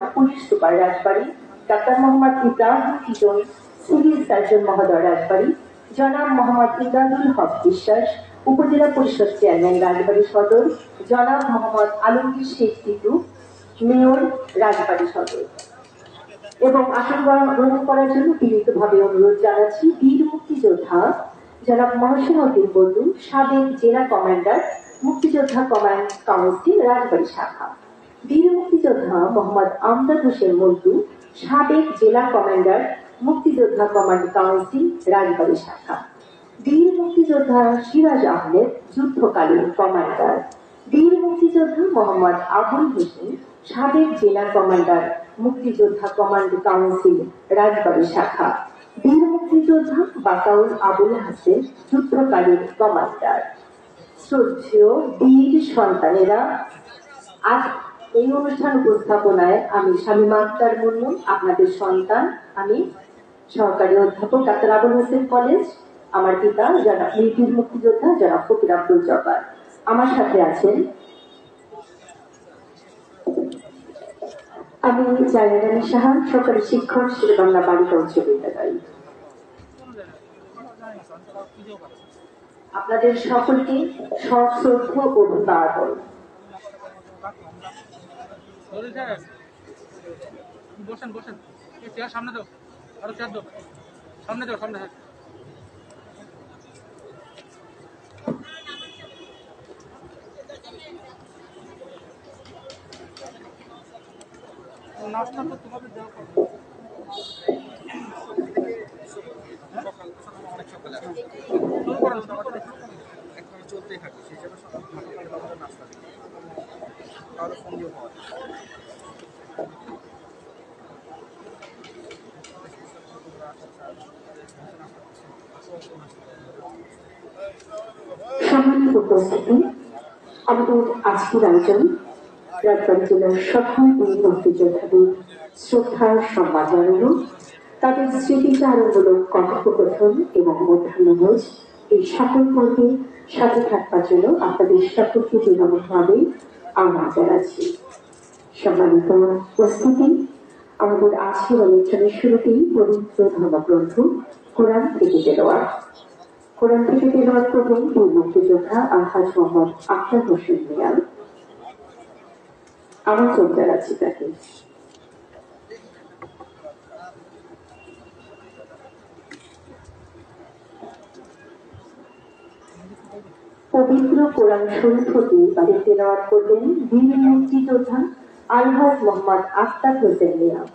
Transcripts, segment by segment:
Police super Rajbari, ডাক্তার Mohammad Ibrahim Titon, civil surgeon মহোদয় রাজবাড়ী, জনাব মোহাম্মদ ইমদাদুল হক বিশ্বাস, উপজেলা পরিষদ চেয়ারম্যান রাজবাড়ী সদর, জনাব মোহাম্মদ আলমগীর শেখ টিটু, মেয়র রাজবাড়ী সদর। এবং আসন গ্রহণ করার জন্য বিনীতভাবে অনুরোধ জানাচ্ছি বীর মুক্তিযোদ্ধা জনাব মহসিন উদ্দিন বন্ধু, সাবেক জেলা কমান্ডার, মুক্তিযোদ্ধা কমান্ড কাউন্সিল রাজবাড়ী শাখা। বীর মুক্তিযোদ্ধা মোহাম্মদ আমজাদ হোসেন মন্টু, সাবেক জেলা কমান্ডার, মুক্তিযোদ্ধা কমান্ড কাউন্সিল রাজবাড়ী শাখা। বীর মুক্তিযোদ্ধা সিরাজ আহমেদ, যুদ্ধকালীন কমান্ডার। বীর মুক্তিযোদ্ধা মোহাম্মদ আবুল হোসেন, সাবেক জেলা কমান্ডার, মুক্তিযোদ্ধা কমান্ড কাউন্সিল রাজবাড়ী শাখা। বীর মুক্তিযোদ্ধা বাকাউল আবুল হাসেন, যুদ্ধকালীন কমান্ডার। শ্রদ্ধেয় বীর সন্তানেরা, আজ এই অনুষ্ঠান উপস্থাপনায় আমি শামীমা আক্তার মুন্নু, আপনাদের সন্তান। আমি সহকারী অধ্যাপক ডাক্তার আবুল হোসেন কলেজ। আমার পিতা জনাব বীর মুক্তিযোদ্ধা জনাব ফকির আব্দুল জব্বার। আমার সাথে আছেন আমি জায়নারানী সাহা, সরকারি শিক্ষক, শেরেবাংলা বালিকা উচ্চ বিদ্যালয়। আপনাদের সকলকে সশ্রদ্ধ অভিবাদন। বসেন বসেন, সামনে দাও, আরো চেয়ার দাও, সামনে দাও, সামনে। নাস্তা তো তোমাদের দেওয়া চলতেই থাকে, সেই জন্য নাস্তা কারো সঙ্গে হওয়া। সম্মানিত উপস্থিতি, আমাদের আজকের আয়োজন রাজবাড়ী জেলার সকল বীর মুক্তিযোদ্ধাদের শ্রদ্ধার সম্মান জানানো, তাদের স্মৃতিচারণমূলক কথোপকথন এবং মধ্যাহ্নভোজ এই সকল পর্বে সাথে থাকবার জন্য আপনাদের সকলকে বিনম্রভাবে আহ্বান জানাচ্ছি। সম্মানিত উপস্থিতি, আমাদের আজকের অনুষ্ঠানের শুরুতেই পবিত্র ধর্মগ্রন্থ কোরআন থেকে তেলাওয়াত। কোরআন থেকে তেলাওয়াত করবেন বীর মুক্তিযোদ্ধা আলহাজ মোহাম্মদ আখতার হোসেন মিয়াল। আমন্ত্রণ জানাচ্ছি তাকে। পবিত্র কোরআন শরীফ হতে তাদের তেলাওয়াত করবেন বীর মুক্তিযোদ্ধা আলহাজ মোহাম্মদ আখতার হোসেন মিয়াল।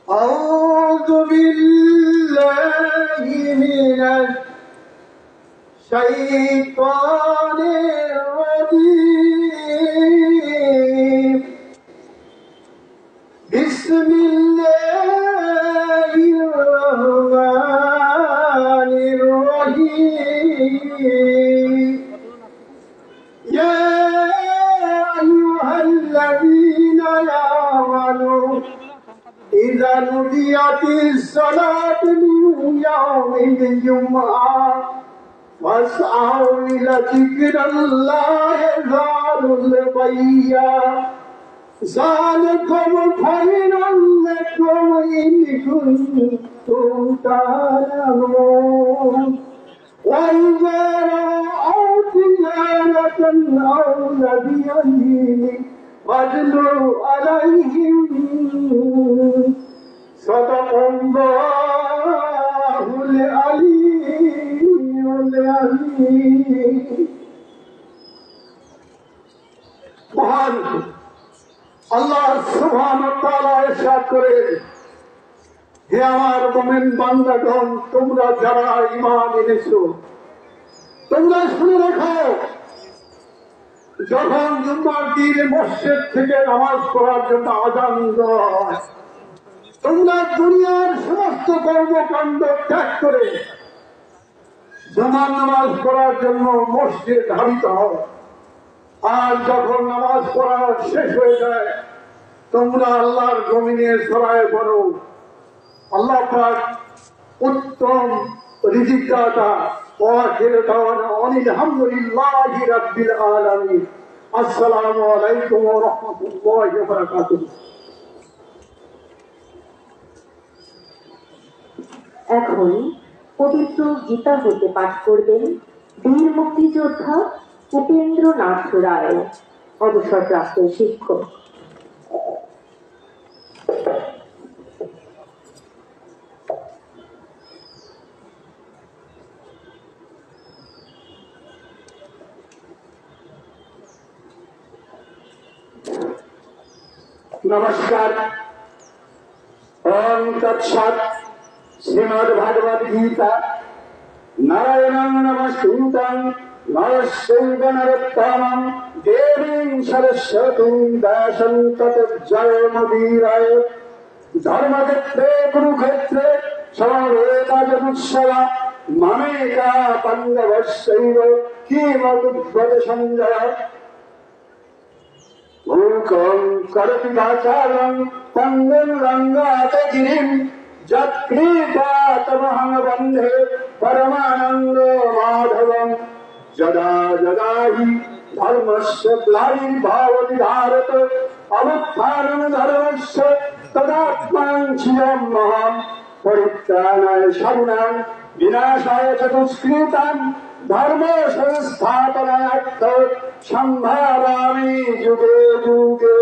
أعوذ بالله من الشيطان الرجيم. بسم الله الرحمن الرحيم. يا أيها الذين آمنوا إذا نوديت الصلاة من يوم الجمعة فاسعوا إلى ذكر الله ذروا البيع ذلكم خير لكم إن كنتم تعلمون. وإذا رأوا تجارة أو لهوا فادلوا عليهم. صدق الله العلي العظيم. মহান আল্লাহ সুবহানাহু ওয়া তাআলা ইরশাদ করেন, হে আমার মুমিন বান্দাগণ, তোমরা যারা ঈমান এনেছো তোমরা শুনে রাখো, যখন জুম্মার দিন মসজিদ থেকে নামাজ পড়ার জন্য আযান দেওয়া হয়, তোমরা দুনিয়ার সমস্ত কর্মকাণ্ড ত্যাগ করে জুমার নামাজ পড়ার জন্য মসজিদে ধাবিত হও। আর যখন নামাজ পড়া শেষ হয়ে যায় তোমরা আল্লাহর জমিনে ছড়ায় পড়ো। আল্লাহ পাক উত্তম রিজিক দাতা। ওয়াখির দাওয়ানা আনিল হামদুলিল্লাহি রাব্বিল আলামিন। আসসালামু আলাইকুম ওয়া রাহমাতুল্লাহি ওয়া বারাকাতুহু। এখন পবিত্র গীতা হতে পাঠ করবেন বীর মুক্তিযোদ্ধা উপেন্দ্রনাথ রায়, অবসরপ্রাপ্ত শিক্ষক। नमस्कार। ओम तत्सत्। श्रीमद्भागवत गीता नारायणं नमस्कृतं नरस्यैव नरोत्तमं देवीं सरस्वतीं व्यासं ततो जयमुदीरये। धर्मक्षेत्रे कुरुक्षेत्रे समवेताजनुत्सवा ममेका पाण्डवस्यैव किमद्भुत सञ्जय। मूकं करोति वाचालं पङ्गुं लङ्घयते यत्कृपातमहं वन्दे परमानन्द माधवम्। यदा यदा हि धर्मस्य ग्लानिर्भवति भारत अभ्युत्थानं धर्मस्य तदात्मानं परित्राणाय साधूनां विनाशाय च दुष्कृतां धर्म संस्थापनार्थं संभावामि युगे युगे।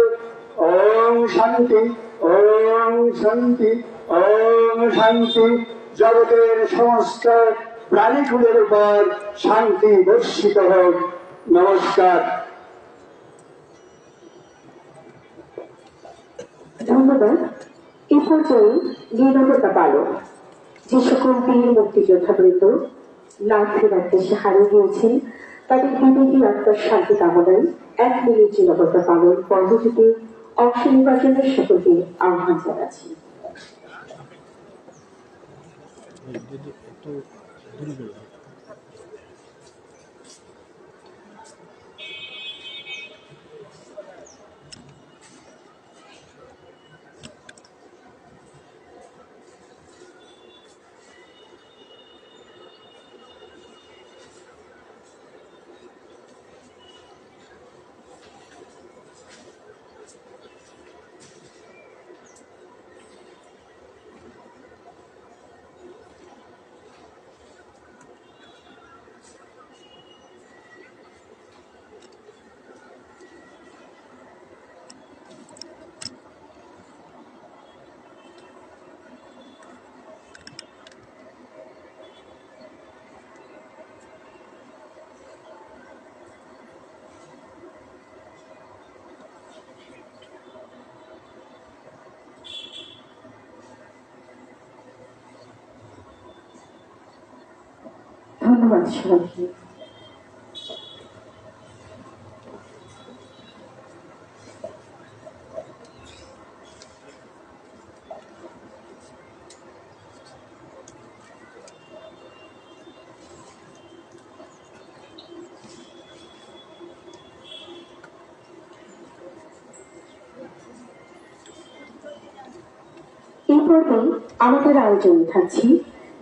ओम शांति ओम शांति ओम शांति। जगतेर समस्त प्राणीकुलेर উপর শান্তি বর্ষিত হোক। নমস্কার। ধন্যবাদ। এ পর্যায়ে নীরবতা পালন। যে সকল বীর মুক্তিযোদ্ধাবৃন্দ লাভের উদ্দেশ্যে হারিয়ে গিয়েছেন তাদের বিবেকী আত্মার শান্তি কামনায় 1 মিনিট নীরবতা পালন কর্মসূচিতে অংশ নেওয়ার জন্য সকলকে আহ্বান জানাচ্ছি। ধন্যবাদ সবাইকে। এই পর্বে আমাদের আয়োজনে থাকছি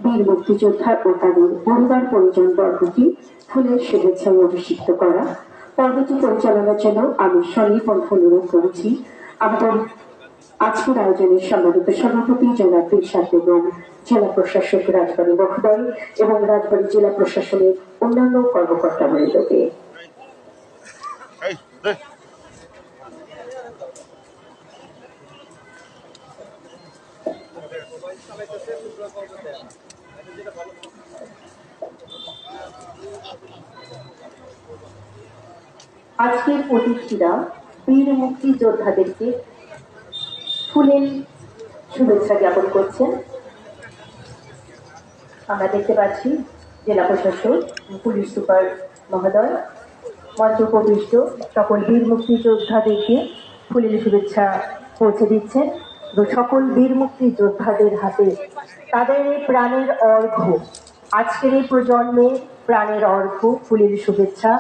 বীর মুক্তিযোদ্ধা ও তাদের পরিবার পরিজন বর্গকে ফুলের শুভেচ্ছায় অভিষিক্ত করা। পর্বটি পরিচালনার জন্য আমি সনির্বন্ধ অনুরোধ করেছি আমাদের আজকের আয়োজনের সম্মানিত সভাপতি জনাব দিলশাদ বেগম, জেলা প্রশাসক রাজবাড়ী মহোদয় এবং রাজবাড়ী জেলা প্রশাসনের অন্যান্য কর্মকর্তাবৃন্দকে। আজকের অতিথিরা বীর মুক্তিযোদ্ধাদেরকে ফুলের শুভেচ্ছা জ্ঞাপন করছেন। আমরা দেখতে পাচ্ছি জেলা প্রশাসক, পুলিশ সুপার মহোদয় মঞ্চ উপবিষ্ট সকল বীর মুক্তিযোদ্ধাদেরকে ফুলের শুভেচ্ছা পৌঁছে দিচ্ছেন। সকল বীর মুক্তিযোদ্ধাদের হাতে তাদের এই প্রাণের অর্ঘ্য, আজকের এই প্রজন্মে প্রাণের অর্ঘ্য ফুলের শুভেচ্ছা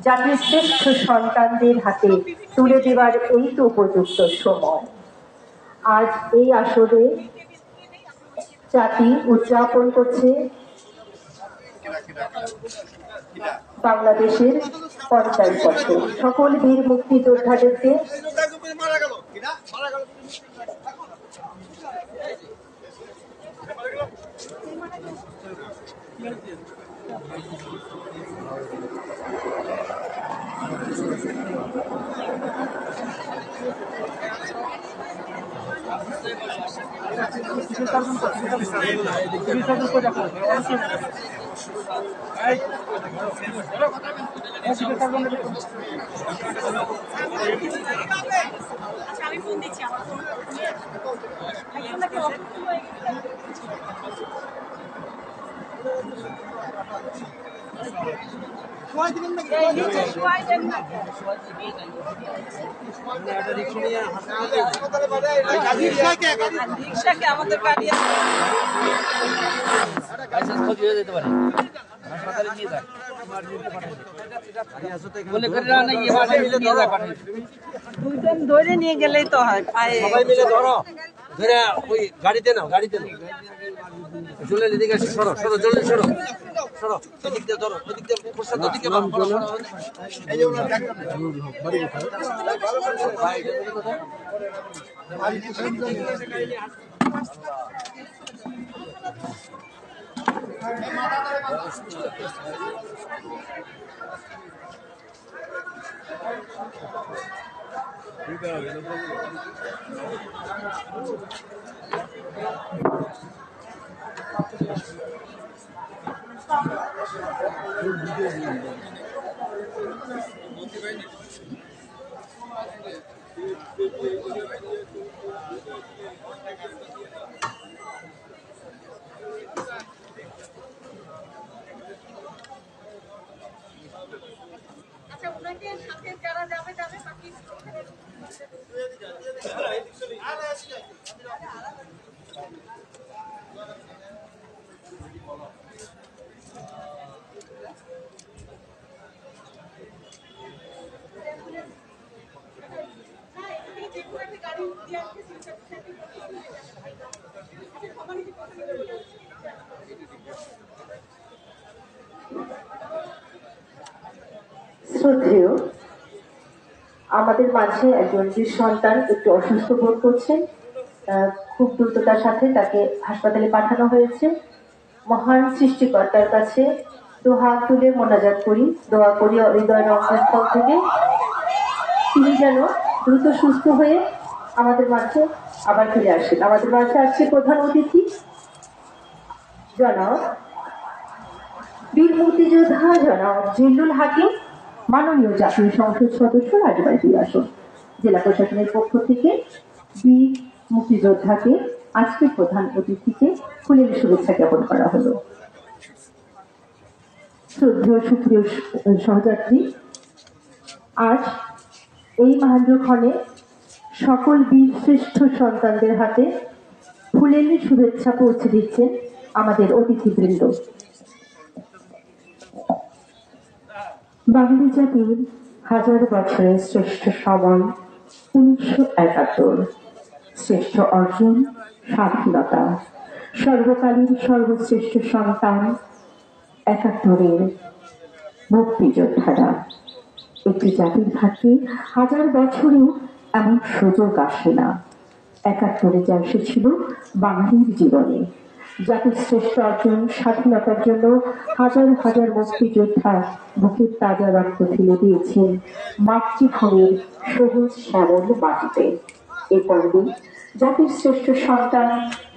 জাতির শ্রেষ্ঠ সন্তানদের হাতে তুলে দেওয়ার এই তো উপযুক্ত সময়। আজ এই আসরে জাতি উদযাপন করছে বাংলাদেশের 50 বছর। সকল বীর মুক্তিযোদ্ধাদেরকে আমি ফোন দিচ্ছি আমার ফোন রিক্সাকে আমাদের গাড়ি যেতে পারে হাসপাতালে নিয়ে যায় বলে করে না নিয়ে যায় পাঠিয়ে দুইজন ধরে নিয়ে গেলেই তো হয় পায়ে সবাই মিলে ধরো ধরে ওই গাড়িতে নাও চলে এদিকে সরো জলদি সরো এদিক দিয়ে ধরো ওদিক দিয়ে প্রসাদ ওদিকে এই যে ওনার আচ্ছা ওনাকে সাথে যারা যাবে বাকি শ্রদ্ধেয়, আমাদের মাঝে একজন বীর সন্তান একটু অসুস্থ বোধ করছেন। খুব দ্রুততার সাথে তাকে হাসপাতালে পাঠানো হয়েছে। মহান সৃষ্টিকর্তার কাছে দোয়া তুলে মোনাজাত করি, দোয়া করি হৃদয়ের অন্তঃস্থল থেকে তিনি যেন দ্রুত সুস্থ হয়ে আমাদের মাঝে আবার ফিরে আসেন। আমাদের মাঝে আসছে প্রধান অতিথি জনাব বীর মুক্তিযোদ্ধা জনাব জিল্লুল হাকিম, মাননীয় জাতীয় সংসদ সদস্য রাজবাড়ী 2 আসন। জেলা প্রশাসনের পক্ষ থেকে বীর মুক্তিযোদ্ধাকে আজকে প্রধান অতিথিকে ফুলের শুভেচ্ছা জ্ঞাপন করা হলো। শ্রদ্ধেয় সুপ্রিয় সহযাত্রী, আজ এই মহেন্দ্রক্ষণে সকল বীর শ্রেষ্ঠ সন্তানদের হাতে ফুলের শুভেচ্ছা পৌঁছে দিচ্ছেন আমাদের অতিথিবৃন্দ। বাঙালি জাতির হাজার বছরের শ্রেষ্ঠ সময় 1971, শ্রেষ্ঠ অর্জন স্বাধীনতা, সর্বকালীন সর্বশ্রেষ্ঠ সন্তান 71-এর মুক্তিযোদ্ধারা। একটি জাতির ভাগ্যে হাজার বছরেও এমন সুযোগ আসে না। 71-এ যা এসেছিল বাঙালির জীবনে, জাতির শ্রেষ্ঠ অর্জন স্বাধীনতার জন্য হাজার হাজার মুক্তিযোদ্ধা বুকের তাজা রক্ত ফেলে দিয়েছেন মাতৃভূমির সবুজ শ্যামল মাটিতে। এ পর্বে জাতির শ্রেষ্ঠ সন্তান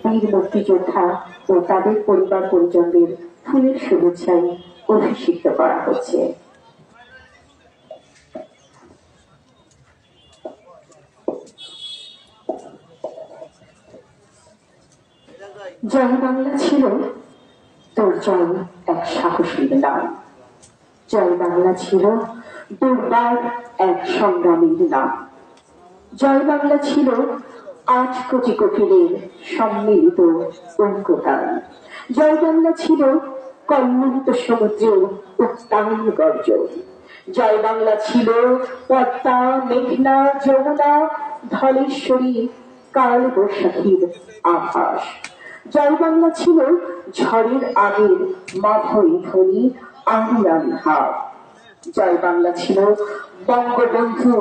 বীর মুক্তিযোদ্ধা ও তাদের পরিবার পরিজনদের ফুলের শুভেচ্ছায় অভিষিক্ত করা হচ্ছে। জয় বাংলা ছিল তোর জয় এক সাহসীর নাম, জয় বাংলা ছিল দুর্বার এক সংগ্রামীর নাম, জয় বাংলা ছিল 8 কোটি কোকিলের সম্মিলিত ঐক্যতান, জয় বাংলা ছিল কল্লোলিত সমুদ্রের উত্তাল গর্জন, জয় বাংলা ছিল পদ্মা, মেঘনা, যমুনা, ধলেশ্বরী কাল বৈশাখীর আভাস। জয় বাংলা ছিল ঝড়ের আগের মাধুরী ধ্বনি, আমিরামি হাত। জয় বাংলা ছিল বঙ্গবন্ধু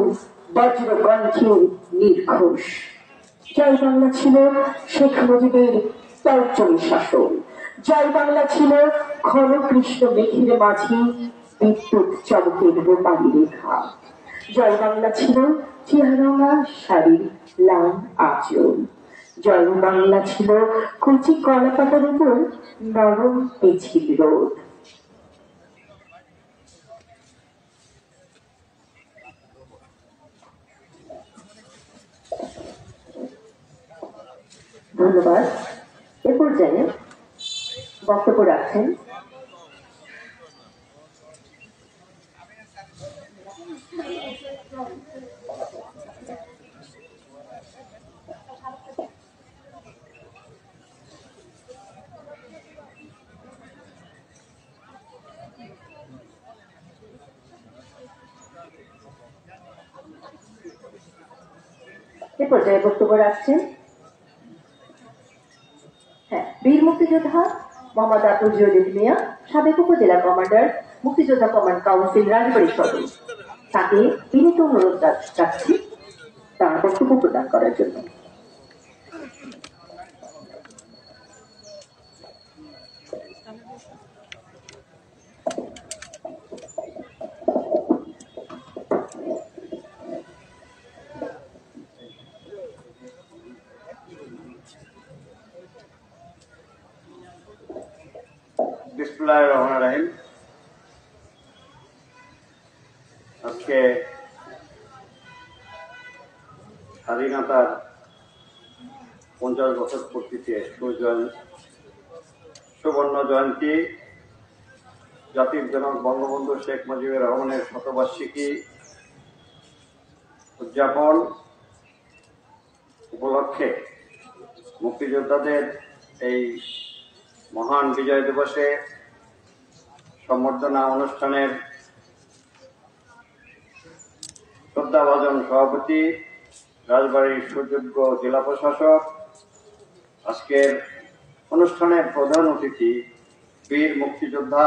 বজ্রকণ্ঠের নির্ঘোষ। জয় বাংলা ছিল শেখ মুজিবের তর্জনী শাসন। জয় বাংলা ছিল ঘন কৃষ্ণ মেঘের মাঝে বিদ্যুৎ চমকের রূপালী রেখা। জয় বাংলা ছিল চেহারঙা শাড়ির লাল আঁচল। জয় বাংলা ছিল কচি কলা পাতার উপর নরম পেছিল রোদ। ধন্যবাদ। এ পর্যায়ে বক্তব্য রাখছেন বীর মুক্তিযোদ্ধা মোহাম্মদ আবু জলিল মিয়া, সাবেক উপজেলা কমান্ডার, মুক্তিযোদ্ধা কমান্ড কাউন্সিল, রাজবাড়ী সদর। তাকে বিনীত অনুরোধ রাখছি তার বক্তব্য প্রদান করার জন্য। বিসমিল্লাহির রহমানির রহিম। আজকে স্বাধীনতার 50 বছর পূর্তিতে সুবর্ণ জয়ন্তী, জাতির জনক বঙ্গবন্ধু শেখ মুজিবুর রহমানের শতবার্ষিকী উদযাপন উপলক্ষে মুক্তিযোদ্ধাদের এই মহান বিজয় দিবসে সম্বর্ধনা অনুষ্ঠানের শ্রদ্ধাভাজন সভাপতি, রাজবাড়ীর সুযোগ্য জেলা প্রশাসক, আজকের অনুষ্ঠানের প্রধান অতিথি বীর মুক্তিযোদ্ধা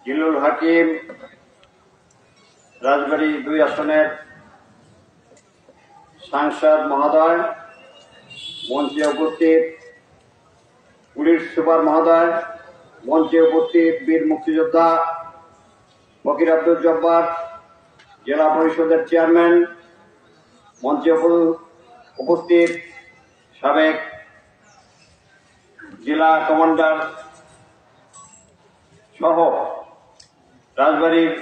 জিলুল হাকিম, রাজবাড়ী 2 আসনের সাংসদ মহোদয়, মঞ্চে উপস্থিত পুলিশ সুপার মহোদয়, মঞ্চে উপস্থিত বীর মুক্তিযোদ্ধা ফকির আব্দুল জব্বার, জেলা পরিষদের চেয়ারম্যান, মঞ্চে উপস্থিত সাবেক জেলা কমান্ডার সহ রাজবাড়ীর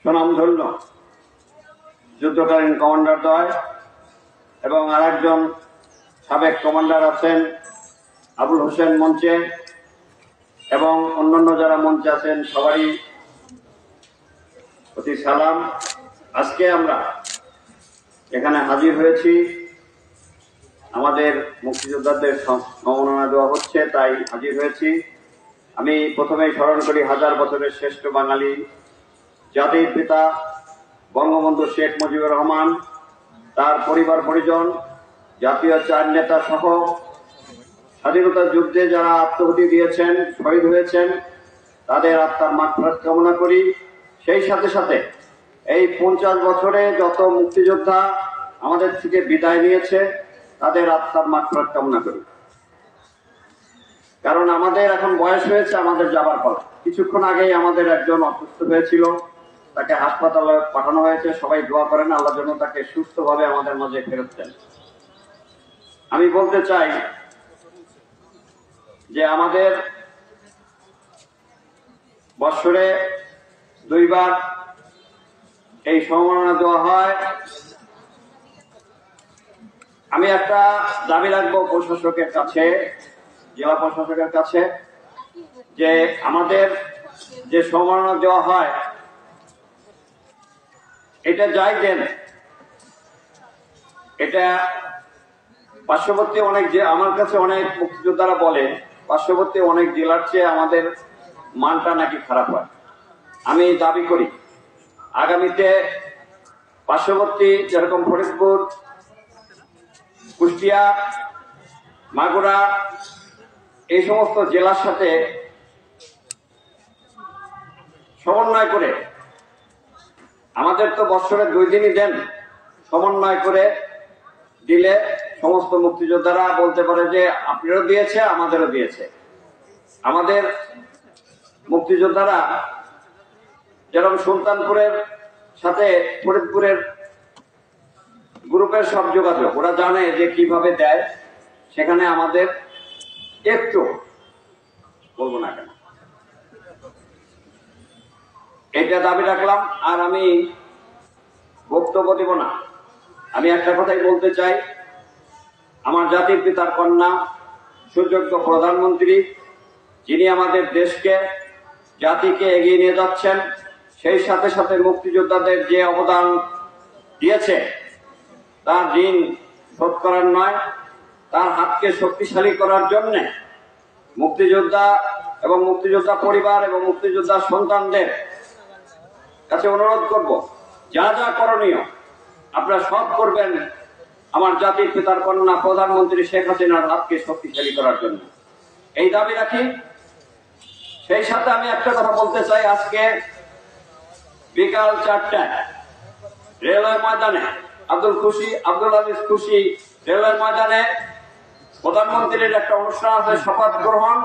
সুনামধন্য যুদ্ধকালীন কমান্ডার দ্বয় এবং আরেকজন সাবেক কমান্ডার আছেন আবুল হোসেন মঞ্চে, এবং অন্যান্য যারা মঞ্চে আছেন সবারই প্রতি সালাম। আজকে আমরা এখানে হাজির হয়েছি, আমাদের মুক্তিযোদ্ধাদের সম্মাননা দেওয়া হচ্ছে তাই হাজির হয়েছি। আমি প্রথমেই স্মরণ করি 1000 বছরের শ্রেষ্ঠ বাঙালি জাতির পিতা বঙ্গবন্ধু শেখ মুজিবুর রহমান, তার পরিবার পরিজন, জাতীয় 4 নেতা সহ স্বাধীনতা যুদ্ধে যারা আত্মাহুতি দিয়েছেন, শহীদ হয়েছেন, তাদের আত্মার মাগফিরাত কামনা করি। সেই সাথে সাথে এই 50 বছরে যত মুক্তিযোদ্ধা আমাদের থেকে বিদায় নিয়েছে তাদের আত্মার মাগফিরাত কামনা করি। কারণ আমাদের এখন বয়স হয়েছে, আমাদের যাবার পালা। কিছুক্ষণ আগেই আমাদের একজন অসুস্থ হয়েছিল, তাকে হাসপাতালে পাঠানো হয়েছে। সবাই দোয়া করেন আল্লাহ যেন তাকে সুস্থভাবে আমাদের মাঝে ফেরত দেন। আমি বলতে চাই যে আমাদের বছরে 2 বার এই সম্মাননা দেওয়া হয়। আমি একটা দাবি রাখবো প্রশাসকের কাছে, জেলা প্রশাসকের কাছে, যে আমাদের যে সম্মাননা দেওয়া হয় এটা যাই দেন, এটা পার্শ্ববর্তী অনেক, যে আমার কাছে অনেক মুক্তিযোদ্ধারা বলে পার্শ্ববর্তী অনেক জেলার চেয়ে আমাদের মানটা নাকি খারাপ হয়। আমি দাবি করি আগামীতে পার্শ্ববর্তী যেরকম ফরিদপুর, কুষ্টিয়া, মাগুরা এই সমস্ত জেলার সাথে সমন্বয় করে, আমাদের তো বৎসরে 2 দিনই দেন, সমন্বয় করে দিলে সমস্ত মুক্তিযোদ্ধারা বলতে পারে যে আপনারও দিয়েছে আমাদেরও দিয়েছে। আমাদের মুক্তিযোদ্ধারা যেরকম সুলতানপুরের সাথে ফরিদপুরের গ্রুপের সব যোগাযোগ, ওরা জানে যে কিভাবে দেয়, সেখানে আমাদের একটু বলবো না কেন, এটা দাবি রাখলাম। আর আমি বক্তব্য দিব না, আমি একটা কথাই বলতে চাই, আমার জাতির পিতার কন্যা, সুযোগ্য প্রধানমন্ত্রী, যিনি আমাদের দেশকে, জাতিকে এগিয়ে নিয়ে যাচ্ছেন, সেই সাথে সাথে মুক্তিযোদ্ধাদের যে অবদান দিয়েছে তার ঋণ শোধ করার নয়, তার হাতকে শক্তিশালী করার জন্য মুক্তিযোদ্ধা এবং মুক্তিযোদ্ধা পরিবার এবং মুক্তিযোদ্ধা সন্তানদের কাছে অনুরোধ করব, যা যা করণীয় আপনারা সব করবেন আমার জাতির পিতার কন্যা প্রধানমন্ত্রী শেখ হাসিনার হাতকে শক্তিশালী করার জন্য, এই দাবি রাখি। সেই সাথে আমি একটা কথা বলতে চাই, আজকে বিকাল 4টায় রেলওয়ে ময়দানে আব্দুল আজিজ খুশি রেলওয়ে ময়দানে প্রধানমন্ত্রীর একটা অনুষ্ঠান আছে, শপথ গ্রহণ।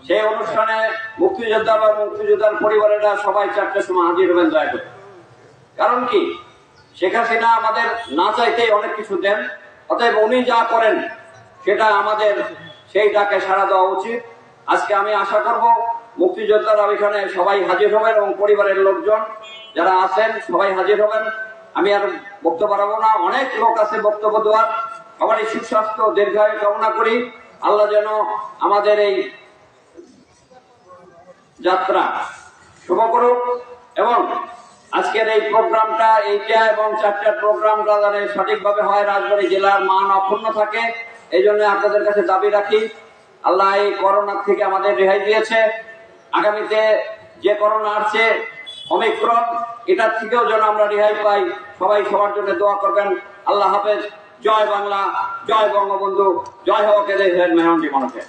সেই অনুষ্ঠানে মুক্তিযোদ্ধা বা মুক্তিযোদ্ধার পরিবারেরা সবাই 4টার সময় হাজির হবেন দয়া করে। কারণ কি, শেখ হাসিনা আমাদের না চাইতেই অনেক কিছু দেন, অতএব উনি যা করেন সেটা আমাদের সেই ডাকে সাড়া দেওয়া উচিত। আজকে আমি আশা করব মুক্তিযোদ্ধারা এখানে সবাই হাজির হবেন এবং পরিবারের লোকজন যারা আছেন সবাই হাজির হবেন। আমি আর বক্তব্য বাড়াবো না, অনেক লোক আছে বক্তব্য দেওয়ার। সবারই সুস্বাস্থ্য দীর্ঘায়ু কামনা করি। আল্লাহ যেন আমাদের এই যাত্রা শুভ করুক এবং আজকের এই প্রোগ্রামটা, এইটা এবং 4টার প্রোগ্রামটা যেন সঠিকভাবে হয়, রাজবাড়ী জেলার মান অক্ষুণ্ণ থাকে, এই জন্য আপনাদের কাছে দাবি রাখি। আল্লাহ এই করোনা থেকে আমাদের রেহাই দিয়েছে, আগামীতে যে করোনা আসছে ওমিক্রন, এটার থেকেও যেন আমরা রেহাই পাই। সবাই সবার জন্য দোয়া করবেন। আল্লাহ হাফেজ। জয় বাংলা, জয় বঙ্গবন্ধু, জয় হোক এদের মেহনতি মানুষের।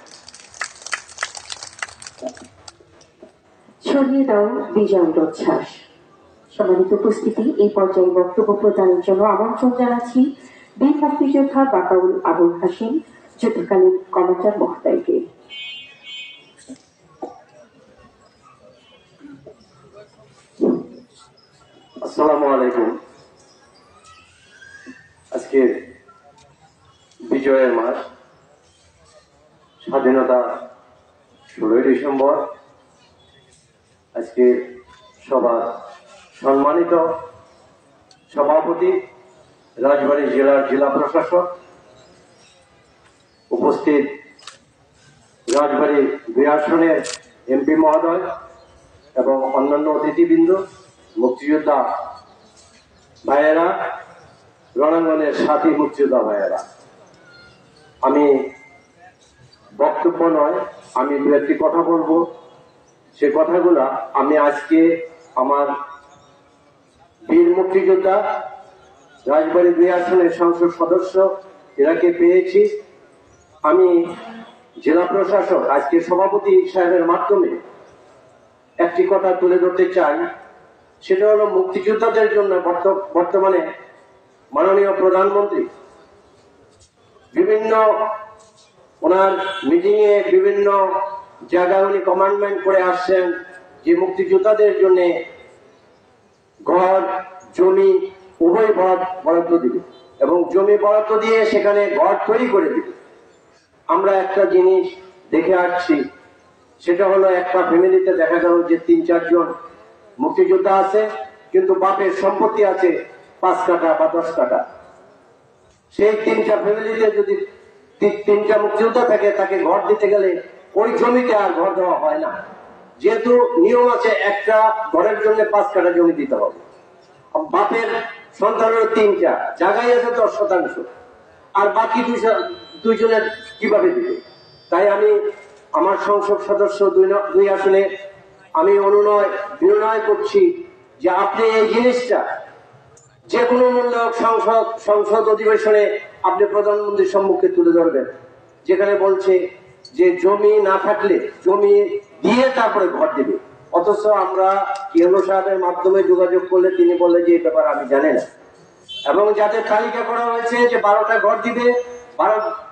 ছড়িয়ে দাও বিজয়ের উচ্ছ্বাস। সম্মানিত উপস্থিতি, এই পর্যায়ে বক্তব্য প্রদানের জন্য আমন্ত্রণ জানাচ্ছি বীর মুক্তিযোদ্ধা বাকাউল আবুল হাসিম যুদ্ধকালীন কমান্ডার মহোদয়কে। আসসালামু আলাইকুম। আজকে বিজয়ের মাস, স্বাধীনতা 16ই ডিসেম্বর। আজকে সবার সম্মানিত সভাপতি, রাজবাড়ী জেলার জেলা প্রশাসক, উপস্থিত রাজবাড়ী 2 আসনের এমপি মহোদয় এবং অন্যান্য অতিথিবৃন্দ, মুক্তিযোদ্ধা ভাইয়েরা, রণাঙ্গনের সাথী মুক্তিযোদ্ধা ভাইয়েরা, আমি বক্তব্য নয়, আমি 2-1টি কথা বলবো। সে কথাগুলা আমি আজকে আমার বীর মুক্তিযোদ্ধা, রাজবাড়ী 2 আসনের সংসদ সদস্য এরাকে পেয়েছি। আমি জেলা প্রশাসক, আজকে সভাপতি সাহেবের মাধ্যমে একটি কথা তুলে ধরতে চাই। সেটা হলো মুক্তিযোদ্ধাদের জন্য বর্তমানে মাননীয় প্রধানমন্ত্রী বিভিন্ন ওনার মিটিং এ বিভিন্ন জায়গায় উনি কমান্ডমেন্ট করে আসছেন যে মুক্তিযোদ্ধাদের জন্য ঘর, জমি উভয় বরাদ্দ দিবে এবং জমি বরাদ্দ দিয়ে সেখানে ঘর তৈরি করে দিবে। আমরা একটা জিনিস দেখে আসছি, সেটা হলো একটা ফ্যামিলিতে দেখা গেল যে 3-4 জন মুক্তিযোদ্ধা আছে, কিন্তু বাপের সম্পত্তি আছে 5 কাঠা বা 10 কাঠা। সেই 3টা ফ্যামিলিতে যদি 3টা মুক্তিযোদ্ধা থাকে, তাকে ঘর দিতে গেলে ওই জমিতে আর ঘর দেওয়া হয় না, যেহেতু নিয়ম আছে একটা ঘরের জন্য 5 কাঠা জমি দিতে হবে। বাপের সন্তানের 3টা জায়গায় আছে 10% আর বাকি 2 জনের কিভাবে দিবে? তাই আমি আমার সংসদ সদস্য 2 আসনে আমি বিনয় করছি যে আপনি এই জিনিসটা যে কোনো মূল্যক সংসদ অধিবেশনে আপনি প্রধানমন্ত্রীর সম্মুখে তুলে ধরবেন, যেখানে বলছে যে জমি না থাকলে জমি দিয়ে তারপরে ঘর দিবে। অথচ আমরা ইউনো সাহেবের মাধ্যমে যোগাযোগ করলে তিনি বললেন যে এই ব্যাপার আমি জানি না। এবং যাদের তালিকা করা হয়েছে যে 12টা ঘর দিবে,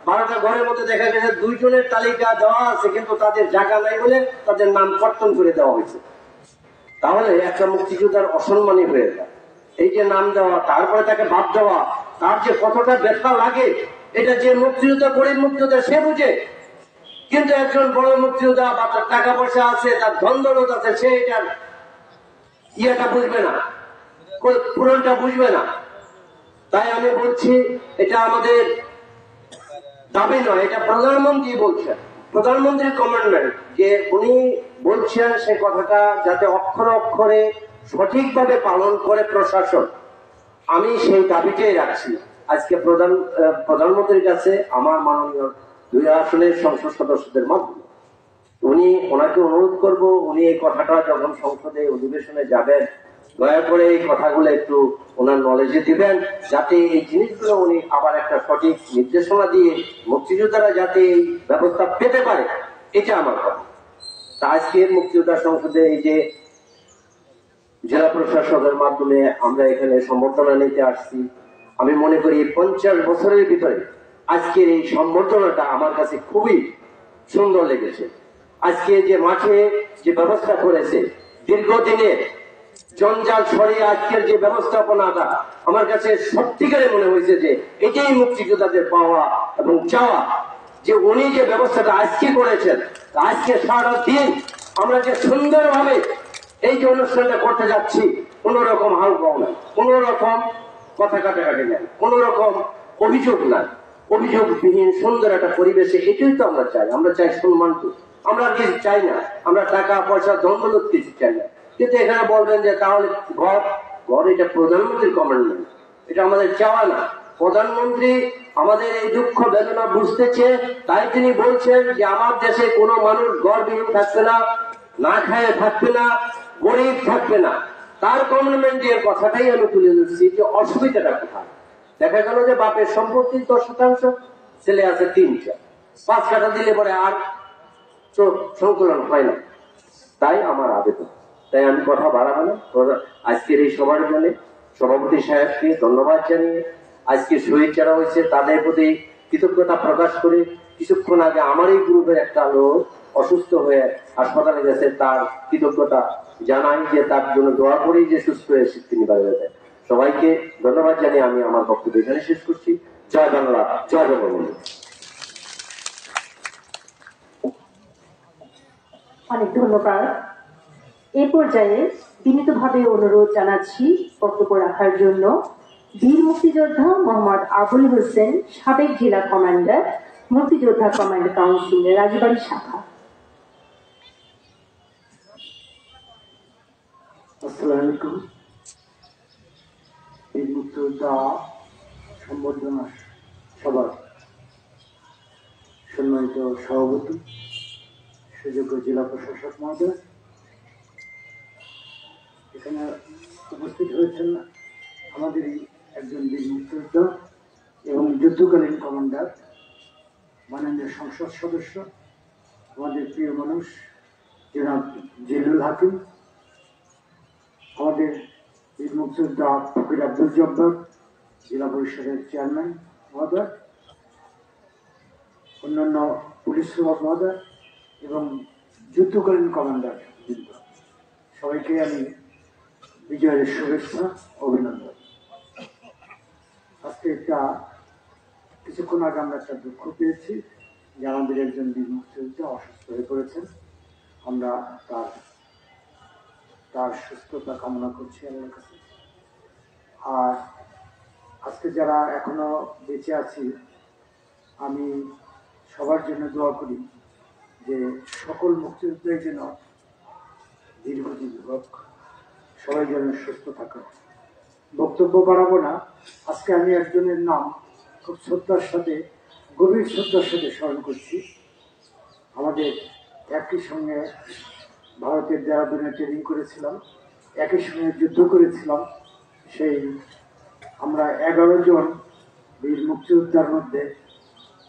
12টা ঘরের মধ্যে দেখা গেছে 2 জনের তালিকা দেওয়া আছে, কিন্তু তাদের জায়গা নাই বলে তাদের নাম কর্তন করে দেওয়া হয়েছে। তাহলে একটা মুক্তিযোদ্ধার অসম্মানী হয়ে যায়। এই যে নাম দেওয়া, তারপরে তাকে বাদ দেওয়া, তার যে কতটা ব্যথা লাগে এটা যে মুক্তিযোদ্ধা, গরিব মুক্তিযোদ্ধা সে বুঝে। কিন্তু একজন বড় মুক্তিযোদ্ধা বা তার টাকা পয়সা আছে, তার ধন দৌলত আছে, সে এটার ইয়েটা বুঝবে না, পূরণটা বুঝবে না। তাই আমি বলছি এটা আমাদের দাবি নয়, এটা প্রধানমন্ত্রী বলছেন, প্রধানমন্ত্রীর কমান্ডমেন্ট, যে উনি বলছেন সে কথাটা যাতে অক্ষরে অক্ষরে সঠিকভাবে পালন করে প্রশাসন। আমি সেই দাবিটাই রাখছি আজকে প্রধানমন্ত্রীর কাছে, আমার মাননীয় 2 আসনের সংসদ সদস্যদের মাধ্যমে। ওনাকে অনুরোধ করব, উনি এই কথাটা যখন সংসদে অধিবেশনে যাবেন, দয়া করে এই কথাগুলো একটু ওনার নলেজে দিবেন, যাতে এই জিনিসগুলো উনি আবার একটা সঠিক নির্দেশনা দিয়ে মুক্তিযোদ্ধারা যাতে এই ব্যবস্থা পেতে পারে, এটা আমার কথা। তা আজকের মুক্তিযোদ্ধা সংসদে এই যে জেলা প্রশাসকের মাধ্যমে আমরা এখানে সম্বর্ধনা নিতে আসছি, আমি মনে করি 50 বছরের ভিতরে আজকের এই সম্বর্ধনাটা আমার কাছে খুবই সুন্দর লেগেছে। আজকে যে মাঠে যে ব্যবস্থা করেছে, দীর্ঘদিনের জঞ্জাল সরিয়ে আজকের যে ব্যবস্থাপনাটা আমার কাছে সত্যিকারে মনে হয়েছে যে এটাই মুক্তিযোদ্ধাদের পাওয়া এবং চাওয়া, যে উনি যে ব্যবস্থাটা আজকে করেছেন। আজকে সারা দিন আমরা যে সুন্দরভাবে এই যে অনুষ্ঠানটা করতে যাচ্ছি, কোন রকম হাউকাউ নাই, কোন রকম কথা কাটাকাটি নাই, কোন রকম অভিযোগ নাই, অভিযোগবিহীন সুন্দর একটা পরিবেশে। এটাই তো আমরা চাই। আমরা চাই সম্মান, আমরা আর কিছু চাই না, আমরা টাকা পয়সা ধনদৌলত কিছু চাই না। কিন্তু এখানে বলবেন যে তাহলে ঘর এটা প্রধানমন্ত্রীর কমান্ডমেন্ট, এটা আমাদের চাওয়া না। প্রধানমন্ত্রী আমাদের এই দুঃখ বেদনা বুঝতেছে, তাই তিনি বলছেন যে আমার দেশে কোনো মানুষ ঘরবিহীন থাকবে না, না খায় থাকবে না, গরিব থাকবে না। তার কমিটমেন্টের কথাটাই আমি তুলে ধরছি যে অসুবিধাটা কোথায়। দেখা গেল যে বাপের সম্পত্তি 10%, ছেলে আছে 3টা, 5 কাঠা দিলে পরে আর সংকলন হয় না। তাই আমার আবেদন, তাই আমি কথা বাড়াবো না। আজকের এই সবার জন্য সভাপতি সাহেবকে ধন্যবাদ জানিয়ে, আজকে শহীদ যারা হয়েছে তাদের প্রতি কৃতজ্ঞতা প্রকাশ করে, কিছুক্ষণ আগে আমার এই গ্রুপের একটা লোক অসুস্থ হয়ে হাসপাতালে গেছে, তার কৃতজ্ঞতা জানাই, যে তার জন্য দোয়া করেই যে সুস্থ হয়ে তিনি বাড়ি যেতেন। সবাইকে ধন্যবাদ জানিয়ে আমি আমার বক্তব্য এখানে শেষ করছি। জয় বাংলা, জয় বঙ্গবন্ধু। অনেক ধন্যবাদ। এই পর্যায়ে বিনীতভাবে অনুরোধ জানাচ্ছি বক্তব্য রাখার জন্য বীর মুক্তিযোদ্ধা মোহাম্মদ আবুল হোসেন, সাবেক জেলা কমান্ডার, মুক্তিযোদ্ধা কমান্ড কাউন্সিল, রাজবাড়ী শাখা। আসসালামু আলাইকুম। এই মুক্তিযোদ্ধা সম্বর্ধনা সভার সম্মানিত সভাপতি, সুযোগ্য জেলা প্রশাসক মহোদয়, এখানে উপস্থিত হয়েছেন আমাদেরই একজন বীর মুক্তিযোদ্ধা এবং যুদ্ধকালীন কমান্ডার, মাননীয় সংসদ সদস্য, আমাদের প্রিয় মানুষ জনাব জিল্লুল হাকিম, আমাদের বীর মুক্তিযোদ্ধা ফকির আব্দুল জব্বার, জেলা পরিষদের চেয়ারম্যান মহোদয়, অন্যান্য পুলিশ সুপার মহোদয় এবং যুদ্ধকালীন কমান্ডার বৃন্দ, সবাইকে আমি বিজয়ের শুভেচ্ছা, অভিনন্দন। আজকে কিছুক্ষণ আগে আমরা একটা দুঃখ পেয়েছি যে আমাদের একজন বীর মুক্তিযোদ্ধা অসুস্থ হয়ে পড়েছেন। আমরা তার সুস্থতা কামনা করছি আমার কাছে। আর আজকে যারা এখনো বেঁচে আছি, আমি সবার জন্য দোয়া করি যে সকল মুক্তিযোদ্ধার যেন দীর্ঘজীবী হোক, সবাই যেন সুস্থ থাকে। বক্তব্য বাড়াবো না। আজকে আমি একজনের নাম খুব শ্রদ্ধার সাথে, গভীর শ্রদ্ধার সাথে স্মরণ করছি। আমাদের একই সঙ্গে ভারতের দেরাদুনে ট্রেনিং করেছিলাম, একই সঙ্গে যুদ্ধ করেছিলাম, সেই আমরা 11 জন বীর মুক্তিযোদ্ধার মধ্যে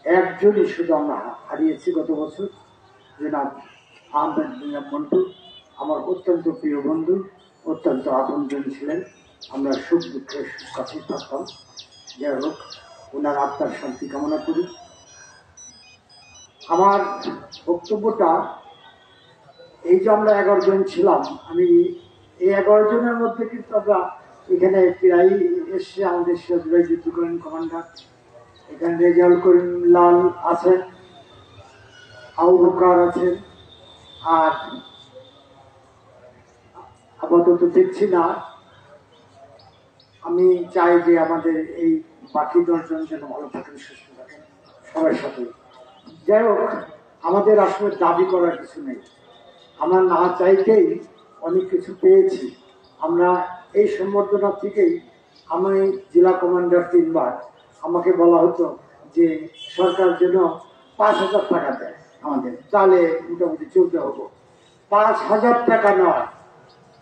একজনই শুধু আমরা হারিয়েছি গত বছর, জনাব আহমেদ মিয়া মন্টু। আমার অত্যন্ত প্রিয় বন্ধু, অত্যন্ত আপনজন ছিলেন। আমরা সুখ দুঃখের কাছে থাকতাম। যাই হোক, ওনার আত্মার শান্তি কামনা করি। আমার বক্তব্যটা এই যে আমরা 11 জন ছিলাম, আমি এই 11 জনের মধ্যে কিন্তু আমরা এখানে প্রায় এসে আমাদের সিরাজভাই যুদ্ধ করেন কমান্ডার, এখানে রেজাউল করিম লাল আছেন, আবু বকর আছেন, আর আপাতত দেখছি না। আমি চাই যে আমাদের এই বাকি 10 জন যেন ভালো থাকেন, সুস্থ থাকেন সবার সাথে। যাই হোক, আমাদের আসলে দাবি করার কিছু নেই। আমরা না চাইতেই অনেক কিছু পেয়েছি। আমরা এই সম্বর্ধনা থেকেই, আমি জেলা কমান্ডার 3 বার, আমাকে বলা হতো যে সরকার যেন 5,000 টাকা দেয় আমাদের, তাহলে মোটামুটি চলতে হবো। 5,000 টাকা নয়,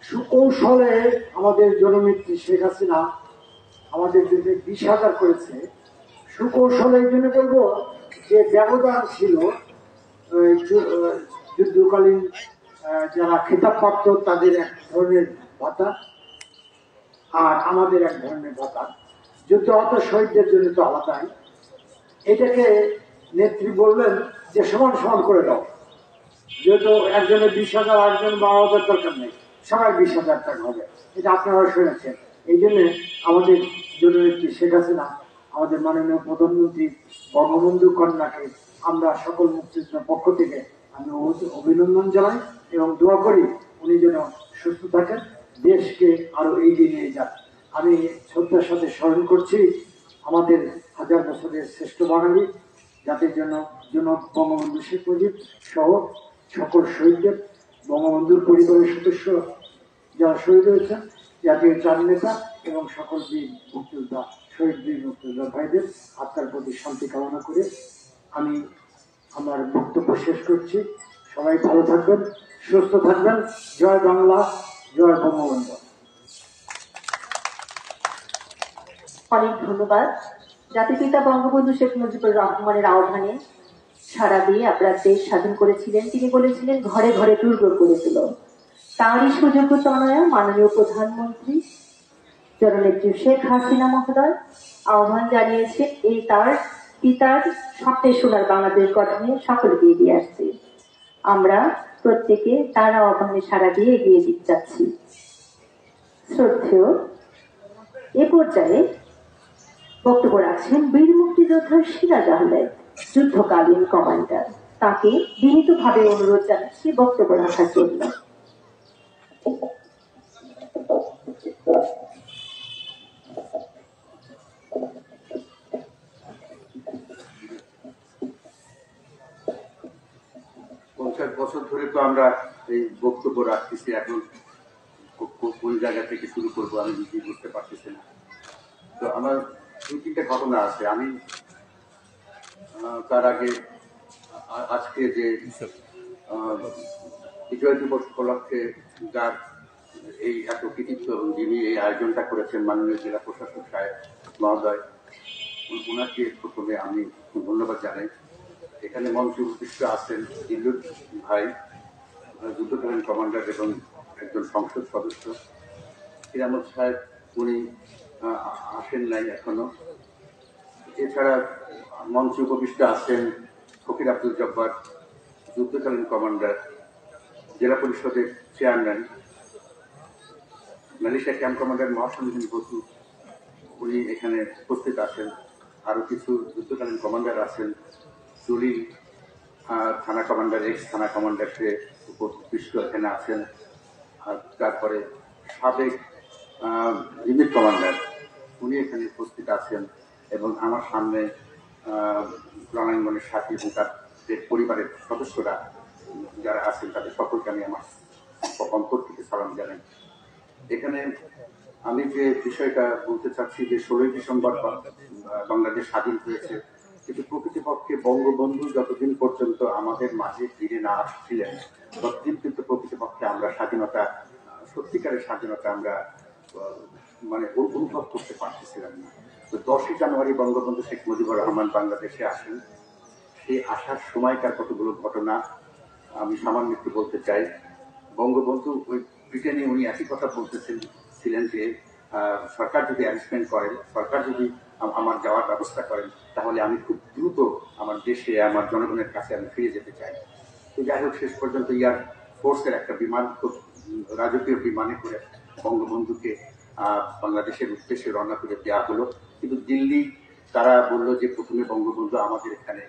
সুকৌশলে আমাদের জননেত্রী শেখ হাসিনা আমাদের জন্য 20,000 করেছে। সুকৌশলে এই জন্য বলবো যে ব্যবধান ছিল যুদ্ধকালীন যারা খেতাবপ্রাপ্ত তাদের এক ধরনের ভাতা, আর আমাদের এক ধরনের ভাতা। যুদ্ধাহত শহীদদের জন্য তো আলাদাই। এটাকে নেত্রী বললেন যে সমান সমান করে দাও, যেহেতু একজনের 20,000, একজন 12,000 দরকার নেই, সবাই 20,000 টাকা হবে। এটা আপনারা শুনেছেন। এই জন্য আমাদের জননেত্রী শেখ হাসিনা, আমাদের মাননীয় প্রধানমন্ত্রী বঙ্গবন্ধু কন্যাকে আমরা সকল মুক্তিযোদ্ধার পক্ষ থেকে আমি অভিনন্দন জানাই এবং দোয়া করি উনি যেন সুস্থ থাকেন, দেশকে আরো এগিয়ে নিয়ে যান। আমি শ্রদ্ধার সাথে স্মরণ করছি আমাদের 1000 বছরের শ্রেষ্ঠ বাঙালি জাতির জন্য বঙ্গবন্ধু শেখ মুজিব সহ সকল শহীদদের, বঙ্গবন্ধুর পরিবারের সদস্য যারা শহীদ হয়েছেন, জাতীয় চার নেতা এবং সকল বীর মুক্তিযোদ্ধা, শহীদ বীর মুক্তিযোদ্ধা ভাইদের আত্মার প্রতি শান্তি কামনা করে আমি আমার বক্তব্য শেষ করছি। সবাই ভালো থাকবেন, সুস্থ থাকবেন। জয় বাংলা, জয় বঙ্গবন্ধু। অনেক ধন্যবাদ। জাতিপিতা বঙ্গবন্ধু শেখ মুজিবুর রহমানের আহ্বানে সাড়া দিয়ে আপনারা দেশ স্বাধীন করেছিলেন। তিনি বলেছিলেন ঘরে ঘরে দুর্গ করে তোল। তাঁরই সুযোগ্য তনয়া মাননীয় প্রধানমন্ত্রী জননেত্রী শেখ হাসিনা মহোদয় আহ্বান জানিয়েছেন এই তার পিতার স্বপ্নের সোনার বাংলাদেশ গঠনে সকলকে এগিয়ে আসছে। আমরা প্রত্যেকে তার আহ্বানে সাড়া দিয়ে এগিয়ে যাচ্ছি। শ্রদ্ধেয়, এ পর্যায়ে বক্তব্য রাখছেন বীর মুক্তিযোদ্ধা সিরাজ আহমেদ, যুদ্ধকালীন কমান্ডার। তাকে বিনীতভাবে অনুরোধ জানাচ্ছি বক্তব্য রাখার জন্য। বছর ধরে তো আমরা এই বক্তব্য রাখতেছি, এখন কোন জায়গা থেকে শুরু করবো আমি নিজেই বুঝতে পারতেছি না। তো আমার 2-3টা ঘটনা আছে। আমি তার আগে আজকে যে বিজয় দিবস উপলক্ষে যার এই এত কৃতিত্ব, যিনি এই আয়োজনটা করেছেন মাননীয় জেলা প্রশাসক সাহেব মহোদয়, ওনাকে প্রথমে আমি ধন্যবাদ জানাই। এখানে মঞ্চে উপস্থিত আছেন দিল্লুর ভাই, যুদ্ধকালীন কমান্ডার এবং একজন সংসদ সদস্য। কিরামত সাহেব উনি আসেন নাই এখনো। এছাড়া মঞ্চে উপবিষ্ট আছেন ফকির আব্দুল জব্বার, যুদ্ধকালীন কমান্ডার, জেলা পরিষদের চেয়ারম্যান, মালয়েশিয়া ক্যাম্প কমান্ডার মহাসমিন বসু, উনি এখানে উপস্থিত আছেন। আরো কিছু যুদ্ধকালীন কমান্ডার আছেন, জলিল থানা কমান্ডার, এক্স থানা কমান্ডার, সে উপবিষ্ট এখানে আছেন। আর তারপরে সাবেক ইউনিট কমান্ডার, উনি এখানে উপস্থিত আছেন। এবং আমার সামনে রণাঙ্গনের সাথী এবং তাদের পরিবারের সদস্যরা যারা আছেন, তাদের সকলকে আমি আমার অন্তর থেকে সালাম জানাই। এখানে আমি যে বিষয়টা বলতে চাচ্ছি যে 16ই ডিসেম্বর বাংলাদেশ স্বাধীন হয়েছে, কিন্তু প্রকৃতপক্ষে বঙ্গবন্ধু যতদিন পর্যন্ত আমাদের মাঝে ফিরে না আসছিলেন, ততদিন কিন্তু প্রকৃতপক্ষে আমরা স্বাধীনতা, সত্যিকারের স্বাধীনতা আমরা মানে অনুভব করতে পারতেছিলাম না। তো 10ই জানুয়ারি বঙ্গবন্ধু শেখ মুজিবুর রহমান বাংলাদেশে আসেন। সেই আসার সময়কার কতগুলো ঘটনা আমি সামান্য একটু বলতে চাই। বঙ্গবন্ধু ওই ব্রিটেনে উনি একই কথা ছিলেন যে সরকার যদি অ্যারেঞ্জমেন্ট করেন, সরকার যদি আমার যাওয়ার ব্যবস্থা করেন, তাহলে আমি খুব দ্রুত আমার দেশে আমার জনগণের কাছে আমি ফিরে যেতে চাই। তো যাই হোক, শেষ পর্যন্ত এয়ার ফোর্সের একটা বিমান, খুব রাজকীয় বিমানে করে বঙ্গবন্ধুকে বাংলাদেশের উদ্দেশ্যে রওনা করে দেওয়া হলো। কিন্তু দিল্লি তারা বললো যে প্রথমে বঙ্গবন্ধু আমাদের এখানে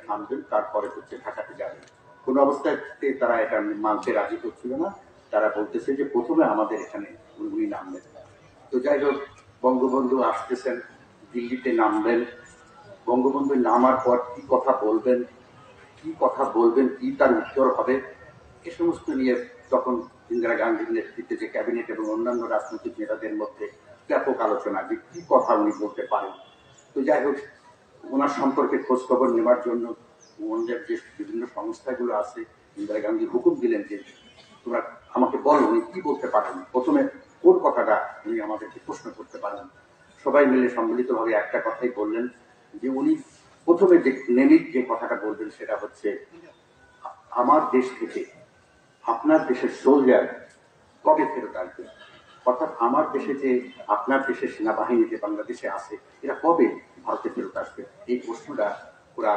থামবেন, তারপরে হচ্ছে ঢাকাতে যাবেন। কোন অবস্থায় তারা এটা মানতে রাজি করছিল না। তারা বলতেছে যে প্রথমে আমাদের এখানে উনি নামবেন। তো যাই হোক, বঙ্গবন্ধু আসতেছেন, দিল্লিতে নামবেন। বঙ্গবন্ধু নামার পর কি কথা বলবেন, কি তার উত্তর হবে, এ সমস্ত নিয়ে তখন ইন্দিরা গান্ধীর নেতৃত্বে যে ক্যাবিনেট এবং অন্যান্য রাজনৈতিক নেতাদের মধ্যে ব্যাপক আলোচনা যে কি কথা উনি বলতে পারেন। তো যাই হোক, ওনার সম্পর্কে খোঁজ খবর নেওয়ার জন্য ওনাদের যে বিভিন্ন সংস্থাগুলো আছে, ইন্দিরা গান্ধী হুকুম দিলেন যে তোমরা আমাকে বলো উনি কি বলতে পারেন, প্রথমে কোন কথাটা উনি আমাদেরকে প্রশ্ন করতে পারেন। সবাই মিলে সম্মিলিতভাবে একটা কথাই বললেন যে উনি প্রথমে যে কথাটা বলবেন সেটা হচ্ছে, আমার দেশ থেকে আপনার দেশের সোলজার কবে ফেরত আসবে, অর্থাৎ আমার দেশে যে আপনার দেশের সেনাবাহিনী যে বাংলাদেশে আছে এরা কবে ভারতে ফেরত আসবে। এই প্রশ্নটা ওরা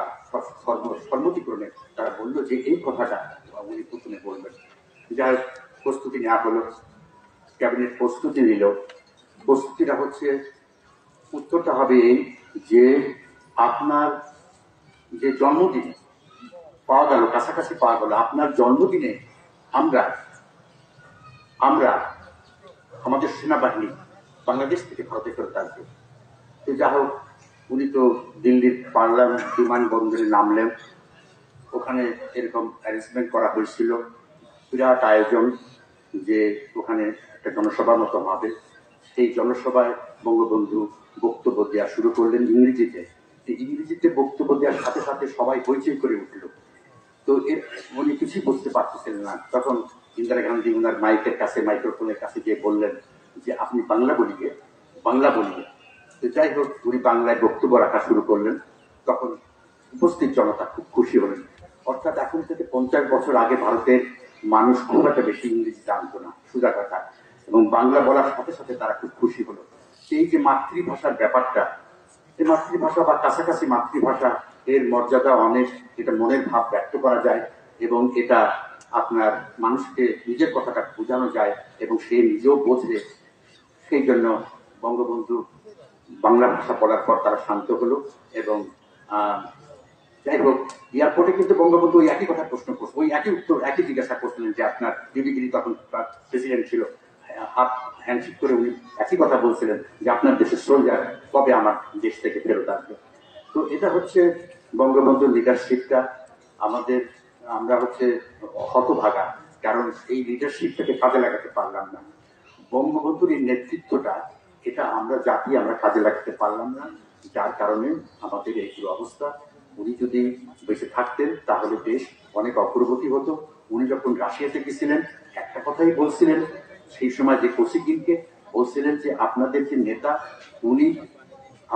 সম্মতিক্রমে তারা বললো যে এই কথাটা উনি প্রথমে বলবেন। যাই প্রস্তুতি নেওয়া হলো, ক্যাবিনেট প্রস্তুতি নিল। প্রস্তুতিটা হচ্ছে, উত্তরটা হবে এই যে আপনার যে জন্মদিন পাওয়া গেল, কাছাকাছি পাওয়া গেল, আপনার জন্মদিনে আমরা আমাদের সেনাবাহিনী বাংলাদেশ থেকে ভারতে ফেরত আসবে। তো যা হোক, উনি তো দিল্লির পার্লামেন্ট বিমানবন্দরে নামলেন। ওখানে এরকম অ্যারেঞ্জমেন্ট করা হয়েছিল, বিরাট আয়োজন, যে ওখানে একটা জনসভা মতো হবে। সেই জনসভায় বঙ্গবন্ধু বক্তব্য দেওয়া শুরু করলেন ইংরেজিতে বক্তব্য দেওয়ার সাথে সাথে সবাই হইচই করে উঠল। তো উনি কিছুই বুঝতে পারতেছিলেন না। তখন ইন্দিরা গান্ধী ওনার মাইক্রোফোনের কাছে গিয়ে বললেন যে আপনি বাংলা বলিয়ে। তো যাই হোক, উনি বাংলায় বক্তব্য রাখা শুরু করলেন। তখন উপস্থিত জনতা খুব খুশি হলেন। অর্থাৎ এখন থেকে 50 বছর আগে ভারতের মানুষ খুব একটা বেশি ইংরেজি জানতো না, সোজা কথা, এবং বাংলা বলার সাথে সাথে তারা খুব খুশি হলো। এই যে মাতৃভাষার ব্যাপারটা, এই মাতৃভাষা বা কাছাকাছি মাতৃভাষা, এর মর্যাদা অনেক, এটা মনের ভাব ব্যক্ত করা যায় এবং এটা আপনার মানুষকে নিজের কথাটা বোঝানো যায় এবং সে নিজেও বোঝে। সেই জন্য বঙ্গবন্ধু বাংলা ভাষা পড়ার পর তারা শান্ত হলো। এবং যাই হোক, এয়ারপোর্টে কিন্তু বঙ্গবন্ধু ওই একই কথা প্রশ্ন করছে, ওই একই উত্তর একই জিজ্ঞাসা করছিলেন যে আপনার বিবিগিরি তখন প্রেসিডেন্ট ছিল, হাত হ্যান্ডশেক করে উনি একই কথা বলছিলেন যে আপনার দেশের সোলজার কবে আমার দেশ থেকে ফেরত আসবে। তো এটা হচ্ছে বঙ্গবন্ধুর লিডারশিপটা। আমরা হচ্ছে হতভাগা, কারণ এই লিডারশিপটাকে কাজে লাগাতে পারলাম না। বঙ্গবন্ধুর এই নেতৃত্বটা, এটা আমরা কাজে লাগাতে পারলাম না, যার কারণে আমাদের এই অবস্থা। উনি যদি বেঁচে থাকতেন তাহলে দেশ অনেক অগ্রগতি হতো। উনি যখন রাশিয়াতে গেছিলেন একটা কথাই বলছিলেন, সেই সময় যে কোসিগিনকে বলছিলেন যে আপনাদের যে নেতা, উনি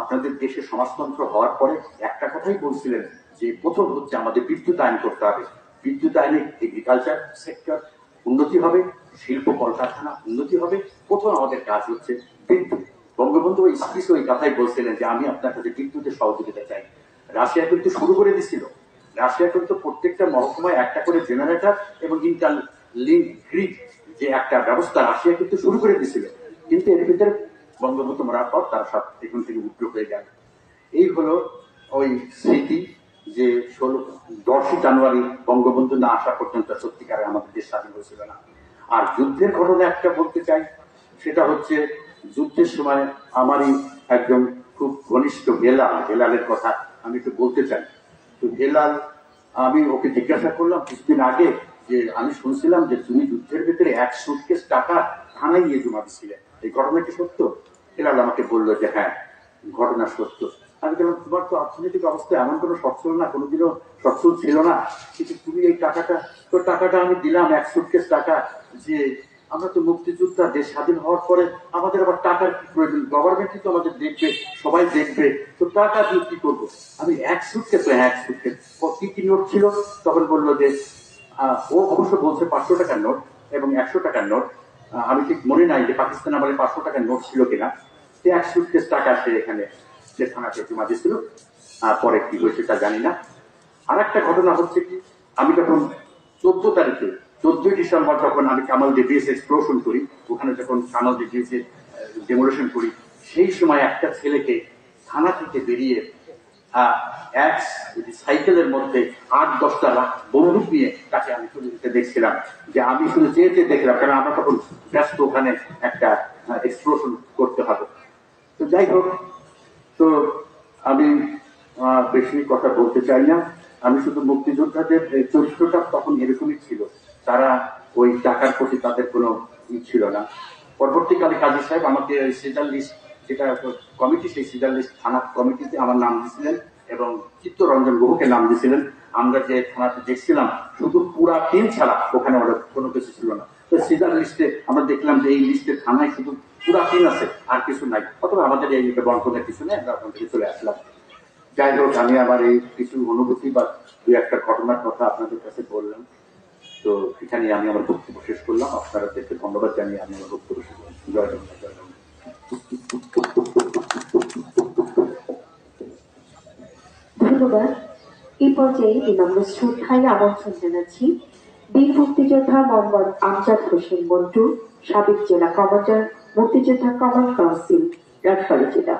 আপনাদের দেশে সমাজতন্ত্র হওয়ার পরে একটা কথাই বলছিলেন যে প্রথম হচ্ছে আমাদের বিদ্যুৎ আইন করতে হবে। বিদ্যুৎ আইনে এগ্রিকালচার সেক্টর উন্নতি হবে, শিল্প কলকারখানা উন্নতি হবে, প্রথম আমাদের কাজ হচ্ছে বিদ্যুৎ। বঙ্গবন্ধু ওই স্পিচ ওই কথাই বলছিলেন যে আমি আপনার কাছে বিদ্যুতের সহযোগিতা চাই। রাশিয়া কিন্তু শুরু করে দিছিল, রাশিয়া কিন্তু প্রত্যেকটা মহকুমায় একটা করে জেনারেটর এবং ইন্টারলিঙ্ক গ্রিড যে একটা ব্যবস্থা রাশিয়া কিন্তু শুরু করে দিছিল। কিন্তু এর ভিতরে বঙ্গবন্ধু মরার পর তারা সব এখান থেকে উদ্যোগ হয়ে গেল। এই হলো ওই স্মৃতি যে 10ই জানুয়ারি বঙ্গবন্ধু না আসা পর্যন্ত সত্যিকারে আমাদের দেশ স্বাধীন হয়েছিল না। আর যুদ্ধের ঘটনা একটা বলতে চাই, সেটা হচ্ছে যুদ্ধের সময় আমারই একজন খুব ঘনিষ্ঠ হেলালের কথা আমি একটু বলতে চাই। তো হেলাল, আমি ওকে জিজ্ঞাসা করলাম কিছুদিন আগে যে আমি শুনছিলাম যে তুমি যুদ্ধের ভিতরে 1 সুটকেস টাকা থানায় গিয়ে জমা দিচ্ছিলে, এই ঘটনা কি সত্য? হেলাল আমাকে বললো যে হ্যাঁ, ঘটনা সত্য। আমি বললাম তোমার তো অর্থনৈতিক অবস্থা এমন কোনো সচ্ছল না, কোনোদিনও সচ্ছল ছিল না, কিন্তু তুমি এই টাকাটা আমি দিলাম 1 সুটকেস টাকা, যে আমরা তো মুক্তিযোদ্ধা, দেশ স্বাধীন হওয়ার পরে আমাদের আবার টাকার কি প্রয়োজন? গভর্নমেন্টই তো আমাদের দেখবে, সবাই দেখবে, তো টাকা দিয়ে কি করবো? আমি এক সুটকেস কি কি নোট ছিল তখন বললো যে ও অবশ্য বলছে 500 টাকার নোট এবং 100 টাকার নোট। আমি ঠিক মনে নাই যে পাকিস্তান আমলে 500 টাকার নোট ছিল কিনা। সে এক সুটকেস টাকা সে এখানে সে থানাতে জমা দিয়েছিল। পরে কি হয়েছে তা জানি না। আর একটা ঘটনা হচ্ছে কি, আমি যখন 14 তারিখে 14 ডিসেম্বর যখন আমি কামাল ডিভিএস এক্সপ্লোশন করি, ওখানে যখন কামাল ডিভিএস ডেমোলেশন করি, সেই সময় একটা ছেলেকে থানা থেকে বেরিয়ে এক সাইকেলের মধ্যে 8-10টা বন্দুক নিয়ে তাকে আমি চলে যেতে দেখছিলাম। যে আমি শুধু চেয়ে দেখলাম, কারণ আমরা তখন ব্যস্ত, ওখানে একটা এক্সপ্লোশন করতে হবে। তো যাই হোক, তো আমি বেশি কথা বলতে চাই না। আমি শুধু মুক্তিযোদ্ধাদের চরিত্রটা তখন এরকমই ছিল, তারা ওই টাকার প্রতি তাদের কোনো ছিল না। পরবর্তীকালে কাজী সাহেব আমাকে সিজার লিস্ট, যেটা কমিটি, সেই সিজার লিস্ট থানা কমিটিতে আমার নাম দিয়েছিলেন এবং চিত্তরঞ্জন গুহকে নাম দিয়েছিলেন। আমরা যে থানাতে দেখছিলাম শুধু পুরা টিম ছাড়া ওখানে আমাদের কোনো কিছু ছিল না। তো সিজার লিস্টে আমরা দেখলাম যে এই লিস্টে থানায় শুধু পুরা টিম আছে, আর কিছু নাই। অথবা আমাদের এই বন্ধনের কিছু নেই, আমরা ওখান থেকে চলে আসলাম। যাই হোক, আমি আমার এই কিছু অনুভূতি বা দু একটা ঘটনার কথা আপনাদের কাছে বললাম। তো এখানে আমি আমার বক্তব্য শেষ করলাম। আপনাদেরকে ধন্যবাদ জানিয়ে আমি আমার বক্তব্য শেষ করলাম। জয় জগন্নাথ, জয় জগন্নাথ। ধন্যবাদ। এই পর্যায়ে বিনম্র শ্রদ্ধায় আমন্ত্রণ জানাচ্ছি বীর মুক্তিযোদ্ধা মোহাম্মদ আমজাদ হোসেন মন্টু, সাবেক জেলা কমান্ডার, মুক্তিযোদ্ধা কমান্ড কাউন্সিল, রাজবাড়ী জেলা।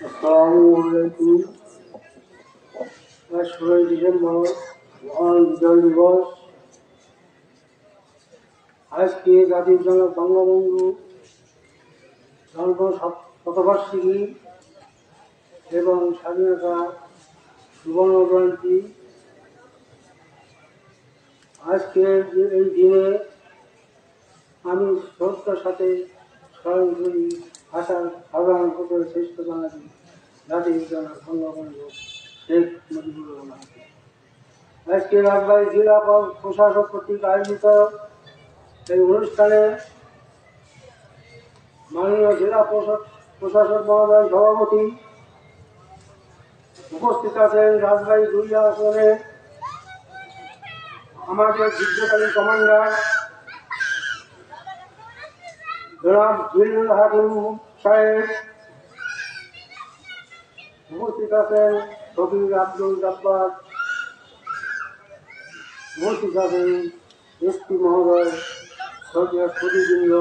আসসালামুআলাইকুম। 16 ডিসেম্বর মহান বিজয় দিবস। আজকে জাতির জনক বঙ্গবন্ধু জন্ম শতবার্ষিকী এবং স্বাধীনতা সুবর্ণ জয়ন্তী। আজকের এই দিনে আমি শ্রদ্ধার সাথে স্মরণ করি ভাষার সাধারণ করে শ্রেষ্ঠ বাঙালি জাতির জনক বঙ্গবন্ধু শেখ মুজিবুর রহমান। আজকে রাজবাড়ী জেলা প্রশাসক কর্তৃক আয়োজিত এই অনুষ্ঠানে মাননীয় জেলা প্রশাসক মহোদয় সভাপতি, উপস্থিত আছেন রাজবাড়ী 2 আসনে আমাদের যুদ্ধকালীন কমান্ডার জনাব জিল্লুল হাকিম সাহেব, উপস্থিত আছেন শফিক আব্দুল জব্বার, উপস্থিত আছেন এসপি মহোদয়, প্রতিবৃন্দ,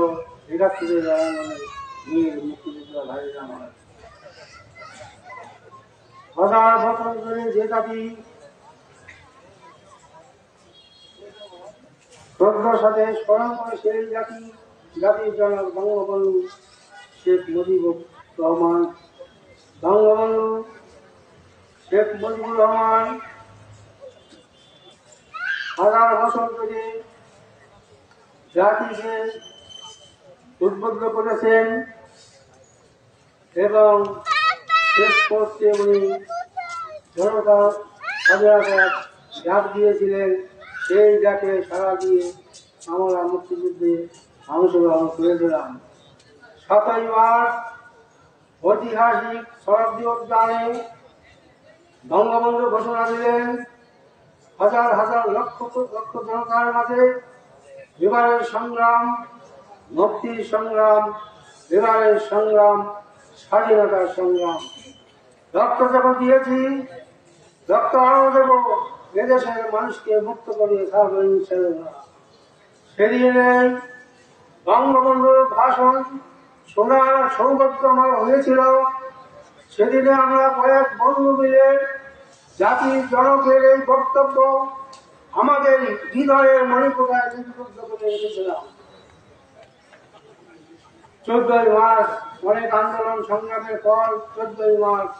একাত্তরের বীর মুক্তিযোদ্ধা ভাইরা আমার। হাজার বছর ধরে যে জাতি শ্রদ্ধার সাথে স্মরণ করে সেই জাতির জনক বঙ্গবন্ধু শেখ মুজিবুর রহমান। বঙ্গবন্ধু শেখ মুজিবুর রহমান হাজার বছর ধরে জাতিকে উদ্বুদ্ধ করেছেন এবং শেষ পর্যায়ে উনি জনতা স্বাধীনতার ডাক দিয়েছিলেন। সেই ডাকে সাড়া দিয়ে আমরা মুক্তিযুদ্ধে অংশগ্রহণ করেছিলাম। 7ই মার্চ ঐতিহাসিক শরৎ উদ্যানে বঙ্গবন্ধু ঘোষণা দিলেন, হাজার হাজার লক্ষ লক্ষ জনতার মাঝে বিবাহের সংগ্রাম, মুক্তির সংগ্রাম, বিবাহের সংগ্রাম, স্বাধীনতার সংগ্রাম। রক্ত যখন দিয়েছি, রক্ত আরো দেব, এদেশের মানুষকে মুক্ত করে ছাড়বে ইনশাআল্লাহ। সেদিনে বঙ্গবন্ধুর ভাষণ শোনার সৌভাগ্য আমার হয়েছিল। সেদিনে আমরা কয়েক বন্ধু মিলে জাতির জনকের এই বক্তব্য আমাদের হৃদয়ের মণিপুরায় লিপিবদ্ধ করে রেখেছিলাম। 14ই মার্চ অনেক আন্দোলন সংগ্রামের পর 14ই মার্চ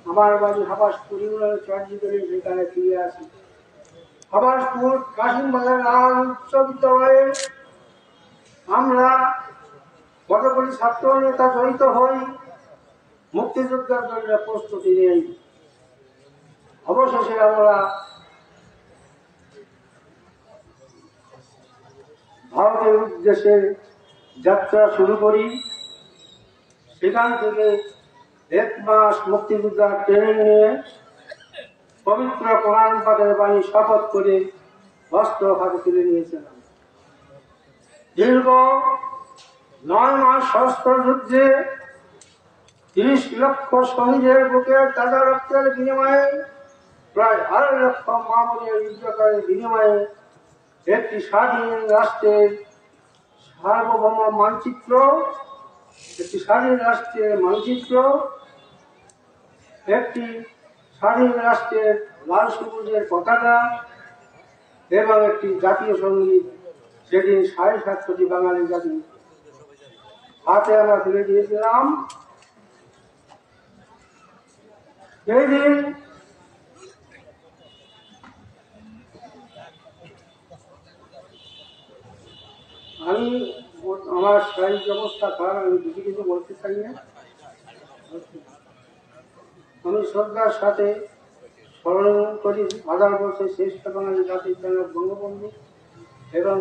আমার বাড়ি হাবাসপুর ইউনিয়নের চর্যিতলে সেখানে ফিরে আসি। আবাসপুর কাশিম বাজার উচ্চ বিদ্যালয়ে আমরা কতগুলি ছাত্র নেতা জড়িত হই, মুক্তিযোদ্ধার জন্য প্রস্তুতি নেই। অবশেষে আমরা ভারতের উদ্দেশ্যে যাত্রা শুরু করি। সেখান থেকে 1 মাস মুক্তিযোদ্ধার ট্রেনিং নিয়ে পবিত্র কোরআন পাঠের বাণী শপথ করে অস্ত্র হাতে তুলে নিয়েছিলাম। দীর্ঘ 9 মাস সশস্ত্র যুদ্ধে 30 লক্ষ শহীদের বুকের তাজা রক্তের বিনিময়ে, প্রায় 2.5 লক্ষ মামুনের ইজ্জতের বিনিময়ে একটি স্বাধীন রাষ্ট্রের সার্বভৌম মানচিত্র, একটি স্বাধীন রাষ্ট্রের মানচিত্র, একটি স্বাধীন রাষ্ট্রের লাল সবুজের পতাকা এবং একটি জাতীয় সঙ্গীত সেদিন 7.5 কোটি বাঙালি জাতি হাতে আমরা তুলে দিয়েছিলাম। সেই দিন আমি, আমার শারীরিক অবস্থা খারাপ, আমি বেশি কিছু বলতে চাই না। আমি শ্রদ্ধার সাথে স্মরণ করি 1000 বছর শ্রেষ্ঠ বাঙালি জাতির জনক বঙ্গবন্ধু এবং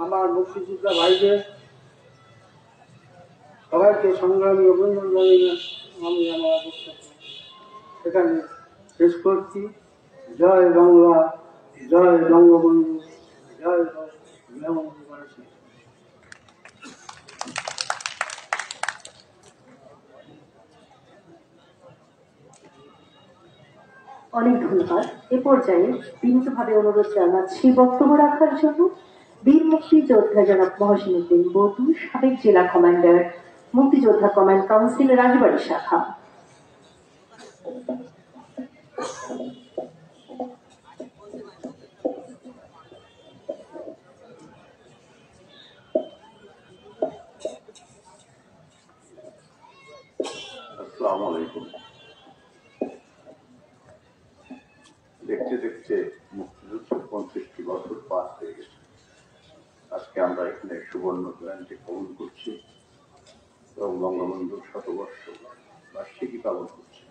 আমার মুক্তিযোদ্ধা ভাইদের সবাইকে সংগ্রামী অভিনন্দন জানিয়ে আমি আমার বক্তব্য সেখানে শেষ করছি। জয় বাংলা, জয় বঙ্গবন্ধু, জয় বঙ্গবন্ধু বাসী। অনেক ধন্যবাদ। এ পর্যায়ে বিনীতভাবে অনুরোধ জানাচ্ছি বক্তব্য রাখার জন্য বীর মুক্তিযোদ্ধা জনাব মহসিন উদ্দিন বদু, সাবেক জেলা কমান্ডার, মুক্তিযোদ্ধা কমান্ড কাউন্সিল, রাজবাড়ী শাখা। আসসালামু আলাইকুম। দেখতে দেখতে মুক্তিযুদ্ধ 35টি বছর পার হয়ে গেছে। আজকে আমরা এখানে সুবর্ণ জয়ন্তী পালন করছি এবং বঙ্গবন্ধুর শতবর্ষ বার্ষিকী পালন করছি।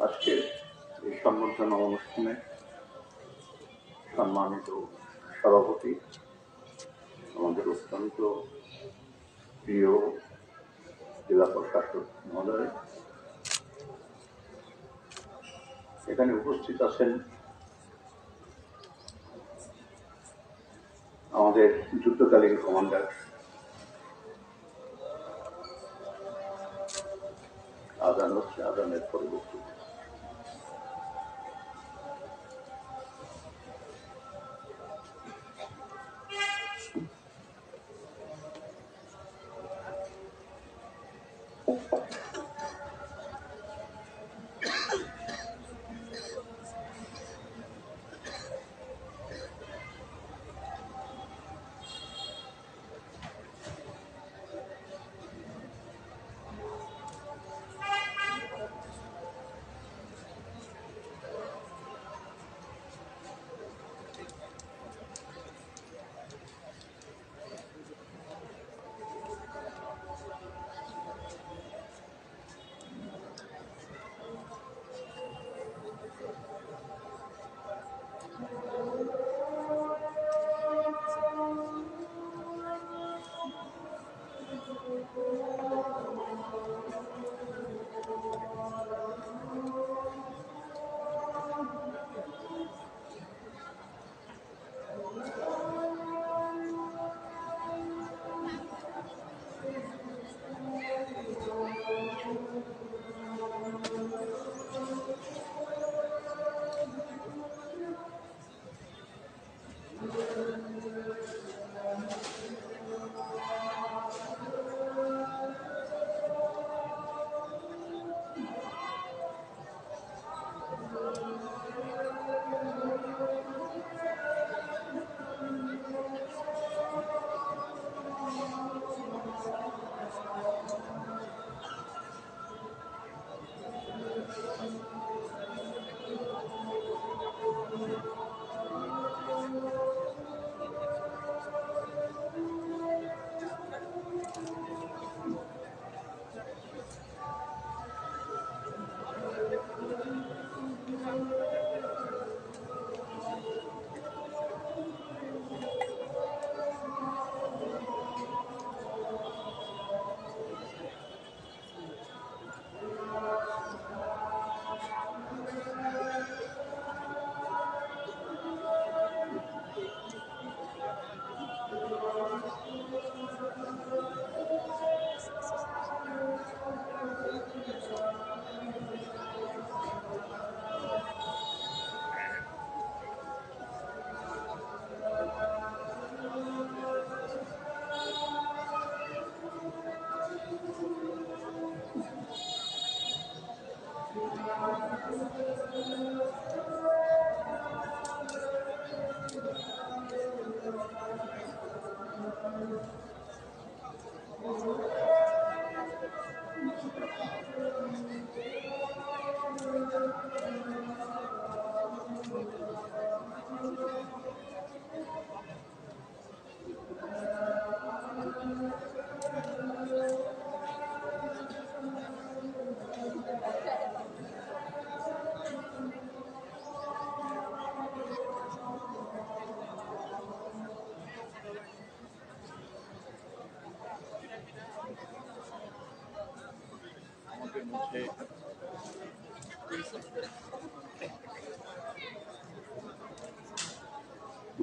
আজকে এই সম্বর্ধনা অনুষ্ঠানে সম্মানিত সভাপতি, আমাদের অত্যন্ত প্রিয় জেলা প্রশাসক মহোদয়, এখানে উপস্থিত আছেন আমাদের যুদ্ধকালীন কমান্ডার আজান হচ্ছে, আজানের পরবর্তী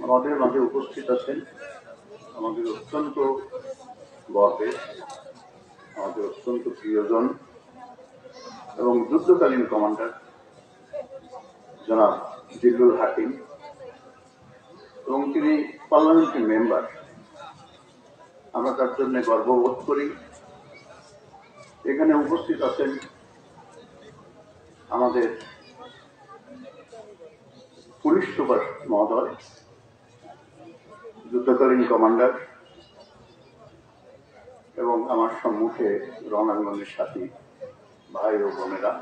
আমাদের মাঝে উপস্থিত আছেন আমাদের অত্যন্ত গর্বের, আমাদের অত্যন্ত প্রিয়জন এবং যুদ্ধকালীন কমান্ডার জনাব জিল্লুল হাকিম, এবং তিনি পার্লামেন্টের মেম্বার। আমরা তার জন্য গর্ববোধ করি। এখানে উপস্থিত আছেন আমাদের পুলিশ সুপার মহোদয়, যুদ্ধকালীন কমান্ডার, এবং আমার সম্মুখে রণাঙ্গনের সাথী ভাই ও বোনেরা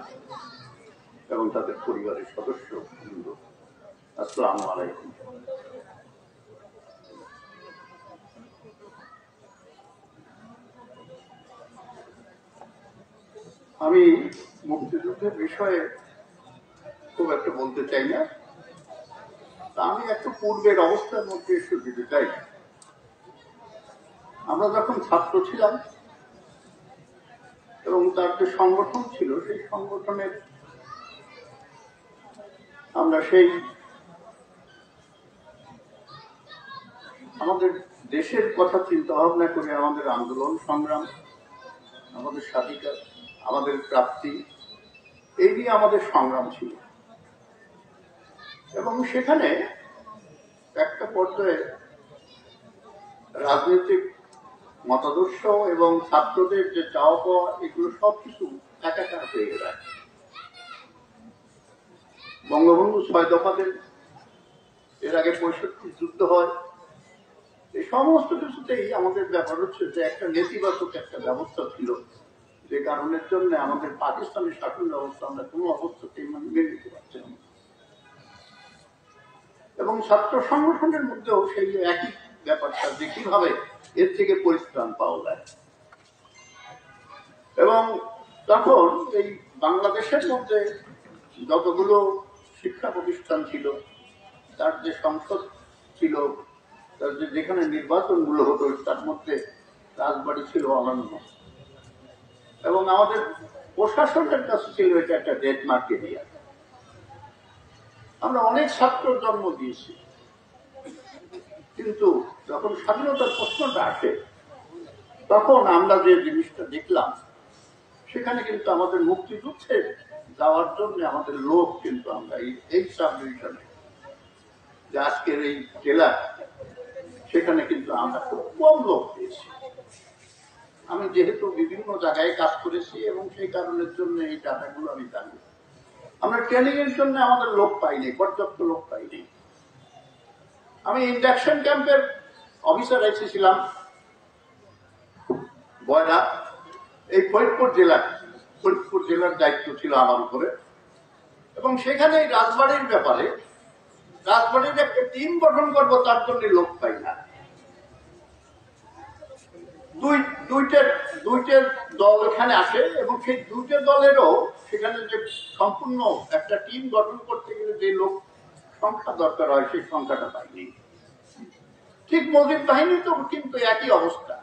এবং তাদের পরিবারের সদস্য বৃন্দ, আসসালামু আলাইকুম। আমি মুক্তিযুদ্ধের বিষয়ে খুব একটা বলতে চাই না, আমি একটু পূর্বের অবস্থার মধ্যে একটু দিতে চাই। আমরা যখন ছাত্র ছিলাম এবং তার যে সংগঠন ছিল, সেই সংগঠনের আমরা সেই আমাদের দেশের কথা চিন্তা ভাবনা করে আমাদের আন্দোলন সংগ্রাম, আমাদের স্বাধিকার, আমাদের প্রাপ্তি, এই নিয়ে আমাদের সংগ্রাম ছিল। এবং সেখানে একটা পর্যায়ে রাজনৈতিক মতাদর্শ এবং ছাত্রদের যে চাওয়া পাওয়া, এগুলো সবকিছু একাকার হয়ে গেল। বঙ্গবন্ধু 6 দফা দেন, এর আগে 65 যুদ্ধ হয়, এই সমস্ত কিছুতেই আমাদের ব্যাপার হচ্ছে যে একটা নেতিবাচক একটা ব্যবস্থা ছিল, যে কারণের জন্য আমাদের পাকিস্তানের শাসন ব্যবস্থা আমরা কোনো অবস্থাতেই মেনে নিতে পারছিলাম না। এবং ছাত্র সংগঠনের মধ্যেও সেই একই ব্যাপারটা, যে কিভাবে এর থেকে পরিত্রাণ পাওয়া যায়। এবং তখন এই বাংলাদেশের মধ্যে যতগুলো শিক্ষা প্রতিষ্ঠান ছিল, তার যে সংসদ ছিল, তার যেখানে নির্বাচনগুলো হতো, তার মধ্যে রাজবাড়ি ছিল অনন্য। এবং আমাদের প্রশাসনের কাছে ছিল এটা একটা ডেনমার্ক এরিয়া। আমরা অনেক ছাত্র জন্ম দিয়েছি, কিন্তু যখন স্বাধীনতার প্রশ্নটা আসে, তখন আমরা যে জিনিসটা দেখলাম, সেখানে কিন্তু আমাদের মুক্তিযুদ্ধে যাওয়ার জন্য আমাদের লোক কিন্তু আমরা এই সাব ডিভিশনে, যে আজকের এই জেলা, সেখানে কিন্তু আমরা খুব কম লোক পেয়েছি। আমি যেহেতু বিভিন্ন জায়গায় কাজ করেছি এবং সেই কারণের জন্য এই ডাটাগুলো আমি জানি। আমরা ট্রেনিং এর জন্য আমাদের লোক পাইনি, পর্যাপ্ত লোক পাইনি। আমি ইন্ডাকশন ক্যাম্পের অফিসার এসেছিলাম বয়রা, এই ফরিদপুর জেলার দায়িত্ব ছিল আমার উপরে। এবং সেখানে রাজবাড়ির ব্যাপারে, রাজবাড়ির একটা টিম গঠন করবো, তার জন্য লোক পাই না। দুইটার দল এখানে আসে, এবং সেই দুইটা দলেরও সেখানে যে সম্পূর্ণ একটা টিম গঠন করতে গেলে যে লোক সংখ্যা দরকার হয়, সেই সংখ্যাটা পাইনি। ঠিক মজিদ বাহিনী তো কিন্তু একই অবস্থা।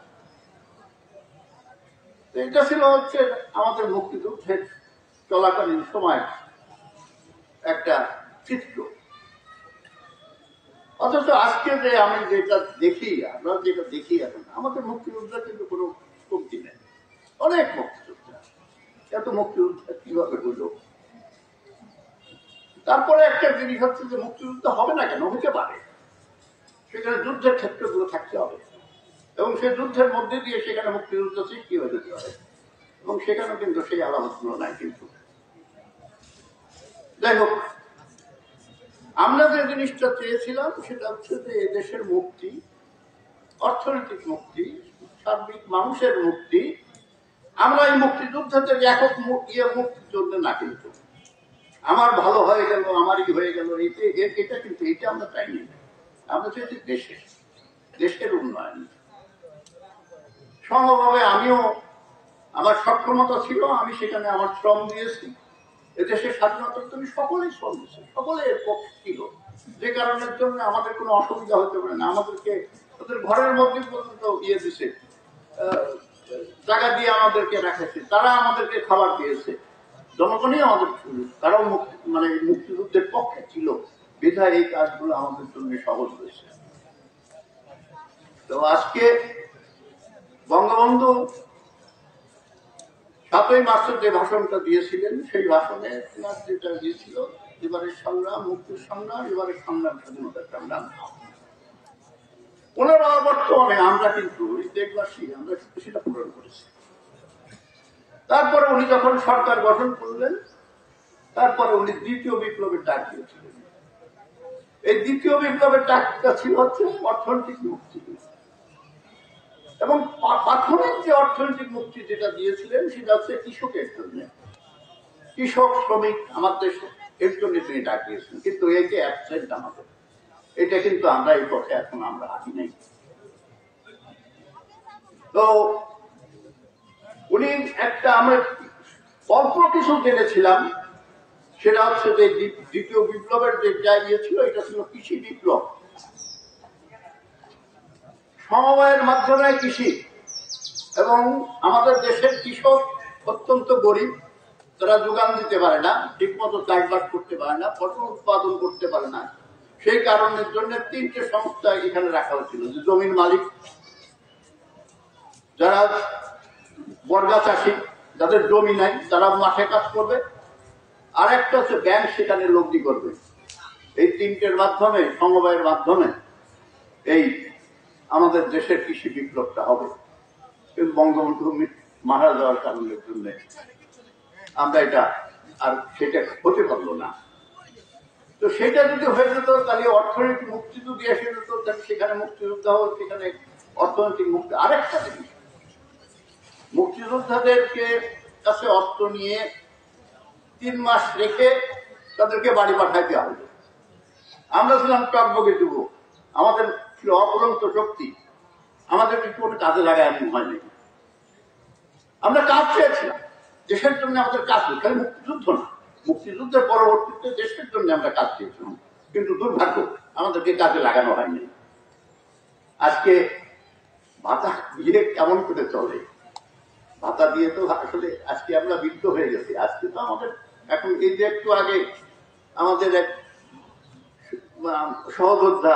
এটা ছিল হচ্ছে আমাদের মুক্তিযুদ্ধের চলাকালীন সময় একটা চিত্র। অথচ আজকে যে আমি যেটা দেখি, আমরা যেটা দেখি এখন, আমাদের মুক্তিযোদ্ধা কিন্তু কোনো কমতি নেই, অনেক মুক্তিযোদ্ধা। এত মুক্তিযোদ্ধা কিভাবে হইল? তারপরে একটা জিনিস হচ্ছে যে মুক্তিযুদ্ধ হবে না কেন, হতে পারে, সেখানে যুদ্ধের ক্ষেত্রগুলো থাকতে হবে, এবং সেই যুদ্ধের মধ্যে দিয়ে সেখানে মুক্তিযুদ্ধ সৃষ্টি হয়ে যেতে হবে, এবং সেখানে কিন্তু সেই আলামতগুলো নাই। কিন্তু যাই হোক, আমরা যে জিনিসটা চেয়েছিলাম সেটা হচ্ছে যে এদেশের মুক্তি, অর্থনৈতিক মুক্তি, সার্বিক মানুষের মুক্তি। আমরা এই মুক্তিযুদ্ধের একক মুক্তির জন্য না, কিন্তু আমার ভালো হয়ে গেল, আমারই হয়ে গেল, এটা কিন্তু এটা আমরা চাইনি। আমরা চাইছি দেশের উন্নয়ন। সম্ভবভাবে আমিও, আমার সক্ষমতা ছিল, আমি সেখানে আমার শ্রম দিয়েছি। এদেশের স্বাধীনতার জন্য সকলেই শ্রম দিয়েছে, সকলের পক্ষে ছিল, যে কারণের জন্য আমাদের কোনো অসুবিধা হতে পারে না। আমাদেরকে ওদের ঘরের মধ্যে পর্যন্ত দিছে, টাকা দিয়ে আমাদেরকে রেখেছে, তারা আমাদেরকে খাবার দিয়েছে, জনগণই আমাদের তারাও মানে মুক্তিযুদ্ধের পক্ষে ছিল, বিধায় এই কাজগুলো আমাদের জন্য সহজ হয়েছে। তো আজকে বঙ্গবন্ধু 7ই মার্চের যে ভাষণটা দিয়েছিলেন, সেই ভাষণে যেটা দিয়েছিল এবারের সংগ্রাম মুক্তির সংগ্রাম, এবারের সংগ্রাম স্বাধীনতার সংগ্রাম। ওনারা বর্তমানে আমরা কিন্তু দেশবাসী আমরা সেটা পূরণ করেছি। তারপরে উনি যখন সরকার গঠন করলেন, তারপরে উনি দ্বিতীয় বিপ্লবের ডাক দিয়েছিলেন। এই দ্বিতীয় বিপ্লবের ডাকটা ছিল হচ্ছে অর্থনৈতিক মুক্তি, এবং প্রাথমিক যে অর্থনৈতিক মুক্তি যেটা দিয়েছিলেন সেটা হচ্ছে কৃষকের জন্য, কৃষক শ্রমিক আমার দেশে, এর জন্য তিনি ডাক দিয়েছেন। কিন্তু এই যে অ্যাবসেন্ট আমাদের, এটা কিন্তু আমরা এই পথে এখন আমরা হাঁটি নাই। তো উনি একটা আমরা অল্প কিছু জেনেছিলাম, সেটা হচ্ছে যে দ্বিতীয় বিপ্লবের যে ইয়ে ছিল, এটা ছিল কৃষি বিপ্লব। সমবায়ের মাধ্যমে কৃষি, এবং আমাদের দেশের কৃষক অত্যন্ত গরিব, তারা যোগান দিতে পারে না, ঠিক মতো চাষবাস করতে পারে না, ফসল উৎপাদন করতে পারে না। সেই কারণের জন্য 3টে সংস্থা এখানে রাখা হয়েছিল। যে জমির মালিক, যারা বর্গা চাষি, যাদের জমি নাই, তারা মাঠে কাজ করবে, আর একটা হচ্ছে ব্যাংক সেখানে লগ্নি করবে। এই 3টের মাধ্যমে, সমবায়ের মাধ্যমে এই আমাদের দেশের কৃষি বিপ্লবটা হবে। কিন্তু বঙ্গবন্ধু মারা যাওয়ার কারণের জন্য আমরা এটা আর সেটা হতে পারলো না। তো সেটা যদি হয়ে যেত, তাহলে অর্থনৈতিক মুক্তি যদি এসে যেত, তাহলে সেখানে মুক্তিযোদ্ধা হবে, সেখানে অর্থনৈতিক মুক্তি। আরেকটা জিনিস, মুক্তিযোদ্ধাদেরকে কাছে অস্ত্র নিয়ে 3 মাস রেখে তাদেরকে বাড়ি পাঠাইতে হবে। আমরা ছিলাম টকবগে যুবক, আমাদের ছিল অপরন্ত শক্তি, আমাদেরকে কোনো কাজে লাগায় এমন হয়নি। আমরা কাজ চেয়েছিলাম, দেশের জন্য আমাদের কাজ, খালি মুক্তিযুদ্ধ না, মুক্তিযুদ্ধের পরবর্তীতে দেশের জন্য আমরা কাজ চেয়েছিলাম, কিন্তু দুর্ভাগ্য আমাদেরকে কাজে লাগানো হয়নি। আজকে ভাতা দিয়ে কেমন করে চলে, ভাতা দিয়ে তো আসলে আজকে আমরা বৃদ্ধ হয়ে গেছি। আজকে তো আমাদের এখন এই যে একটু আগে আমাদের এক সহযোদ্ধা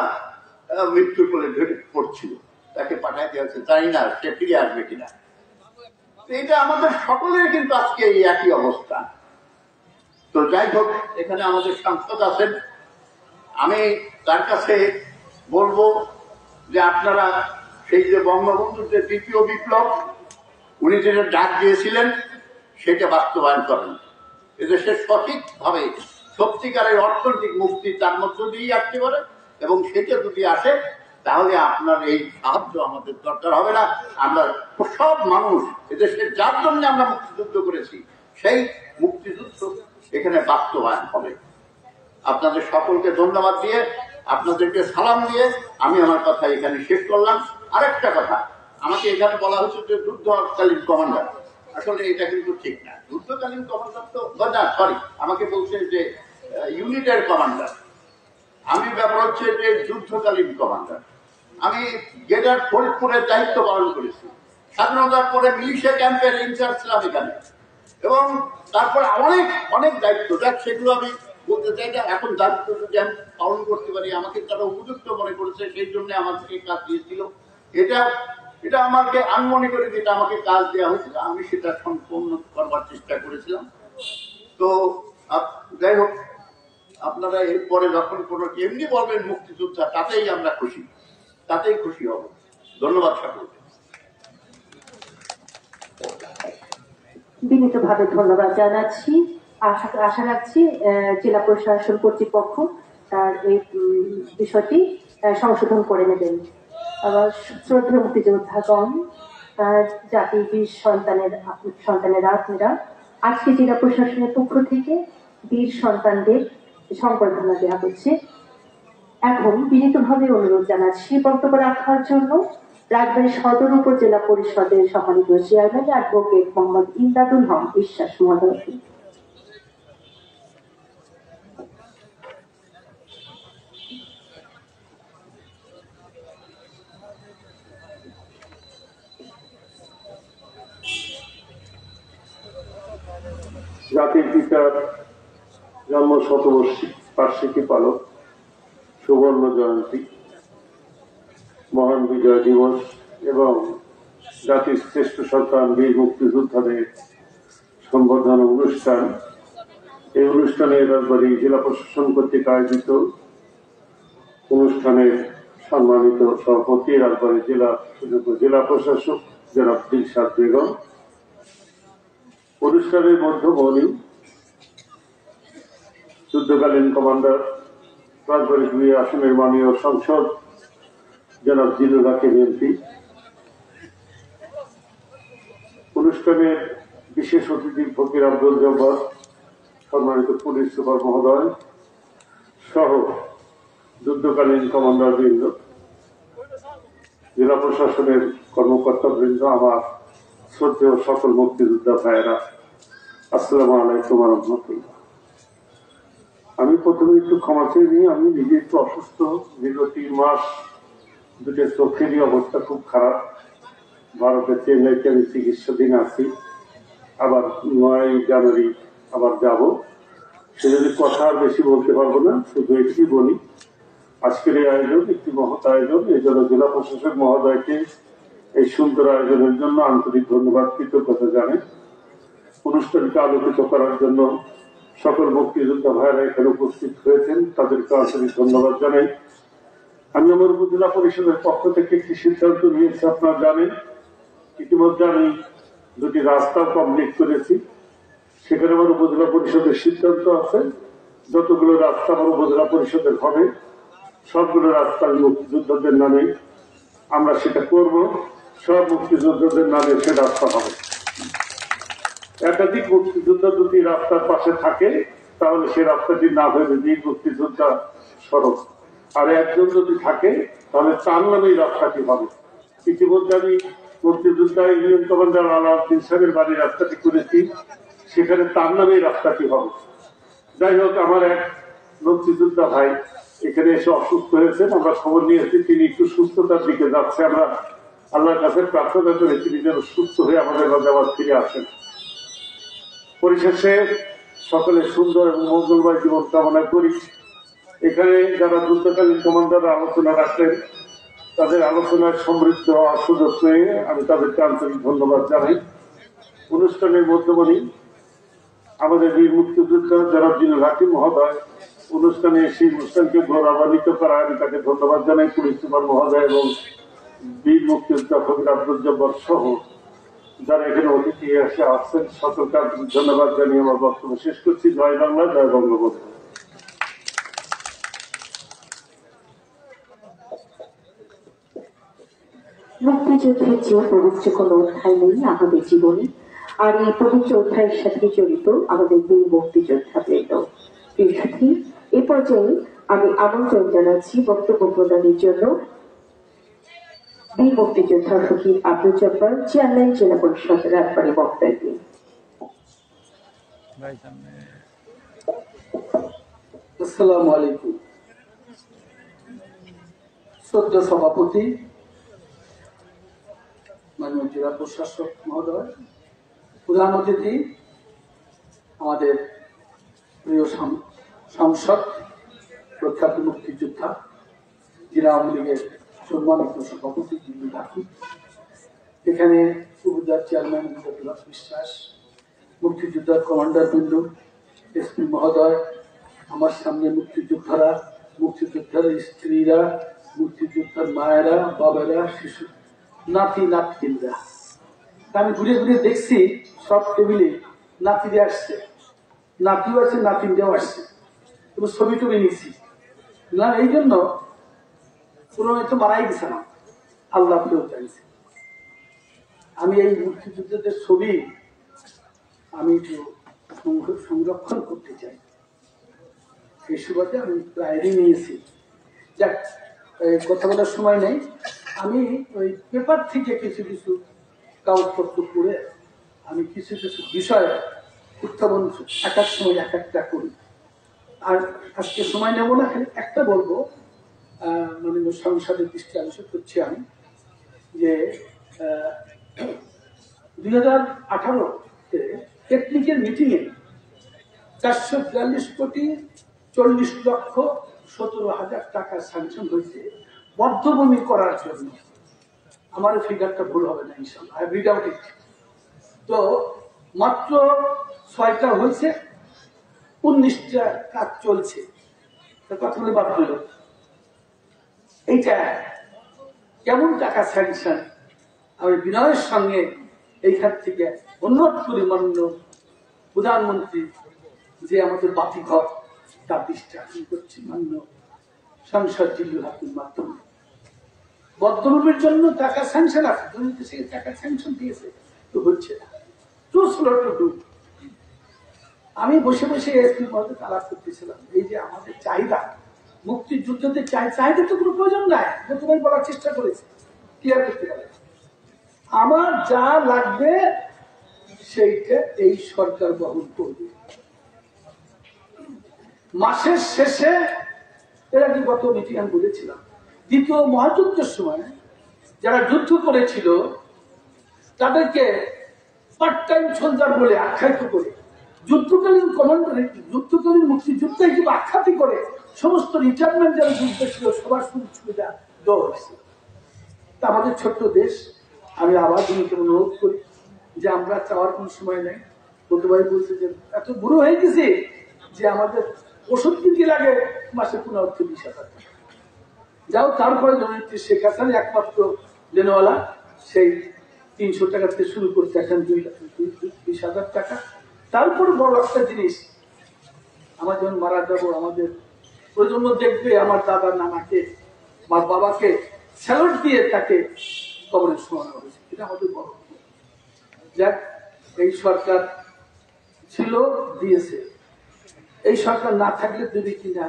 মৃত্যুর কোলে ঢেকে পড়ছিল, তাকে পাঠাই দেওয়া হচ্ছে, জানি না সে ফিরে আসবে কিনা। এটা আমাদের সকলের কিন্তু আজকে এই একই অবস্থা। তো যাই হোক, এখানে আমাদের সাংসদ আছেন, আমি তার কাছে বলবো যে আপনারা সেই যে বঙ্গবন্ধুর যে দ্বিতীয় বিপ্লব উনি যেটা ডাক দিয়েছিলেন, সেটা বাস্তবায়ন করেন। এদেশের সঠিকভাবে সত্যিকারের অর্থনৈতিক মুক্তি তার মধ্য দিয়েই আসতে পারে, এবং সেটা যদি আসে তাহলে আপনার এই সাহায্য আমাদের দরকার হবে না। আমরা সব মানুষ এদেশের যার জন্য আমরা মুক্তিযুদ্ধ করেছি, সেই মুক্তিযুদ্ধ এখানে বাস্তবায়ন হবে। আপনাদের সকলকে ধন্যবাদ দিয়ে, আপনাদেরকে সালাম দিয়ে আমি আমার কথা এখানে শেষ করলাম। আরেকটা কথা, আমাকে এখানে বলা হচ্ছে যে যুদ্ধকালীন কমান্ডার, আসলে এটা কিন্তু ঠিক না। যুদ্ধকালীন কমান্ডার তো না, সরি, আমাকে বলছে যে ইউনিটের কমান্ডার। আমি ব্যাপার হচ্ছে যে যুদ্ধকালীন কমান্ডার। আমি গেডার ফরিদপুরের দায়িত্ব পালন করেছি, স্বাধীনতার পরে মিলিশিয়া ক্যাম্পের ইনচার্জ ছিলাম এখানে, এবং তারপরে অনেক অনেক দায়িত্ব, যাক সেগুলো আমি বলতে চাই না। এখন দায়িত্ব যদি আমি পালন করতে পারি, আমাকে তারা উপযুক্ত মনে করেছে, সেই জন্য আমাকে কাজ দিয়েছিল। এটা আমাকে আমি মনে করি যেটা আমাকে কাজ দেওয়া হয়েছিল, আমি সেটা সম্পূর্ণ করবার চেষ্টা করেছিলাম। তো যাই হোক, আপনারা এরপরে যখন কোনো এমনি বলবেন মুক্তিযোদ্ধা, তাতেই আমরা খুশি, তাতেই খুশি হব। ধন্যবাদ সকলকে। বিনীতভাবে ধন্যবাদ জানাচ্ছি। আশা রাখছি জেলা প্রশাসন কর্তৃপক্ষ তার এই বিষয়টি সংশোধন করে নেবেন। আবার শ্রদ্ধেয় মুক্তিযোদ্ধাগণ, জাতির বীর সন্তানেরা আপনারা, আজকে জেলা প্রশাসনের পক্ষ থেকে বীর সন্তানদের সংবর্ধনা দেওয়া হচ্ছে। এখন বিনীতভাবে অনুরোধ জানাচ্ছি বক্তব্য রাখার জন্য রাজবাড়ী সদর উপজেলা পরিষদের সম্মানিত চেয়ারম্যান অ্যাডভোকেট মোহাম্মদ ইমদাদুল হক বিশ্বাস মহোদয়কে। জাতির পিতার জন্ম শতবার্ষিকী পালন, সুবর্ণ জয়ন্তী, মহান বিজয় দিবস এবং জাতির শ্রেষ্ঠ সন্তান বীর মুক্তিযোদ্ধাদের সম্বর্ধনা অনুষ্ঠান। এই অনুষ্ঠানে রাজবাড়ী জেলা প্রশাসন কর্তৃক আয়োজিত অনুষ্ঠানের সম্মানিত সভাপতি রাজবাড়ী জেলা প্রশাসক জনাব দিলশাদ বেগম, অনুষ্ঠানের মধ্যমণি যুদ্ধকালীন কমান্ডার রাজবাড়ী 2 আসনের মাননীয় সংসদ জনাব জিলুল হাকিম এমপি, অনুষ্ঠানের বিশেষ অতিথি ফকির আব্দুল জব্বার, সম্মানিত পুলিশ সুপার মহোদয় সহ যুদ্ধকালীন কমান্ডার বৃন্দ, জেলা প্রশাসনের কর্মকর্তা বৃন্দ, আমার শ্রদ্ধেয় সকল মুক্তিযোদ্ধা ভাইয়েরা, আসসালামু আলাইকুম রহমতুল্লাহ। আমি প্রথমে একটু ক্ষমা চেয়ে নিই, আমি নিজে একটু অসুস্থ। দীর্ঘ 3 মাস দুটো চোখেরই অবস্থা খুব খারাপ। ভারতে চেন্নাইতে আমি চিকিৎসাধীন আছি। আবার 9 জানুয়ারি আবার যাব। সেজন্য কথা আর বেশি বলতে পারবো না, শুধু একটি বলি, আজকের এই আয়োজন একটি মহৎ আয়োজন। এই জন্য জেলা প্রশাসক মহোদয়কে এই সুন্দর আয়োজনের জন্য আন্তরিক ধন্যবাদ, কৃতজ্ঞতা জানাই। অনুষ্ঠানকে আলোকিত করার জন্য সকল মুক্তিযোদ্ধা ভাইয়েরা এখানে উপস্থিত হয়েছেন, তাদেরকে আন্তরিক ধন্যবাদ জানাই। আমি আমার উপজেলা পরিষদের পক্ষ থেকে একটি সিদ্ধান্ত নিয়েছি, আপনারা জানেন। ইতিমধ্যে আমি 2টি রাস্তা কমপ্লিট করেছি। সেখানে আমার উপজেলা পরিষদের সিদ্ধান্ত আছে, যতগুলো রাস্তা আমার উপজেলা পরিষদের হবে সবগুলো রাস্তা মুক্তিযোদ্ধাদের নামে আমরা সেটা করব। সব মুক্তিযোদ্ধাদের নামে সে রাস্তা হবে। একাধিক মুক্তিযোদ্ধা যদি রাস্তার পাশে থাকে তাহলে সে রাস্তাটি না হয়ে বীর মুক্তিযোদ্ধা সড়ক, আর একজন যদি থাকে তাহলে তার নামেই রাস্তাটি হবে। ইতিমধ্যে আমি মুক্তিযোদ্ধা ইউনিয়ন কমান্ডার আলাউদ্দিন সাহেবের বাড়ির রাস্তাটি করেছি, সেখানে তার নামেই রাস্তাটি হবে। যাই হোক, আমার এক মুক্তিযোদ্ধা ভাই এখানে এসে অসুস্থ হয়েছেন, আমরা খবর নিয়েছি তিনি একটু সুস্থতার দিকে যাচ্ছে। আমরা আল্লাহর কাছে প্রার্থনা করে তিনি যেন সুস্থ হয়ে আমাদের মাঝে আবার ফিরে আসেন। পরিশেষে সকলে সুন্দর এবং মঙ্গলময় জীবন কামনা করি। এখানে যারা যুদ্ধকালীন কমান্ডাররা আলোচনা রাখলেন, তাদের আলোচনায় সমৃদ্ধ হওয়ার সুযোগ পেয়ে আমি তাদেরকে আন্তরিক ধন্যবাদ জানাই। অনুষ্ঠানের মধ্যমণি আমাদের বীর মুক্তিযোদ্ধা জনাব জিলুল হাকিম মহোদয় অনুষ্ঠানে সেই অনুষ্ঠানকে গৌরবান্বিত করা, আমি তাকে ধন্যবাদ জানাই। পুলিশ সুপার মহোদয় এবং বীর মুক্তিযোদ্ধা ফকির আব্দুল জব্বার সহ যারা এখানে অতিথি এসে আসছেন সকলকে ধন্যবাদ জানিয়ে আমার বক্তব্য শেষ করছি। জয় বাংলা, জয় বঙ্গবন্ধু। মুক্তিযুদ্ধের যে পবিত্র কোনো অধ্যায় নেই আমাদের জীবনে, আর এই পবিত্র অধ্যায়ের সাথে জড়িত আমাদের বীর মুক্তিযোদ্ধা বৃন্দ। প্রিয় সাথী, এ পর্যায়ে আমি আমন্ত্রণ জানাচ্ছি বক্তব্য প্রদানের জন্য বীর মুক্তিযোদ্ধা ফকির আব্দুল জব্বার, চেয়ারম্যান জেলা পরিষদ রাজবাড়ী বক্তাকে। আসসালামু আলাইকুম। শ্রদ্ধেয় সভাপতি, মাননীয় জেলা প্রশাসক মহোদয়, প্রধান অতিথি, আমাদের প্রিয় সাংসদ, প্রখ্যাত মুক্তিযোদ্ধা, জেলা আওয়ামী লীগের সম্মানিত সভাপতি জিলুল হাকিম, এখানে উপজেলার চেয়ারম্যান বিশ্বাস, মুক্তিযোদ্ধার কমান্ডার বৃন্দ, এসপি মহোদয়, আমার সামনে মুক্তিযোদ্ধারা, মুক্তিযোদ্ধার স্ত্রীরা, মুক্তিযোদ্ধার মায়েরা, বাবারা, শিশু, নাতি নাতকিনরা। আমি ঘুরে ঘুরে দেখছি সব টেবিলে নাতিরা আসছে, নাতিও আসছে, নাতিনরাও আসছে, এবং ছবি টবি নিচ্ছি না। এই জন্য পুরো তো মারাই দিছে না, আল্লাহ কেউ চাইছে। আমি এই মুক্তিযোদ্ধাদের ছবি আমি একটু সংরক্ষণ করতে চাই, সেই সুবাদে আমি ডায়েরি নিয়েছি। যাক, কথা বলার সময় নেই। আমি ওই পেপার থেকে কিছু কিছু কাগজপত্র করে আমি কিছু কিছু বিষয় উত্থাপন এক এক সময় এক একটা করি। আর আজকে সময় নেব না, খালি একটা বলবো, মাননীয় সংসদের দৃষ্টি আকর্ষণ করছি আমি, যে 2018-তে টেকনিক্যাল মিটিংয়ে 442,40,17,000 টাকা স্যাংশন হয়েছে বদ্ধভূমি করার জন্য। আমার ফিগারটা ভুল হবে না ইনশাআল্লাহ, আই রিড আউট ইট। তো মাত্র 6টা হয়েছে, 19টা কাজ চলছে। কথাগুলো বাদ হলো। এইটা কেমন টাকা স্যাংশন, আমি বিনয়ের সঙ্গে এইখান থেকে অনুরোধ করি মাননীয় প্রধানমন্ত্রী যে আমাদের বাতিঘর তার দৃষ্টি আকর্ষণ করছি মাননীয় সংসদ জিল্লুল হাকিমের মাধ্যমে। বদ্ধভূমির জন্য টাকা স্যাংশন আছে, টাকা স্যাংশন দিয়েছে, তো হচ্ছে না, টু স্লো টু ডু। আমি বসে বসে এসপি মহোদয় আলাপ করতেছিলাম, এই যে আমাদের চাহিদা মুক্তিযুদ্ধতে চাহিদা তো কোনো প্রয়োজন নাই, প্রথমে বলার চেষ্টা করেছে, ক্লিয়ার করতে পারে। আমার যা লাগবে সেইটা এই সরকার বহন করবে। মাসের শেষে এর আগে গত মিটিং আমি বলেছিলাম, দ্বিতীয় মহাযুদ্ধের সময় যারা যুদ্ধ করেছিল তাদেরকে পার্ট টাইম সোলজার বলে আখ্যায়িত করে, যুদ্ধকালীন কমান্ডার, যুদ্ধকালীন মুক্তিযুদ্ধ হিসেবে আখ্যাত করে সমস্ত রিটায়ারমেন্ট যারা যুদ্ধ ছিল সবার সুযোগ সুবিধা দেওয়া হয়েছে। তা আমাদের ছোট্ট দেশ, আমি আবার জমিকে অনুরোধ করি যে আমরা চাওয়ার কোন সময় নেই। বন্ধুভাই বলছে যে এত বুড়ো হয়ে গেছে যে আমাদের ওষুধ কিনতে লাগে মাসে 15-20,000 টাকা। যাও, তারপরে জননেত্রী শেখ হাসিনা একমাত্র লেনওয়ালা, সেই 300 টাকা থেকে শুরু করতে এখন 20,000 টাকা। তারপরে বড় একটা জিনিস, আমার যখন মারা যাবো আমাদের প্রজন্ম দেখবে আমার দাদার নানাকে, আমার বাবাকে স্যালুট দিয়ে তাকে কবরে শোয়ানো হয়েছে। এটা আমাদের বড়। যাক, এই সরকার ছিল, দিয়েছে। এই সরকার না থাকলে দেবে কিনা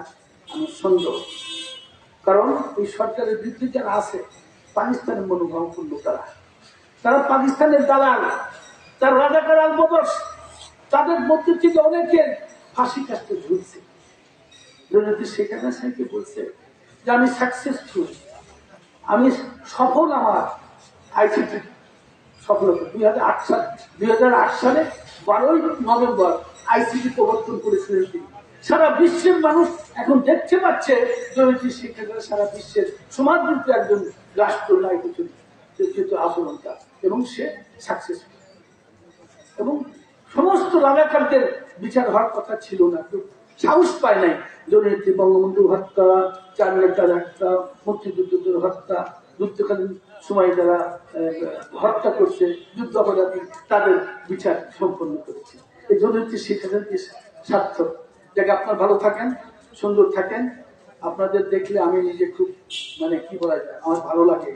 আমার সন্দেহ, কারণ এই সরকারের বিরুদ্ধে যারা আছে পাকিস্তানের মনোভাবপূর্ণ, তারা পাকিস্তানের দালাল, তার রাজাকার আলবদস, তাদের মধ্যে থেকে অনেকে ফাঁসি কাটতে ঝুলছে। জননেত্রী শেখ হাসিনা বলছে যে আমি সাকসেসফুল, আমি সফল, আমার আইসিটি সফলতা। 2008 সালে 12ই নভেম্বর আইসিটি প্রবর্তন করেছিলেন তিনি। সারা বিশ্বের মানুষ এখন দেখতে পাচ্ছে জননেত্রী শেখ হাসিনা সারা বিশ্বের সমাদৃত একজন রাষ্ট্রনায়ক আচরণটা, এবং সে সাকসেসফুল। এবং সমস্ত রাজাকারদের বিচার হওয়ার কথা ছিল না, সাহস পায় নাই। জননেত্রী বঙ্গবন্ধু হত্যা, 4 নেতার হত্যা, মুক্তিযুদ্ধের হত্যা, যুদ্ধকালীন সময় যারা হত্যা করছে, যুদ্ধ অপরাধী, তাদের বিচার সম্পন্ন করেছে। এই জননেত্রী শেখ হাসিনার সার্থক। যাকে আপনার ভালো থাকেন, সুন্দর থাকেন। আপনাদের দেখলে আমি নিজে খুব কি বলা যায়, আমার ভালো লাগে।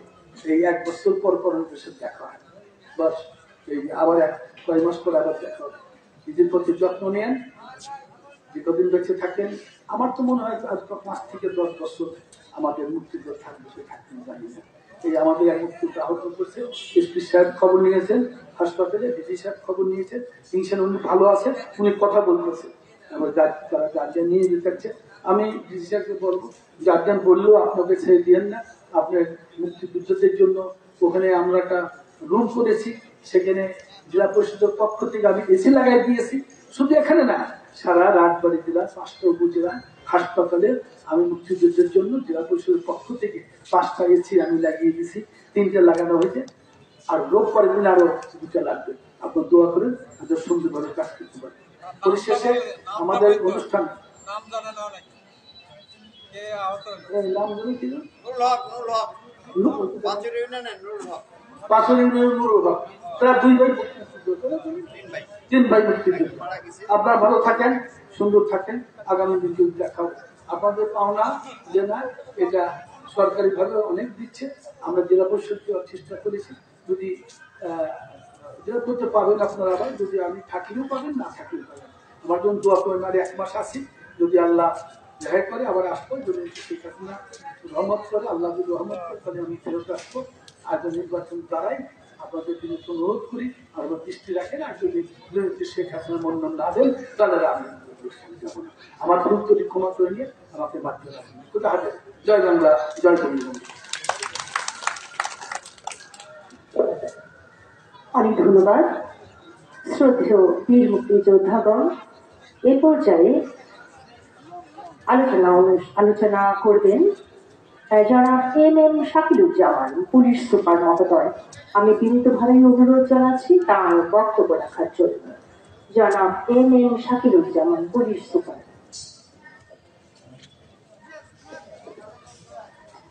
এই 1 বছর পর ওদের সাথে দেখা হয়, বাস এই আবার কয়েক মাস পর আবার দেখা হবে। নিজের প্রতি যত্ন নেন, দীর্ঘদিন বেঁচে থাকেন। আমার তো মনে হয় আজ 5 থেকে 10 বছর আমাদের মুক্তিযোদ্ধা থাকবে, সে থাকতে জানি না। এই আমাদের এক মুক্তিযোদ্ধা আহত করছে, এসপি সাহেব খবর নিয়েছেন হাসপাতালে, ডিসি সাহেব খবর নিয়েছেন, ইনশান উনি ভালো আছে, উনি কথা বলতেছে, আমার গার্জিয়ান নিয়ে যেতে চাচ্ছে। আমি ডিসি সাহেবকে বলবো, গার্জিয়ান বললেও আপনাকে ছেড়ে দিয়েন না, আপনার মুক্তিযুদ্ধদের জন্য ওখানে আমরা একটা রুম করেছি, সেখানে জেলা পরিষদের পক্ষ থেকে আমি এসি লাগাই দিয়েছি। শুধু এখানে না, সারা রাজবাড়ী জেলা 5টা উপজেলা হাসপাতালে আমি মুক্তিযুদ্ধের জন্য জেলা পরিষদের পক্ষ থেকে 5টা এসি আমি লাগিয়ে দিয়েছি, 3টে লাগানো হয়েছে, আর রোববার দিন আরো 2টা লাগবে। আপনার দোয়া করেন আমাদের সুন্দরভাবে কাজ করতে পারে। পরিশেষে আমাদের অনুষ্ঠান নাম জানি কি, তারা 2 ভাই, 3 ভাই মুক্তিযুদ্ধ। আপনারা ভালো থাকেন, সুন্দর থাকেন, আগামী দিন দেখা হবে। আপনাদের পাওনা যে না, এটা সরকারি ভাবে অনেক দিচ্ছে, আমরা জেলা পরিষদকে চেষ্টা করেছি। যদি জেলা করতে পাবেন আপনারা, আবার যদি আমি থাকলেও পাবেন, না থাকলেও পাবেন। আমার জন্য দোয়া করেন, আর 1 মাস আছি, যদি আল্লাহ জাহের করে আবার আসবো, যদি শেখ হাসিনা রহমত করে, আল্লাহ যদি রহমত করে, তাহলে আমি ফেরত আসবো। আর নির্বাচন দ্বারাই আপনাদের তিনি অনুরোধ করি, আর দৃষ্টি রাখেন, আর যদি শেখ হাসিনা মনোনয়ন না দেন তাহলে আমি আমার ভুল যদি ক্ষমা করে নিয়ে আমাকে বাধ্য রাখেন। জয় বাংলা, জয় বঙ্গবন্ধু। অনেক ধন্যবাদ শ্রদ্ধেয় বীর মুক্তিযোদ্ধাগণ। এ পর্যায়ে আলোচনা করবেন জনাব MM শাকিলুজ্জামান, পুলিশ সুপার মহোদয়। আমি বিনীতভাবে অনুরোধ জানাচ্ছি তার বক্তব্য রাখার জন্য। জনাব MM শাকিলুজ্জামান, পুলিশ সুপার।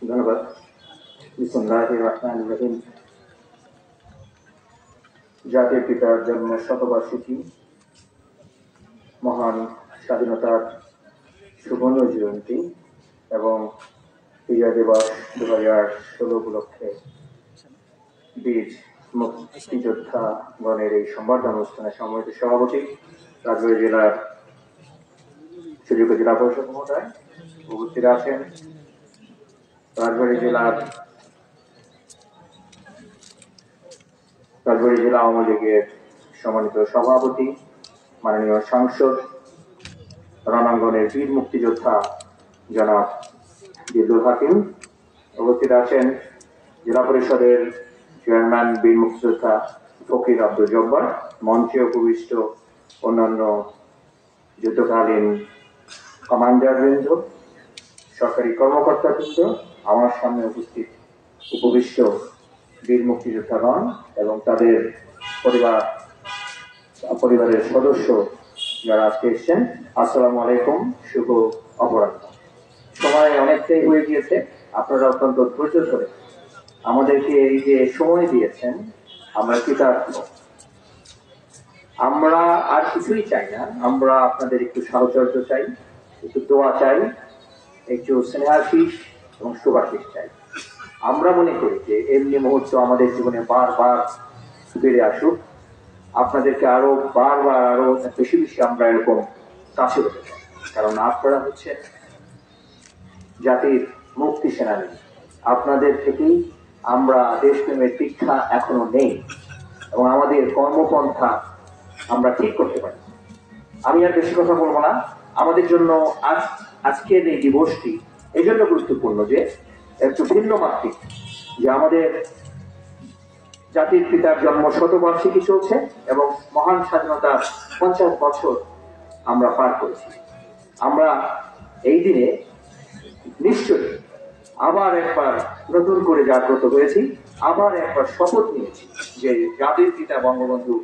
ধন্যবাদ। বিসমিল্লাহির রহমানির রহিম। জাতির পিতার জন্ম শতবার্ষিকী, মহান স্বাধীনতার সুবর্ণ জয়ন্তী এবং বিজয় দিবস 2016 উপলক্ষে বীর মুক্তিযোদ্ধা গণের এই সংবর্ধনা অনুষ্ঠানে সম্মানিত সভাপতি, রাজবাড়ী জেলার সুযোগ্য জেলা পরিষদ মহোদয় উপস্থিত আছেন, রাজবাড়ী জেলা আওয়ামী লীগের সম্মানিত সভাপতি, মাননীয় সাংসদ, রণাঙ্গনের বীর মুক্তিযোদ্ধা জনাব জিল্লুল হাকিম, উপস্থিত আছেন জেলা পরিষদের চেয়ারম্যান বীর মুক্তিযোদ্ধা ফকির আব্দুল জব্বার, মঞ্চে উপবিষ্ট অন্যান্য যুদ্ধকালীন কমান্ডারবৃন্দ, সরকারি কর্মকর্তাবৃন্দ, আমার সামনে উপবিষ্ট বীর মুক্তিযোদ্ধাগণ এবং তাদের পরিবারের সদস্য যারা আজকে এসছেন, আসসালামু আলাইকুম, শুভ অপরাহ্ন। সময় অনেকটাই হয়ে গিয়েছে, আপনারা অত্যন্ত ধৈর্য ধরে আমাদেরকে এই যে সময় দিয়েছেন, আমরা কৃতজ্ঞ। আমরা আর কিছুই চাই না, আমরা আপনাদের একটু সাহচর্য চাই, একটু দোয়া চাই, একটু স্নেহাশিস এবং শুভাশিস চাই। আমরা মনে করি যে এমনি মুহূর্ত আমাদের জীবনে বারবার ফিরে আসুক, আপনাদেরকে আরো বারবার আরো বেশি বেশি আমরা এরকম কাছে হতে চাই, কারণ আপনারা হচ্ছেন জাতির মুক্তি সেনানী। আপনাদের থেকেই আমরা দেশপ্রেমের দীক্ষা এখনো নেই এবং আমাদের কর্মপন্থা আমরা ঠিক করতে পারি। আমি আর বেশি কথা বলবো না। আমাদের জন্য আজকের এই দিবসটি এই জন্য গুরুত্বপূর্ণ যে একটু ভিন্ন মাত্রিক, যে আমাদের জাতির পিতার জন্ম শতবার্ষিকী চলছে এবং মহান স্বাধীনতার 50 বছর আমরা পার করেছি। আমরা এই দিনে নিশ্চয়ই আবার একবার নতুন করে জাগ্রত হয়েছি, আবার একবার শপথ নিয়েছি যে জাতির পিতা বঙ্গবন্ধু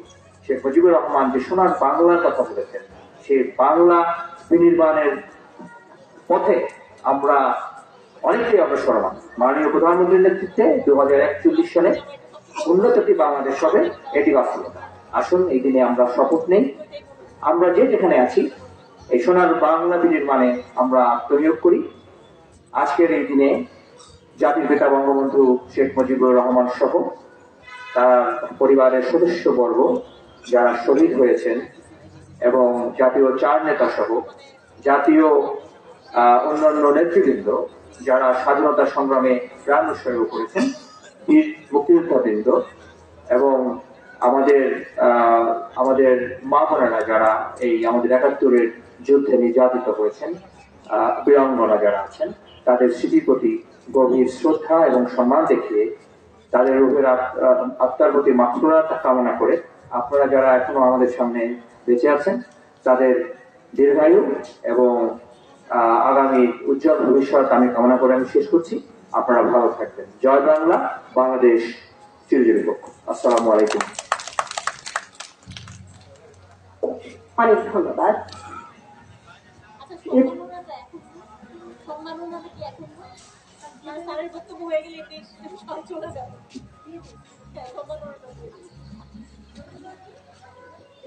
শেখ মুজিবুর রহমান যে সোনার বাংলার কথা বলেছেন, সেই বাংলা বিনির্মাণের পথে আমরা অনেকটাই অগ্রসরমান। মাননীয় প্রধানমন্ত্রীর নেতৃত্বে 2041 সালে উন্নত একটি বাংলাদেশ হবে, এটি বাস্তবতা। আসুন এই দিনে আমরা শপথ নেই, আমরা যেখানে আছি এই সোনার বাংলা বিনির্মাণে আমরা আত্মনিয়োগ করি। আজকের এই দিনে জাতির পিতা বঙ্গবন্ধু শেখ মুজিবুর রহমান সহ তার পরিবারের সদস্যবর্গ যারা শহীদ হয়েছেন এবং জাতীয় 4 নেতা সহ জাতীয় অন্যান্য নেতৃবৃন্দ যারা স্বাধীনতা সংগ্রামে প্রাণ উৎসর্গ করেছেন, বীর মুক্তিযোদ্ধাবৃন্দ এবং আমাদের মা বোনেরা যারা এই আমাদের 71-এর যুদ্ধে নির্যাতিত হয়েছেন, বীরাঙ্গনা যারা আছেন, তাদের স্মৃতির প্রতি গভীর শ্রদ্ধা এবং সম্মান দেখিয়ে তাদের রূপের আত্মার প্রতি মাগফিরাত কামনা করে আপনারা যারা এখনো আমাদের সামনে বেঁচে আছেন তাদের দীর্ঘায়ু এবং আগামী উজ্জ্বল ভবিষ্যৎ আমি কামনা করে আমি শেষ করছি। আপনারা ভালো থাকবেন। জয় বাংলা, বাংলাদেশ চিরজীবী হোক। আসসালামু আলাইকুম। অনেক ধন্যবাদ।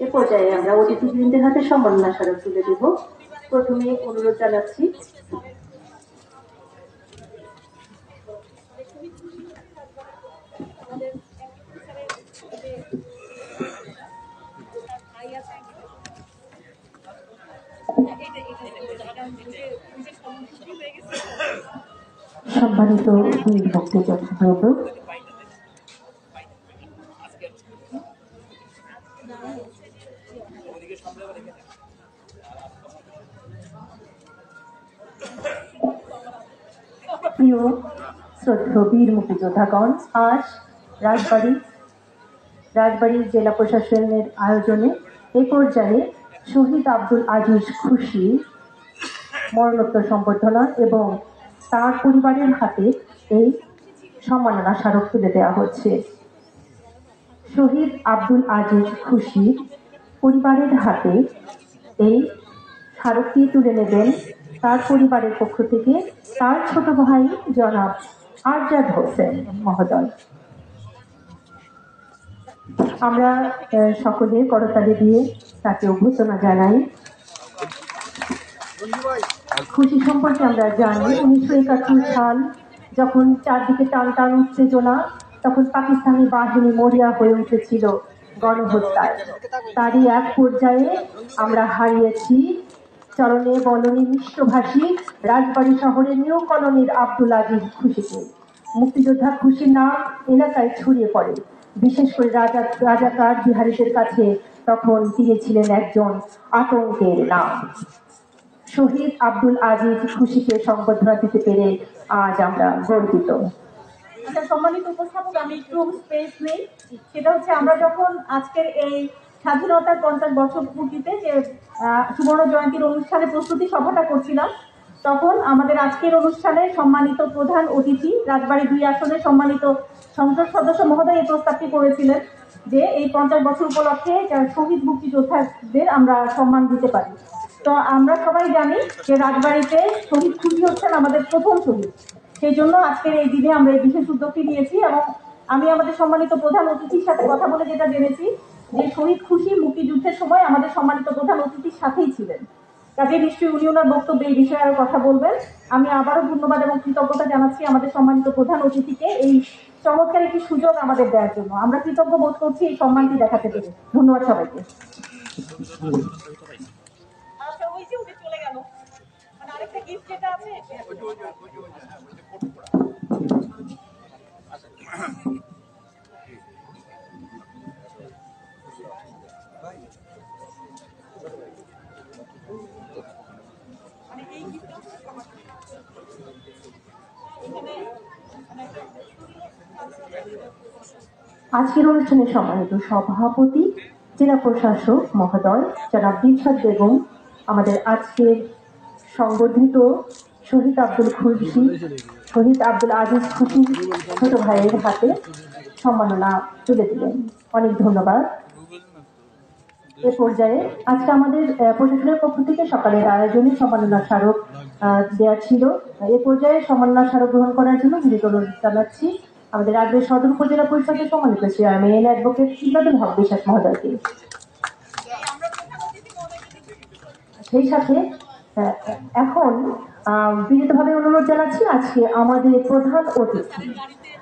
এ পর্যায়ে আমরা অতিথিবৃন্দের হাতে সম্মাননা স্মারক তুলে দেব। প্রথমে অনুরোধ জানাচ্ছি সম্মানিত বীর মুক্তিযোদ্ধাবৃন্দ, প্রিয় শ্রদ্ধেয় বীর মুক্তিযোদ্ধাগণ, আজ রাজবাড়ী জেলা প্রশাসনের আয়োজনে এ পর্যায়ে শহীদ আব্দুল আজিজ খুশি মরণোত্তর সম্বর্ধনা এবং তার পরিবারের হাতে এই সম্মাননা স্মারক তুলে দেওয়া হচ্ছে। শহীদ আব্দুল আজিজ খুশির পরিবারের হাতে এই স্মারকটি তুলে নেবেন তার পরিবারের পক্ষ থেকে তার ছোট ভাই জনাব আরজাদ হোসেন মহোদয়। আমরা সকলে করতালি দিয়ে তাকে অভ্যর্থনা জানাই। খুশি সম্পর্কে আমরা জানি 1971 সাল যখন চারদিকে টান টান উত্তেজনা, তখন পাকিস্তানি বাহিনী মরিয়া হয়ে উঠেছিল গণহত্যায়। তারই এক পর্যায়ে আমরা হারিয়েছি চরণে বলনী মিষ্টভাষী রাজবাড়ী শহরের নিউ কলোনির আব্দুল আজিজ খুশিকে। মুক্তিযোদ্ধা খুশির নাম এলাকায় ছড়িয়ে পড়ে, বিশেষ করে রাজাকার বিহারীদের কাছে তখন তিনি ছিলেন একজন আতঙ্কের নাম। শহীদ আব্দুল আজিজ খুশিকে সংবর্ধনা দিতে পেরে আজ আমরা গর্বিত। সম্মানিত উপস্থাপক, আমি একটু স্পেস নেই। সেটা হচ্ছে আমরা যখন আজকের এই স্বাধীনতার 50 বছর পূর্তিতে যে সুবর্ণ জয়ন্তীর অনুষ্ঠানে প্রস্তুতি সভাটা করছিলাম, তখন আমাদের আজকের অনুষ্ঠানে সম্মানিত প্রধান অতিথি রাজবাড়ী 2 আসনের সম্মানিত সংসদ সদস্য মহোদয় এই প্রস্তাবটি করেছিলেন যে এই 50 বছর উপলক্ষে শহীদ মুক্তিযোদ্ধাদের আমরা সম্মান দিতে পারি। তো আমরা সবাই জানি যে রাজবাড়ীতে শহীদ খুশি হচ্ছেন আমাদের প্রথম শহীদ, সেই জন্য আজকের এই দিনে আমরা এই বিশেষ উদ্যোগটি নিয়েছি। এবং আমি আমাদের সম্মানিত প্রধান অতিথির সাথে কথা বলে যেটা জেনেছি যে শহীদ খুশি মুক্তিযুদ্ধের সময় আমাদের সম্মানিত প্রধান অতিথির সাথেই ছিলেন, কাজে নিশ্চয়ই উনি ওনার বক্তব্যে এই বিষয়ে আরো কথা বলবেন। আমি আবারও ধন্যবাদ এবং কৃতজ্ঞতা জানাচ্ছি আমাদের সম্মানিত প্রধান অতিথিকে এই চমৎকার একটি সুযোগ আমাদের দেওয়ার জন্য। আমরা কৃতজ্ঞ বোধ করছি এই সম্মানটি দেখাতে পেরে। ধন্যবাদ সবাইকে। আজকের অনুষ্ঠানে সম্মানিত সভাপতি জেলা প্রশাসক মহোদয় জনাব দিলশাদ বেগম আমাদের আজকের সংবর্ধিত শহীদ আব্দুল আজিজ খুশি ছোট ভাইয়ের হাতে সম্মাননা তুলে দিলেন। অনেক ধন্যবাদ। এ পর্যায়ে আজকে আমাদের প্রশাসনের পক্ষ থেকে সকালের আয়োজনে সম্মাননা স্মারক দেওয়া ছিল। এ পর্যায়ে সম্মাননা স্মারক গ্রহণ করার জন্য বিনীত অনুরোধ জানাচ্ছি আমাদের রাজবাড়ী সদর উপজেলা পরিষদের সম্মানিত চেয়ারম্যান অ্যাডভোকেট ইমদাদুল হক বিশ্বাস মহোদয়কে। সেই সাথে এখন বিনীতভাবে অনুরোধ জানাচ্ছি আজকে আমাদের প্রধান অতিথি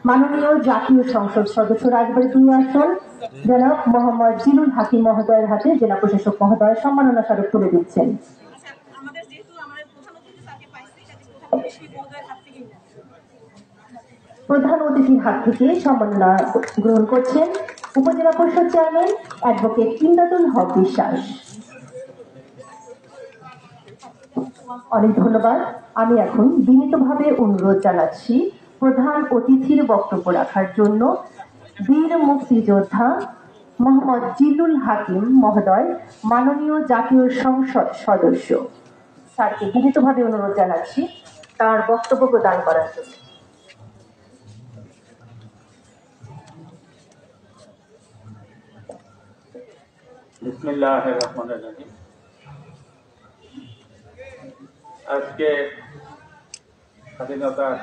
মাননীয় জাতীয় সংসদ সদস্য রাজবাড়ী 2 আসন জনাব মোহাম্মদ জিলুল হাকিম মহোদয়ের হাতে জেলা প্রশাসক মহোদয় সম্মাননা স্মারক তুলে দিচ্ছেন। প্রধান অতিথির হাত থেকে সম্মাননা গ্রহণ করছেন উপজেলা পরিষদ চেয়ারম্যান অ্যাডভোকেট ইমদাদুল হক বিশ্বাস। অনেক ধন্যবাদ। আমি এখন বিনীতভাবে অনুরোধ জানাচ্ছি প্রধান অতিথির বক্তব্য রাখার জন্য বীর মুক্তিযোদ্ধা মোহাম্মদ জিলুল হাকিম মহোদয় মাননীয় জাতীয় সংসদ সদস্য স্যারকে বিনীতভাবে অনুরোধ জানাচ্ছি তার বক্তব্য প্রদান করার জন্য। বিসমিল্লাহির রহমানির রহিম। আজকে স্বাধীনতার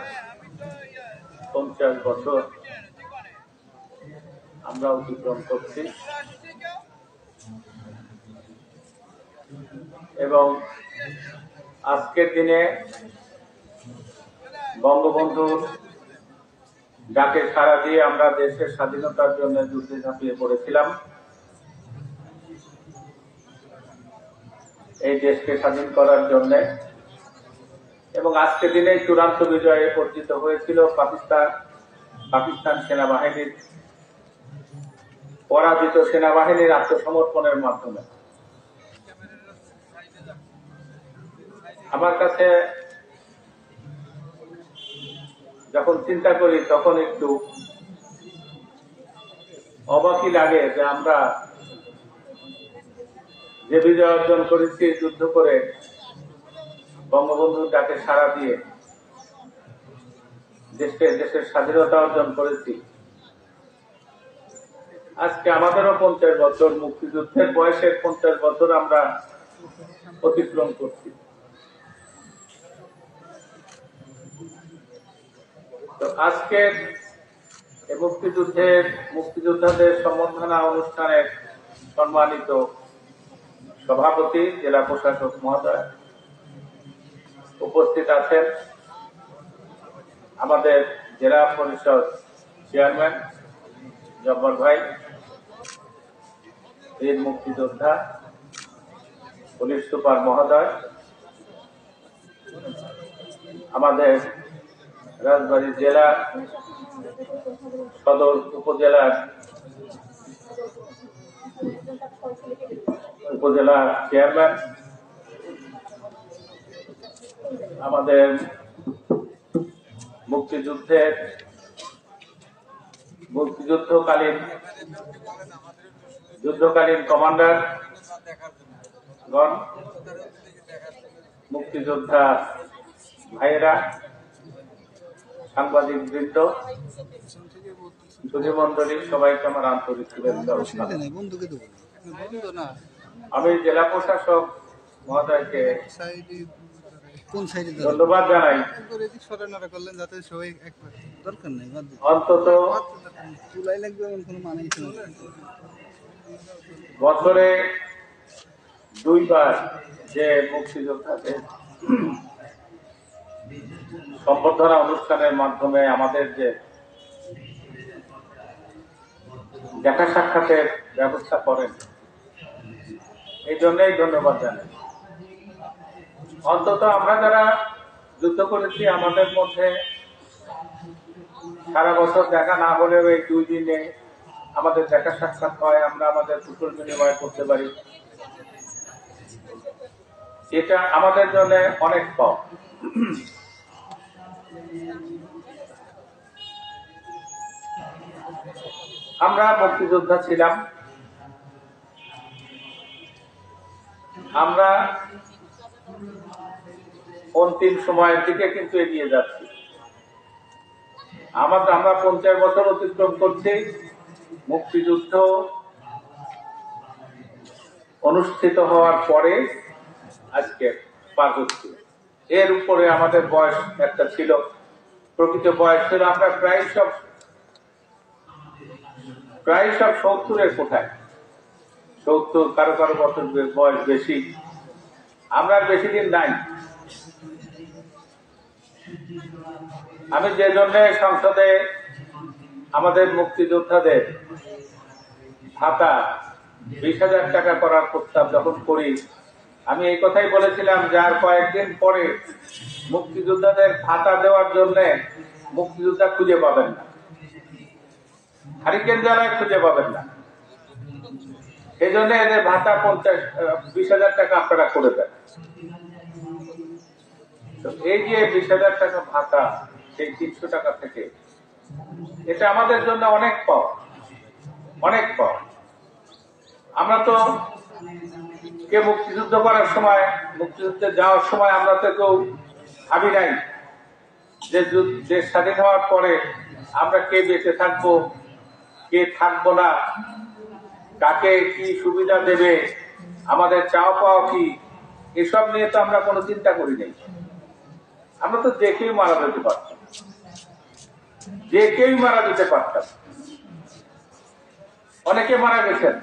50 বছর আমরা অতিক্রম করছি এবং আজকের দিনে বঙ্গবন্ধুর ডাকে সাড়া দিয়ে আমরা দেশের স্বাধীনতার জন্য যুদ্ধে ঝাঁপিয়ে পড়েছিলাম। এই দেশকে স্বাধীন করার জন্য এবং আজকের দিনে চূড়ান্ত বিজয়ে অর্জিত হয়েছিল পাকিস্তান সেনাবাহিনীর পরাজিত সেনাবাহিনীর আত্মসমর্পণের মাধ্যমে। আমার কাছে যখন চিন্তা করি তখন একটু অবাকই লাগে যে আমরা যে বিজয় অর্জন করেছি যুদ্ধ করে, বঙ্গবন্ধুর ডাকে সাড়া দিয়ে দেশের স্বাধীনতা অর্জন করেছি। আজকে আমাদেরও 50 বছর, মুক্তিযুদ্ধের বয়সের 50 বছর আমরা অতিক্রম করছি। তো আজকের এই মুক্তিযোদ্ধাদের সম্বর্ধনা অনুষ্ঠানের সম্মানিত সভাপতি, জেলা প্রশাসক মহোদয়, উপস্থিত আছেন আমাদের জেলা পরিষদ চেয়ারম্যান জব্বার ভাই, বীর মুক্তিযোদ্ধা পুলিশ সুপার মহোদয়, আমাদের রাজবাড়ী জেলা সদর উপজেলা চেয়ারম্যান, আমাদের যুদ্ধকালীন কমান্ডার গণ, মুক্তিযোদ্ধা ভাইয়েরা, সাংবাদিক বৃন্দ, সুধীমণ্ডলী, সবাইকে আমার আন্তরিক শুভেচ্ছা। আমি জেলা প্রশাসক মহোদয়কে ধন্যবাদ জানাই। অন্তত বছরে 2 বার যে মুক্তিযোদ্ধাদের সম্বর্ধনা অনুষ্ঠানের মাধ্যমে আমাদের যে দেখা সাক্ষাতের ব্যবস্থা করেন, এই জন্যই ধন্যবাদ জানাই। অন্তত আমরা যারা যুদ্ধ করেছি, আমাদের মধ্যে সারা বছর দেখা না হলেও এই 2 দিনে আমাদের দেখা সাক্ষাৎ হয়, আমরা আমাদের কুশল বিনিময় করতে পারি। এটা আমাদের জন্য অনেক পাওয়া। আমরা মুক্তিযোদ্ধা ছিলাম, আমরা অন্তিম সময়ের দিকে কিন্তু এগিয়ে যাচ্ছি। আমরা 50 বছর অতিক্রম করছি। মুক্তিযুদ্ধ অনুষ্ঠিত হওয়ার পরে আজকে পার হচ্ছে। এর উপরে আমাদের বয়স একটা ছিল, প্রকৃত বয়স ছিল আমরা প্রায় সব 70-এর কোঠায়। 70, কারো কারো বছর বয়স বেশি। আমরা বেশি দিন নাই। আমি যে জন্য সংসদে আমাদের মুক্তিযোদ্ধাদের ভাতা 20,000 টাকা করার প্রস্তাব যখন করি, আমি এই কথাই বলেছিলাম যে আর কয়েকদিন পরে মুক্তিযোদ্ধাদের ভাতা দেওয়ার জন্য মুক্তিযোদ্ধা খুঁজে পাবেন না, হারিকেন জেলায় খুঁজে পাবেন না। এই জন্য এদের ভাতা 20,000 টাকা আপনারা করে দেন। এই যে 20,000 টাকা ভাতা, সেই 300 টাকা থেকে, এটা আমাদের জন্য অনেক পাওয়া, অনেক পাওয়া। আমরা তো কে মুক্তিযুদ্ধ করার সময়, মুক্তিযুদ্ধে যাওয়ার সময় আমরা তো কেউ ভাবি নাই যে দেশ স্বাধীন হওয়ার পরে আমরা কে বেঁচে থাকবো, কে থাকবো না, কাকে কি সুবিধা দেবে, আমাদের চাওয়া পাওয়া কি, এসব নিয়ে তো আমরা কোনো চিন্তা করি নাই। আমরা তো যে কেউ মারা যেতে পারতাম, যে কেউ মারা যেতে পারতাম। অনেকে মারা গেছেন,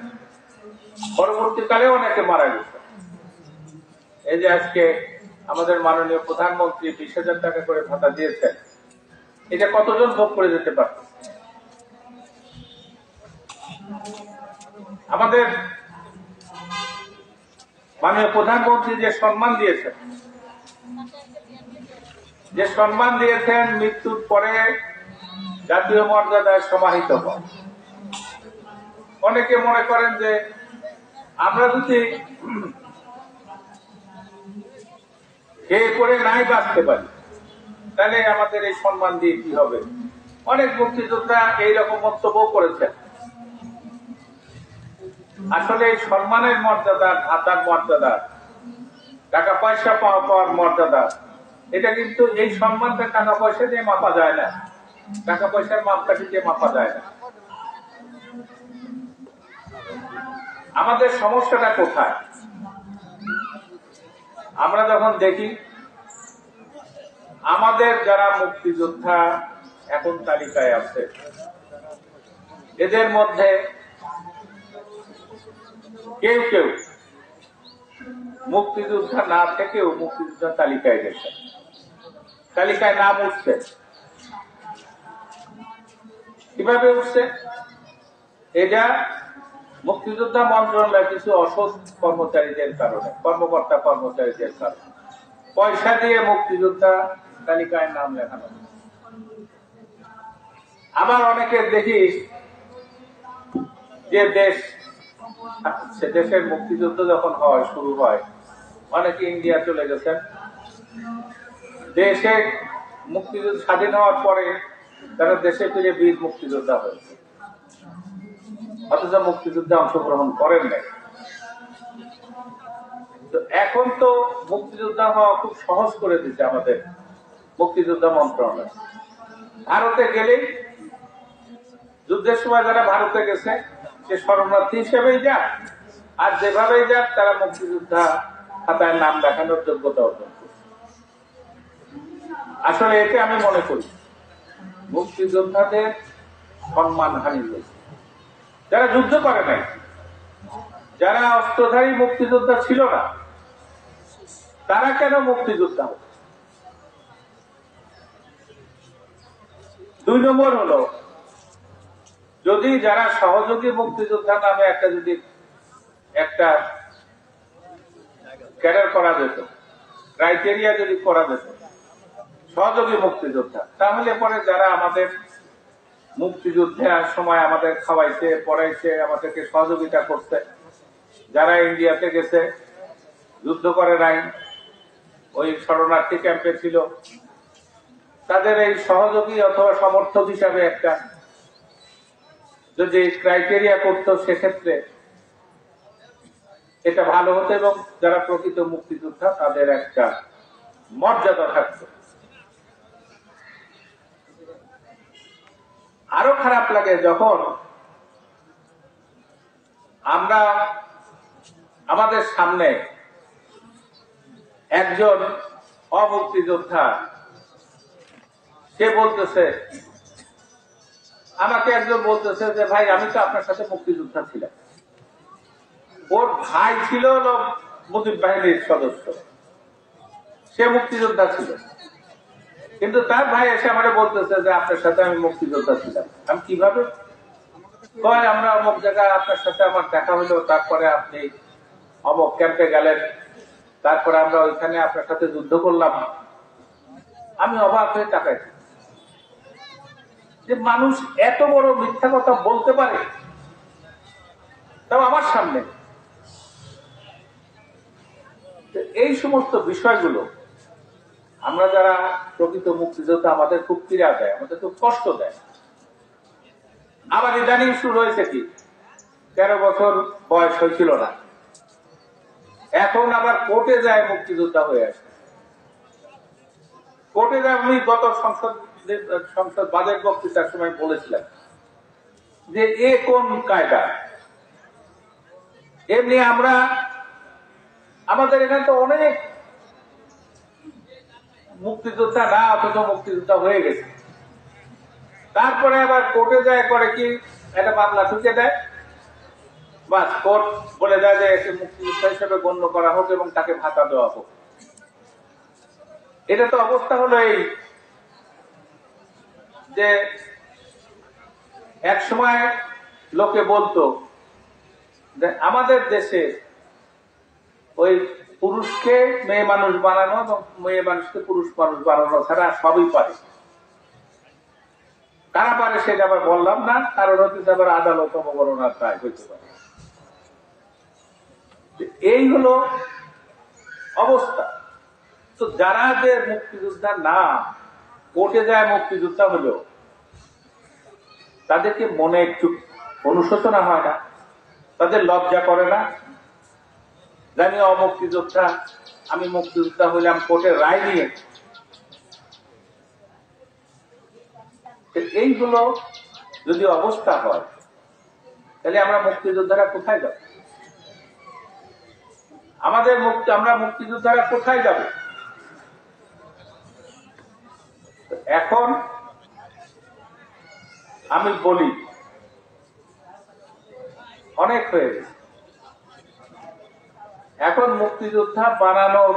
পরবর্তীকালে অনেকে মারা গেছেন। এই যে আজকে আমাদের মাননীয় প্রধানমন্ত্রী 20,000 টাকা করে ভাতা দিয়েছেন, এটা কতজন ভোগ করে যেতে পারত? আমাদের মাননীয় প্রধানমন্ত্রী যে সম্মান দিয়েছেন, মৃত্যুর পরে জাতীয় মর্যাদায় সমাহিত হন। অনেকে মনে করেন যে আমরা যদি খেয়ে করে নাই বাঁচতে পারি, তাহলে আমাদের এই সম্মান দিয়ে কি হবে? অনেক মুক্তিযোদ্ধা এইরকম মন্তব্য করেছেন। আসলে এই সম্মানের মর্যাদা, ভাতার মর্যাদা, টাকা পয়সা পাওয়ার মর্যাদা, এটা কিন্তু এই সম্মানটা টাকা পয়সা দিয়ে মাপা যায় না, টাকা পয়সার মাপকাঠি দিয়ে মাপা যায় না। আমাদের সমস্যাটা কোথায়? আমরা যখন দেখি আমাদের যারা মুক্তিযোদ্ধা এখন তালিকায় আছে, এদের মধ্যে কেউ কেউ মুক্তিযোদ্ধা না থেকেও মুক্তিযোদ্ধা তালিকায় গেছে, তালিকায় নাম উঠছে। কিভাবে উঠছে? এটা মুক্তিযোদ্ধা মন্ত্রণালয়ের কিছু অসৎ কর্মচারীদের কারণে, কর্মকর্তা কর্মচারীদের কারণে পয়সা দিয়ে মুক্তিযোদ্ধা তালিকায় নাম লেখানো। আবার অনেকে দেখি যে দেশের মুক্তিযুদ্ধ যখন শুরু হয়, অনেকে ইন্ডিয়া চলে গেছেন। দেশে মুক্তিযুদ্ধ স্বাধীন হওয়ার পরে তারা দেশে ফিরে বীর মুক্তিযোদ্ধা হয়েছে, অথচ মুক্তিযুদ্ধে অংশগ্রহণ করেন নাই। তো এখন তো মুক্তিযোদ্ধা হওয়া খুব সহজ করে দিচ্ছে আমাদের মুক্তিযোদ্ধা মন্ত্রণালয়। ভারতে গেলেই, যুদ্ধের সময় যারা ভারতে গেছে সে শরণার্থী হিসেবেই যাক আর যেভাবেই যাক, তারা মুক্তিযোদ্ধা খাতায় নাম দেখানোর যোগ্যতা অর্জন করছে। আসলে এতে আমি মনে করি মুক্তিযোদ্ধাদের সম্মানহানি হয়েছে। যারা যুদ্ধ করে নাই, যারা অস্ত্রধারী মুক্তিযোদ্ধা ছিল না, তারা কেন মুক্তিযোদ্ধা হবে? 2 নম্বর হলো, যদি যারা সহযোগী মুক্তিযোদ্ধা নামে একটা ক্যাডার করা যেত, ক্রাইটেরিয়া যদি করা যেত সহযোগী মুক্তিযোদ্ধা, তাহলে পরে যারা আমাদের মুক্তিযুদ্ধের সময় আমাদের খাওয়াইছে, পড়াইছে, আমাদেরকে সহযোগিতা করছে, যারা ইন্ডিয়াতে গেছে, যুদ্ধ করে নাই, ওই শরণার্থী ক্যাম্পে ছিল, তাদের এই সহযোগী অথবা সমর্থক হিসাবে একটা যদি ক্রাইটেরিয়া করতো, সেক্ষেত্রে এটা ভালো হতো এবং যারা প্রকৃত মুক্তিযোদ্ধা তাদের একটা মর্যাদা থাকতো। আরো খারাপ লাগে যখন আমরা আমাদের সামনে একজন অমুক্তিযোদ্ধা, সে বলতেছে, আমাকে একজন বলতেছে যে ভাই আমি তো আপনার সাথে মুক্তিযোদ্ধা ছিলাম। ওর ভাই ছিল মুজিব বাহিনীর সদস্য, সে মুক্তিযোদ্ধা ছিল, কিন্তু তার ভাই এসে আমাকে বলতেছে যে আপনার সাথে আমি মুক্তিযোদ্ধা ছিলাম। আমি কিভাবে? কয় আমরা অমুক জায়গায় আপনার সাথে আমার দেখা হলো, তারপরে আপনি অমুক ক্যাম্পে গেলেন, তারপরে আমরা ওইখানে আপনার সাথে যুদ্ধ করলাম। আমি অবাক হয়ে তাকাইছি যে মানুষ এত বড় মিথ্যা কথা বলতে পারে, তাও আমার সামনে। এই সমস্ত বিষয়গুলো আমরা যারা প্রকৃত মুক্তিযোদ্ধা, আমাদের খুব পীড়া দেয়, আমাদের খুব কষ্ট দেয়। আবার ইদানিং শুরু হয়েছে কি, 13 বছর বয়স হয়েছিল না, এখন আবার কোর্টে যায় মুক্তিযোদ্ধা হয়ে আসে। কোর্টে যায়, আমি গত সংসদ বাজেট বক্তৃতার সময় বলেছিলাম যে এ কোন কায়দা? এমনি আমাদের এখানে তো অনেক মুক্তিযোদ্ধা না, অথচ মুক্তিযোদ্ধা হয়ে গেছে। তারপরে আবার কোর্টে যায়, করে কি একটা মামলা ঠুকে দেয়, বাস কোর্ট বলে দেয় যে একে মুক্তিযোদ্ধা হিসেবে গণ্য করা হোক এবং তাকে ভাতা দেওয়া হোক। এটা তো অবস্থা হলো এই যে এক সময় লোকে বলতো যে আমাদের দেশে ওই পুরুষকে মেয়ে মানুষ বানানো এবং মেয়ে মানুষকে পুরুষ মানুষ বানানো ছাড়া সবই পারে। কারা পারে সেটা আবার বললাম না, কারণ হচ্ছে আবার আদালত অবমাননার দায় হইতে পারে। এই হলো অবস্থা। তো যারা যে মুক্তিযোদ্ধা না, কোর্টে যায় মুক্তিযোদ্ধা হলো, তাদেরকে মনে একটু অনুশোচনা হয় না তাদের লজ্জা করে না? জানি অমুক্তিযোদ্ধা, আমি মুক্তিযোদ্ধা হইলাম কোর্টের রায় নিয়ে। এইগুলো যদি অবস্থা হয় তাহলে আমরা মুক্তিযোদ্ধারা কোথায় যাব? আমরা মুক্তিযোদ্ধারা কোথায় যাব? এখন আমি বলি অনেক হয়ে গেছে। এখন মুক্তিযোদ্ধা বানানোর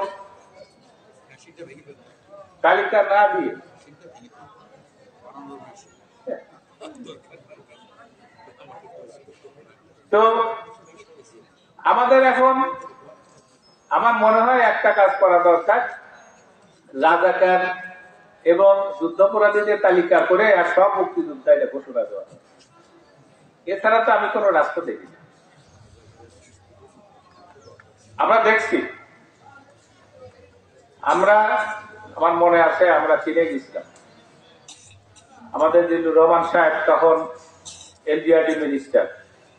তালিকা না দিয়ে তো আমাদের এখন আমার মনে হয় একটা কাজ করা দরকার, রাজাকার এবং যুদ্ধাপরাধীদের তালিকা করে আর সব মুক্তিযোদ্ধা এটা ঘোষণা দেওয়া। এছাড়া তো আমি কোনো রাস্তা দেখি না। আমরা দেখছি, আমার মনে আছে আমরা চীনে গেছিলাম, আমাদের জিল্লুর রহমান সাহেব তখন এলজিআরডি মিনিস্টার,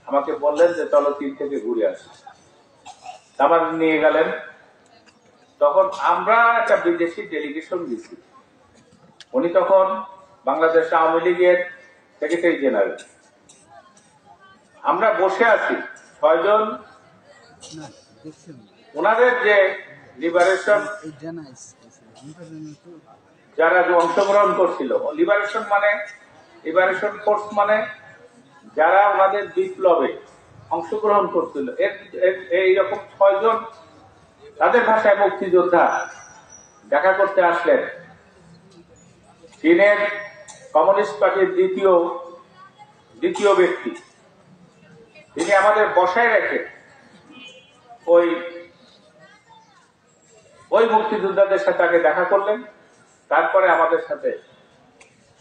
আমাকে বললেন যে চলো চীন থেকে ঘুরে আসি। আমার নিয়ে গেলেন, তখন আমরা একটা বিদেশি ডেলিগেশন গেছি। উনি তখন বাংলাদেশ আওয়ামী লীগের সেক্রেটারি জেনারেল। আমরা বসে আছি 6 জন, ওনাদের যে লিবারেশন যারা অংশগ্রহণ করছিল, লিবারেশন ফোর্স মানে যারা ওনাদের বিপ্লবে অংশগ্রহণ করছিল, এইরকম 6 জন, তাদের ভাষায় মুক্তিযোদ্ধা দেখা করতে আসলেন। চীনের কমিউনিস্ট পার্টির দ্বিতীয় ব্যক্তি, তিনি আমাদের বসায় রেখে ওই মুক্তিযোদ্ধাদের সাথে আগে দেখা করলেন, তারপরে আমাদের সাথে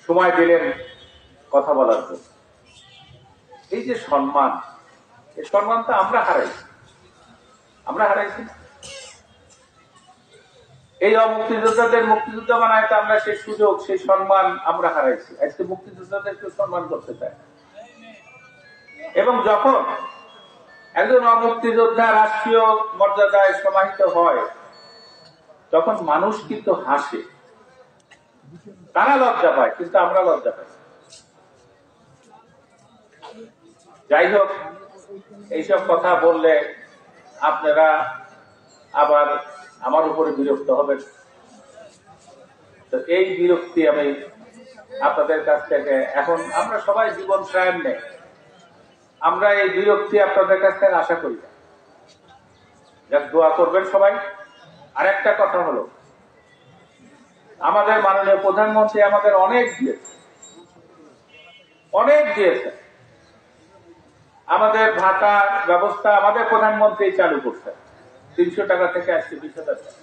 সময় দিলেন কথা বলার জন্য। এই যে সম্মান, এই সম্মানটা আমরা হারাইছি। এই মুক্তিযোদ্ধাদের মুক্তিযোদ্ধা বানায় তো আমরা সেই সুযোগ, সেই সম্মান আমরা হারাইছি। আজকে মুক্তিযোদ্ধাদেরকে সম্মান করতে চাই। এবং যখন একজন মুক্তিযোদ্ধা রাষ্ট্রীয় মর্যাদায় সমাহিত হয়, তখন মানুষ কিন্তু হাসে, তারা লজ্জা পায়, কিন্তু আমরা লজ্জা পাই। যাই হোক, এইসব কথা বললে আপনারা আবার আমার উপরে বিরক্ত হবেন। তো এই বিরক্তি আমি আপনাদের কাছ থেকে, এখন আমরা সবাই জীবন সায়ন নেই, আমরা এই বিরক্তি আপনাদের কাছ থেকে আশা করি না। দোয়া করবেন সবাই। আর একটা কথা হলো, আমাদের মাননীয় প্রধানমন্ত্রী আমাদের অনেক দিয়েছে। আমাদের ভাতার ব্যবস্থা আমাদের প্রধানমন্ত্রী চালু করছে, 300 টাকা থেকে আজকে 20,000 টাকা।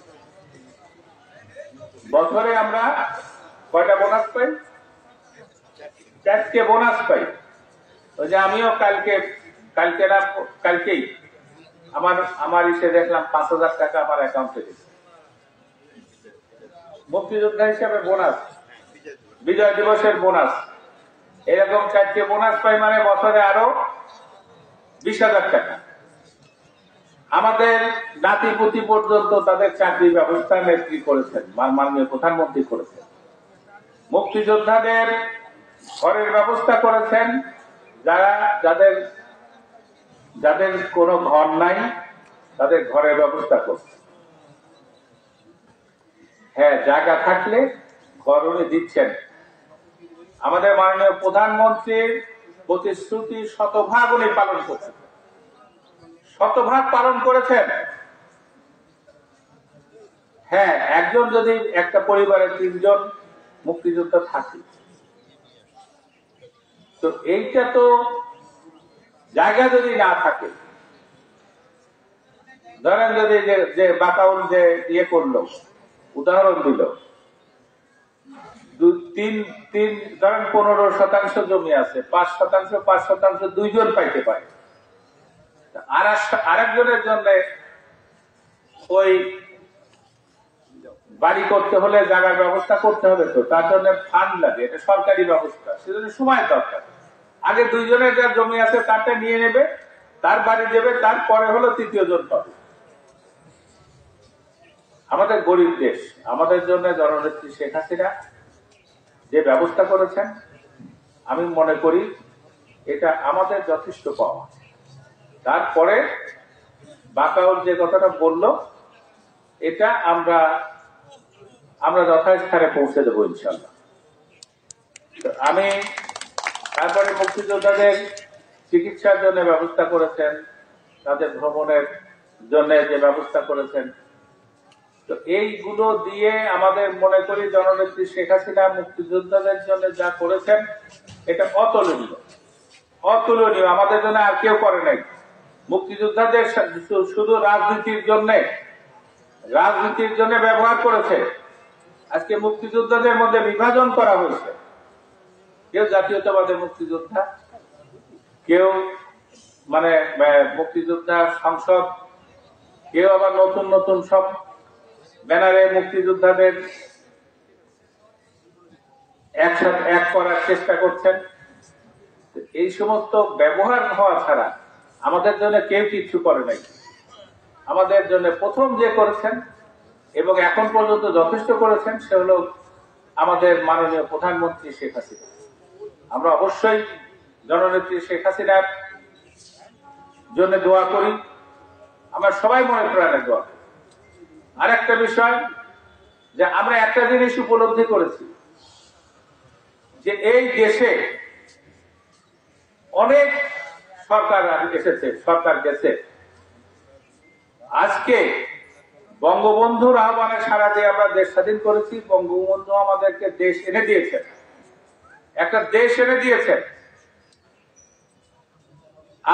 বছরে আমরা কয়টা বোনাস পাই? 4টে বোনাস পাই। ওই যে আমিও কালকেই আমার ইসে দেখলাম 5,000 টাকা আমার অ্যাকাউন্টে দিচ্ছে। মুক্তিযোদ্ধা হিসাবে বোনাস, বিজয় দিবসের বোনাস, এরকম 4টে বোনাস পাই, মানে বছরে আরো 20,000 টাকা। আমাদের নাতিপুতি পর্যন্ত তাদের চাকরি ব্যবস্থা নেত্রী করেছেন, মাননীয় প্রধানমন্ত্রী করেছেন। মুক্তিযোদ্ধাদের ঘরের ব্যবস্থা করেছেন, যাদের কোনো ঘর নাই তাদের ঘরের ব্যবস্থা করছে। হ্যাঁ, জায়গা থাকলে ঘর উনি দিচ্ছেন। আমাদের মাননীয় প্রধানমন্ত্রীর প্রতিশ্রুতি শতভাগ উনি পালন করছেন, শতভাগ পালন করেছেন। হ্যাঁ, একজন যদি একটা পরিবারের 3 জন মুক্তিযোদ্ধা থাকে, তো এইটা তো জায়গা যদি না থাকে, ধরেন যদি যে বাকাউল যে ইয়ে করলো, উদাহরণ দিল, 15% জমি আছে, 5% 2 জন পাইতে পারে। আরেকজনের জন্য ওই বাড়ি করতে হলে জায়গার ব্যবস্থা করতে হবে, তো তার জন্য ফান্ড লাগে, এটা সরকারি ব্যবস্থা, সেজন্য সময় দরকার। আগে 2 জনের যার জমি আছে তারটা নিয়ে নেবে, তার বাড়ি দেবে, তারপরে হলো তৃতীয় জন পাবে। আমাদের গরিব দেশ, আমাদের জন্য জননেত্রী শেখ হাসিনা যে ব্যবস্থা করেছেন, আমি মনে করি এটা আমাদের যথেষ্ট পাওয়া। তারপরে বাকাউল যে কথাটা বলল, এটা আমরা যথাস্থানে পৌঁছে দেবো ইনশাল্লাহ। আমি তারপরে মুক্তিযোদ্ধাদের চিকিৎসার জন্য ব্যবস্থা করেছেন, তাদের ভ্রমণের জন্য যে ব্যবস্থা করেছেন, তো এইগুলো দিয়ে আমাদের মনে করি জননেত্রী শেখ হাসিনা মুক্তিযোদ্ধাদের জন্য যা করেছেন এটা অতুলনীয়, অতুলনীয়। আমাদের জন্য আর কেউ করে নাই। মুক্তিযোদ্ধাদের শুধু রাজনীতির জন্য ব্যবহার করেছে। আজকে মুক্তিযোদ্ধাদের মধ্যে বিভাজন করা হয়েছে। কেউ জাতীয়তাবাদের মুক্তিযোদ্ধা, কেউ মানে মুক্তিযোদ্ধা সংসদ, কেউ আবার নতুন নতুন সব ব্যানারে মুক্তিযোদ্ধাদের একসাথে এক করার চেষ্টা করছেন। এই সমস্ত ব্যবহার হওয়া ছাড়া আমাদের জন্য কেউ কিচ্ছু করে নাই। আমাদের জন্য প্রথম যে করেছেন এবং এখন পর্যন্ত যথেষ্ট করেছেন সে হলো আমাদের মাননীয় প্রধানমন্ত্রী শেখ হাসিনা। আমরা অবশ্যই জননেত্রী শেখ হাসিনার জন্য দোয়া করি, আমরা সবাই মনে প্রাণে দোয়া করি। আর একটা বিষয় যে আমরা একটা জিনিস উপলব্ধি করেছি যে এই দেশে অনেক সরকার এসেছে, সরকার গেছে। আজকে বঙ্গবন্ধুর আহ্বানে সাড়া দিয়ে আমরা দেশ স্বাধীন করেছি। বঙ্গবন্ধু আমাদেরকে দেশ এনে দিয়েছেন, একটা দেশ এনে দিয়েছেন।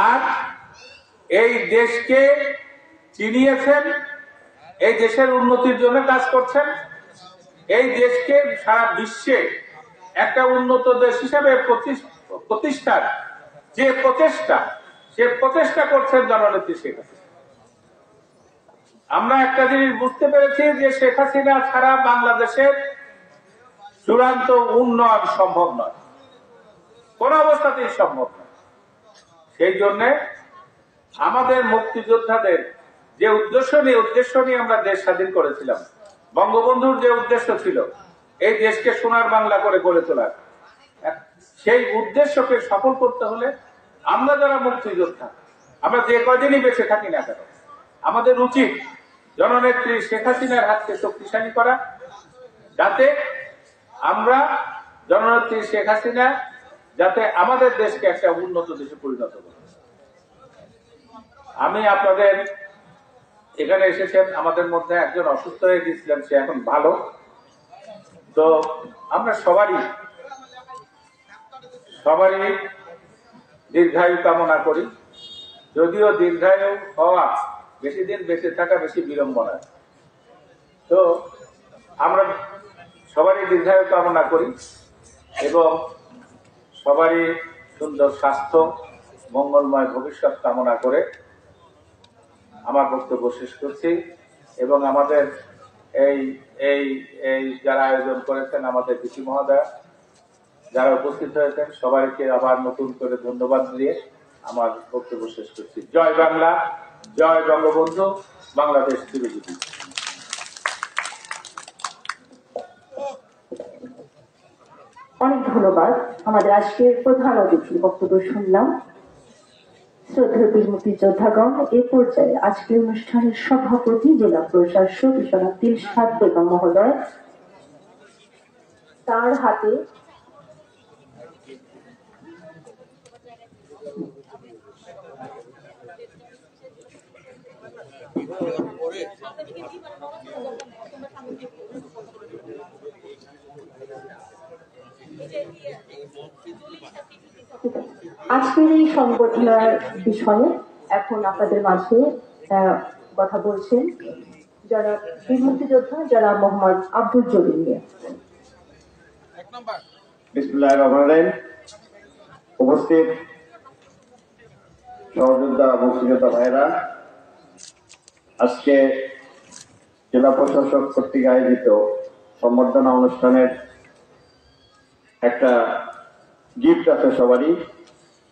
আর এই দেশকে চিনিয়েছেন, এই দেশের উন্নতির জন্য কাজ করছেন, এই দেশকে সারা বিশ্বে একটা উন্নত দেশ হিসাবে প্রতিষ্ঠার যে প্রচেষ্টা করছেন জননেত্রী শেখ হাসিনা। আমরা একটা জিনিস বুঝতে পেরেছি যে শেখ হাসিনা ছাড়া বাংলাদেশের চূড়ান্ত উন্নয়ন সম্ভব নয়, কোন অবস্থাতেই সম্ভব নয়। সেই জন্য আমাদের মুক্তিযোদ্ধাদের যে উদ্দেশ্য নিয়ে আমরা দেশ স্বাধীন করেছিলাম, বঙ্গবন্ধুর যে উদ্দেশ্য ছিল এই দেশকে সোনার বাংলা করে গড়ে তোলার, সেই উদ্দেশ্যকে সফল করতে হলে আমরা যারা মুক্তিযোদ্ধা, আমরা যে কয়দিনই বেঁচে থাকি না কেন, আমাদের উচিত জননেত্রী শেখ হাসিনার হাতকে শক্তিশালী করা, যাতে আমরা জননেত্রী শেখ হাসিনা যাতে আমাদের দেশকে একটা উন্নত দেশে পরিণত করে। আমি আপনাদের এখানে এসেছেন, আমাদের মধ্যে একজন অসুস্থ হয়ে গিয়েছিলেন, সে এখন ভালো। তো আমরা সবারই দীর্ঘায়ু কামনা করি, যদিও দীর্ঘায়ু হওয়া, বেশি দিন বেঁচে থাকা বেশি বিড়ম্বনা। তো আমরা সবারই দীর্ঘায়ু কামনা করি এবং সবারই সুন্দর স্বাস্থ্য, মঙ্গলময় ভবিষ্যৎ কামনা করে আমার বক্তব্য শেষ করছি। এবং আমাদের এই যারা আয়োজন করেছেন, আমাদের ডিসি মহোদয় যারা উপস্থিত হয়েছেন, সবাইকে আবার নতুন করে ধন্যবাদ দিয়ে আমার বক্তব্য শেষ করছি। জয় বাংলা, জয় বঙ্গবন্ধু, বাংলাদেশ চিরজীবী। অনেক ধন্যবাদ। আমাদের আজকের প্রধান অতিথির বক্তব্য শুনলাম। শ্রদ্ধেয় বীর মুক্তিযোদ্ধাগণ, এ পর্যায়ে আজকের অনুষ্ঠানের সভাপতি জেলা প্রশাসক বিশ্বনাথ দিলশাদ বেগম মহোদয়, তার হাতে আজকের এই সংবর্ধনার বিষয়ে এখন আপনাদের মাঝে কথা বলছেন যারা বীর মুক্তিযোদ্ধা জনাব মোহাম্মদ আব্দুল জলিল মিয়া। বিসমিল্লাহির রহমানির রহিম। উপস্থিত সহযোদ্ধা মুক্তিযোদ্ধা ভাইরা, আজকে জেলা প্রশাসক কর্তৃক আয়োজিত সম্বর্ধনা অনুষ্ঠানের একটা গিফট আছে সবারই।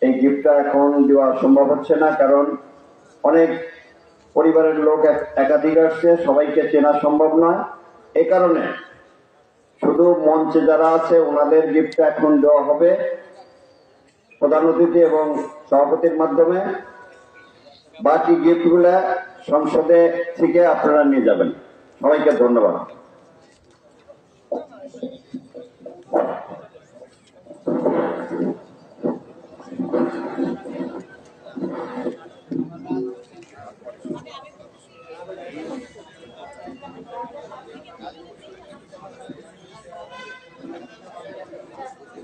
এই গিফটটা এখন দেওয়া সম্ভব হচ্ছে না, কারণ অনেক পরিবারের লোক একাধিক আসছে, সবাইকে চেনা সম্ভব নয়। এই কারণে শুধু মঞ্চে যারা আছে ওনাদের গিফটটা এখন দেওয়া হবে প্রধান অতিথি এবং সভাপতির মাধ্যমে। বাকি গিফটগুলা সংসদে থেকে আপনারা নিয়ে যাবেন। সবাইকে ধন্যবাদ।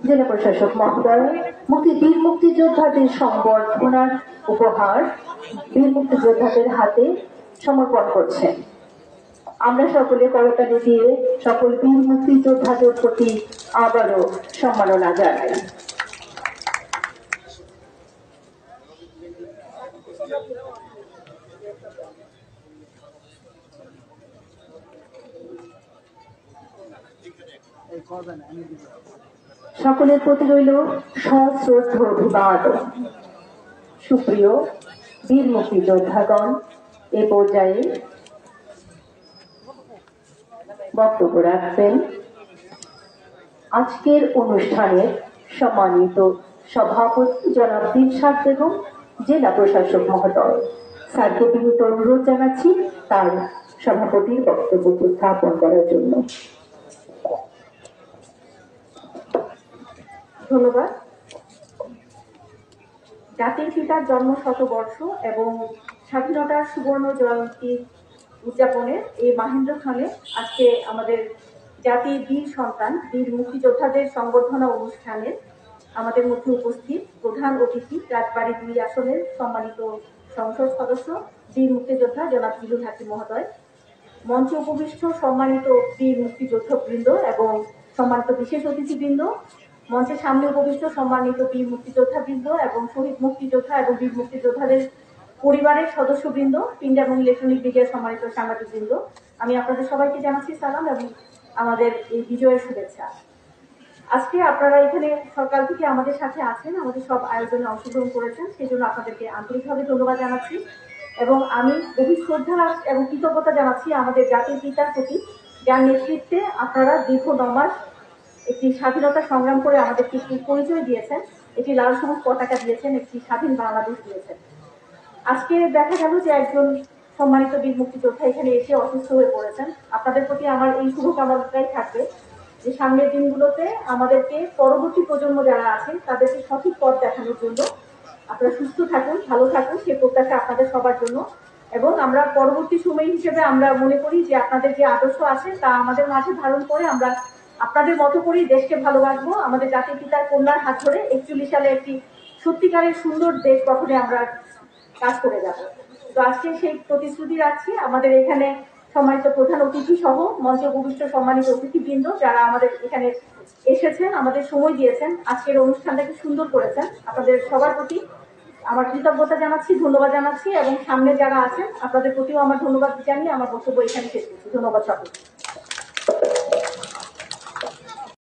জেলা প্রশাসক মহোদয় বীর মুক্তিযোদ্ধাদের সংবর্ধনার উপহার বীর মুক্তিযোদ্ধাদের হাতে সমর্পণ করছেন। আমরা সকলে করতালি দিয়ে সকল বীর মুক্তিযোদ্ধাদের প্রতি আবারও সম্মাননা জানাই। সকলের প্রতি রইল সশ্রদ্ধ অভিবাদন। সুপ্রিয় বীর মুক্তিযোদ্ধাগণ, এ পর্যায়ে বক্তব্য রাখবেন আজকের অনুষ্ঠানের সম্মানিত সভাপতি জনাব দিলশাদ বেগম, জেলা প্রশাসক মহোদয়। স্যারকে বিনীত অনুরোধ জানাচ্ছি তার সভাপতির বক্তব্য উপস্থাপন করার জন্য। ধন্যবাদ। জাতির পিতার জন্ম শতবর্ষ এবং স্বাধীনতার সুবর্ণ জয়ন্তী উদযাপনের এই মাহেন্দ্রক্ষণে আজকে আমাদের জাতির বীর সন্তান বীর মুক্তিযোদ্ধাদের সংবর্ধনা অনুষ্ঠানে আমাদের মধ্যে উপস্থিত প্রধান অতিথি রাজবাড়ী 2 আসনের সম্মানিত সংসদ সদস্য বীর মুক্তিযোদ্ধা জনাব জিলুল হাকিম মহোদয়, মঞ্চে উপবিষ্ট সম্মানিত বীর মুক্তিযোদ্ধা বৃন্দ এবং সম্মানিত বিশেষ অতিথিবৃন্দ, মঞ্চের সামনে উপবিষ্ট সম্মানিত বীর মুক্তিযোদ্ধা বৃন্দ এবং শহীদ মুক্তিযোদ্ধা এবং বীর মুক্তিযোদ্ধাদের পরিবারের সদস্যবৃন্দ, প্রিন্ট এবং ইলেকট্রনিক মিডিয়ার সম্মানিত সাংবাদিকবৃন্দ, আমি আপনাদের সবাইকে জানাচ্ছি সালাম এবং আমাদের এই বিজয়ের শুভেচ্ছা। আজকে আপনারা এখানে সকাল থেকে আমাদের সাথে আছেন, আমাদের সব আয়োজনে অংশগ্রহণ করেছেন, সেই জন্য আপনাদেরকে আন্তরিকভাবে ধন্যবাদ জানাচ্ছি এবং আমি গভীর শ্রদ্ধা এবং কৃতজ্ঞতা জানাচ্ছি আমাদের জাতির পিতার প্রতি, যার নেতৃত্বে আপনারা দীর্ঘ 9 মাস একটি স্বাধীনতা সংগ্রাম করে আমাদেরকে একটি পরিচয় দিয়েছেন, একটি লাল সবুজ পতাকা দিয়েছেন, একটি স্বাধীন বাংলাদেশ দিয়েছেন। আজকে দেখা গেল যে একজন সম্মানিত বীর মুক্তিযোদ্ধা এখানে এসে অসুস্থ হয়ে পড়েছেন। আপনাদের প্রতি আমার এই শুভকামনাটাই থাকবে যে সামনের দিনগুলোতে আমাদেরকে পরবর্তী প্রজন্ম যারা আছেন তাদেরকে সঠিক পথ দেখানোর জন্য আপনারা সুস্থ থাকুন, ভালো থাকুন, সেই প্রত্যাশা আপনাদের সবার জন্য। এবং আমরা পরবর্তী সময় হিসেবে আমরা মনে করি যে আপনাদের যে আদর্শ আছে তা আমাদের মাঝে ধারণ করে আমরা আপনাদের মতো করেই দেশকে ভালোবাসবো, আমাদের জাতির পিতার কন্যার হাত ধরে 41 সালে একটি সত্যিকারের সুন্দর দেশ গঠনে আমরা কাজ করে যাব। তো আজকে সেই প্রতিশ্রুতি রাখছি। আমাদের এখানে সম্মানিত প্রধান অতিথি সহ মঞ্চে উপবিষ্ট সম্মানিত অতিথিবৃন্দ যারা আমাদের এখানে এসেছেন, আমাদের সময় দিয়েছেন, আজকের অনুষ্ঠানটাকে সুন্দর করেছেন, আপনাদের সবার প্রতি আমার কৃতজ্ঞতা জানাচ্ছি, ধন্যবাদ জানাচ্ছি এবং সামনে যারা আছেন আপনাদের প্রতিও আমার ধন্যবাদ জানিয়ে আমার বক্তব্য এখানে শেষ করছি। ধন্যবাদ সকলকে।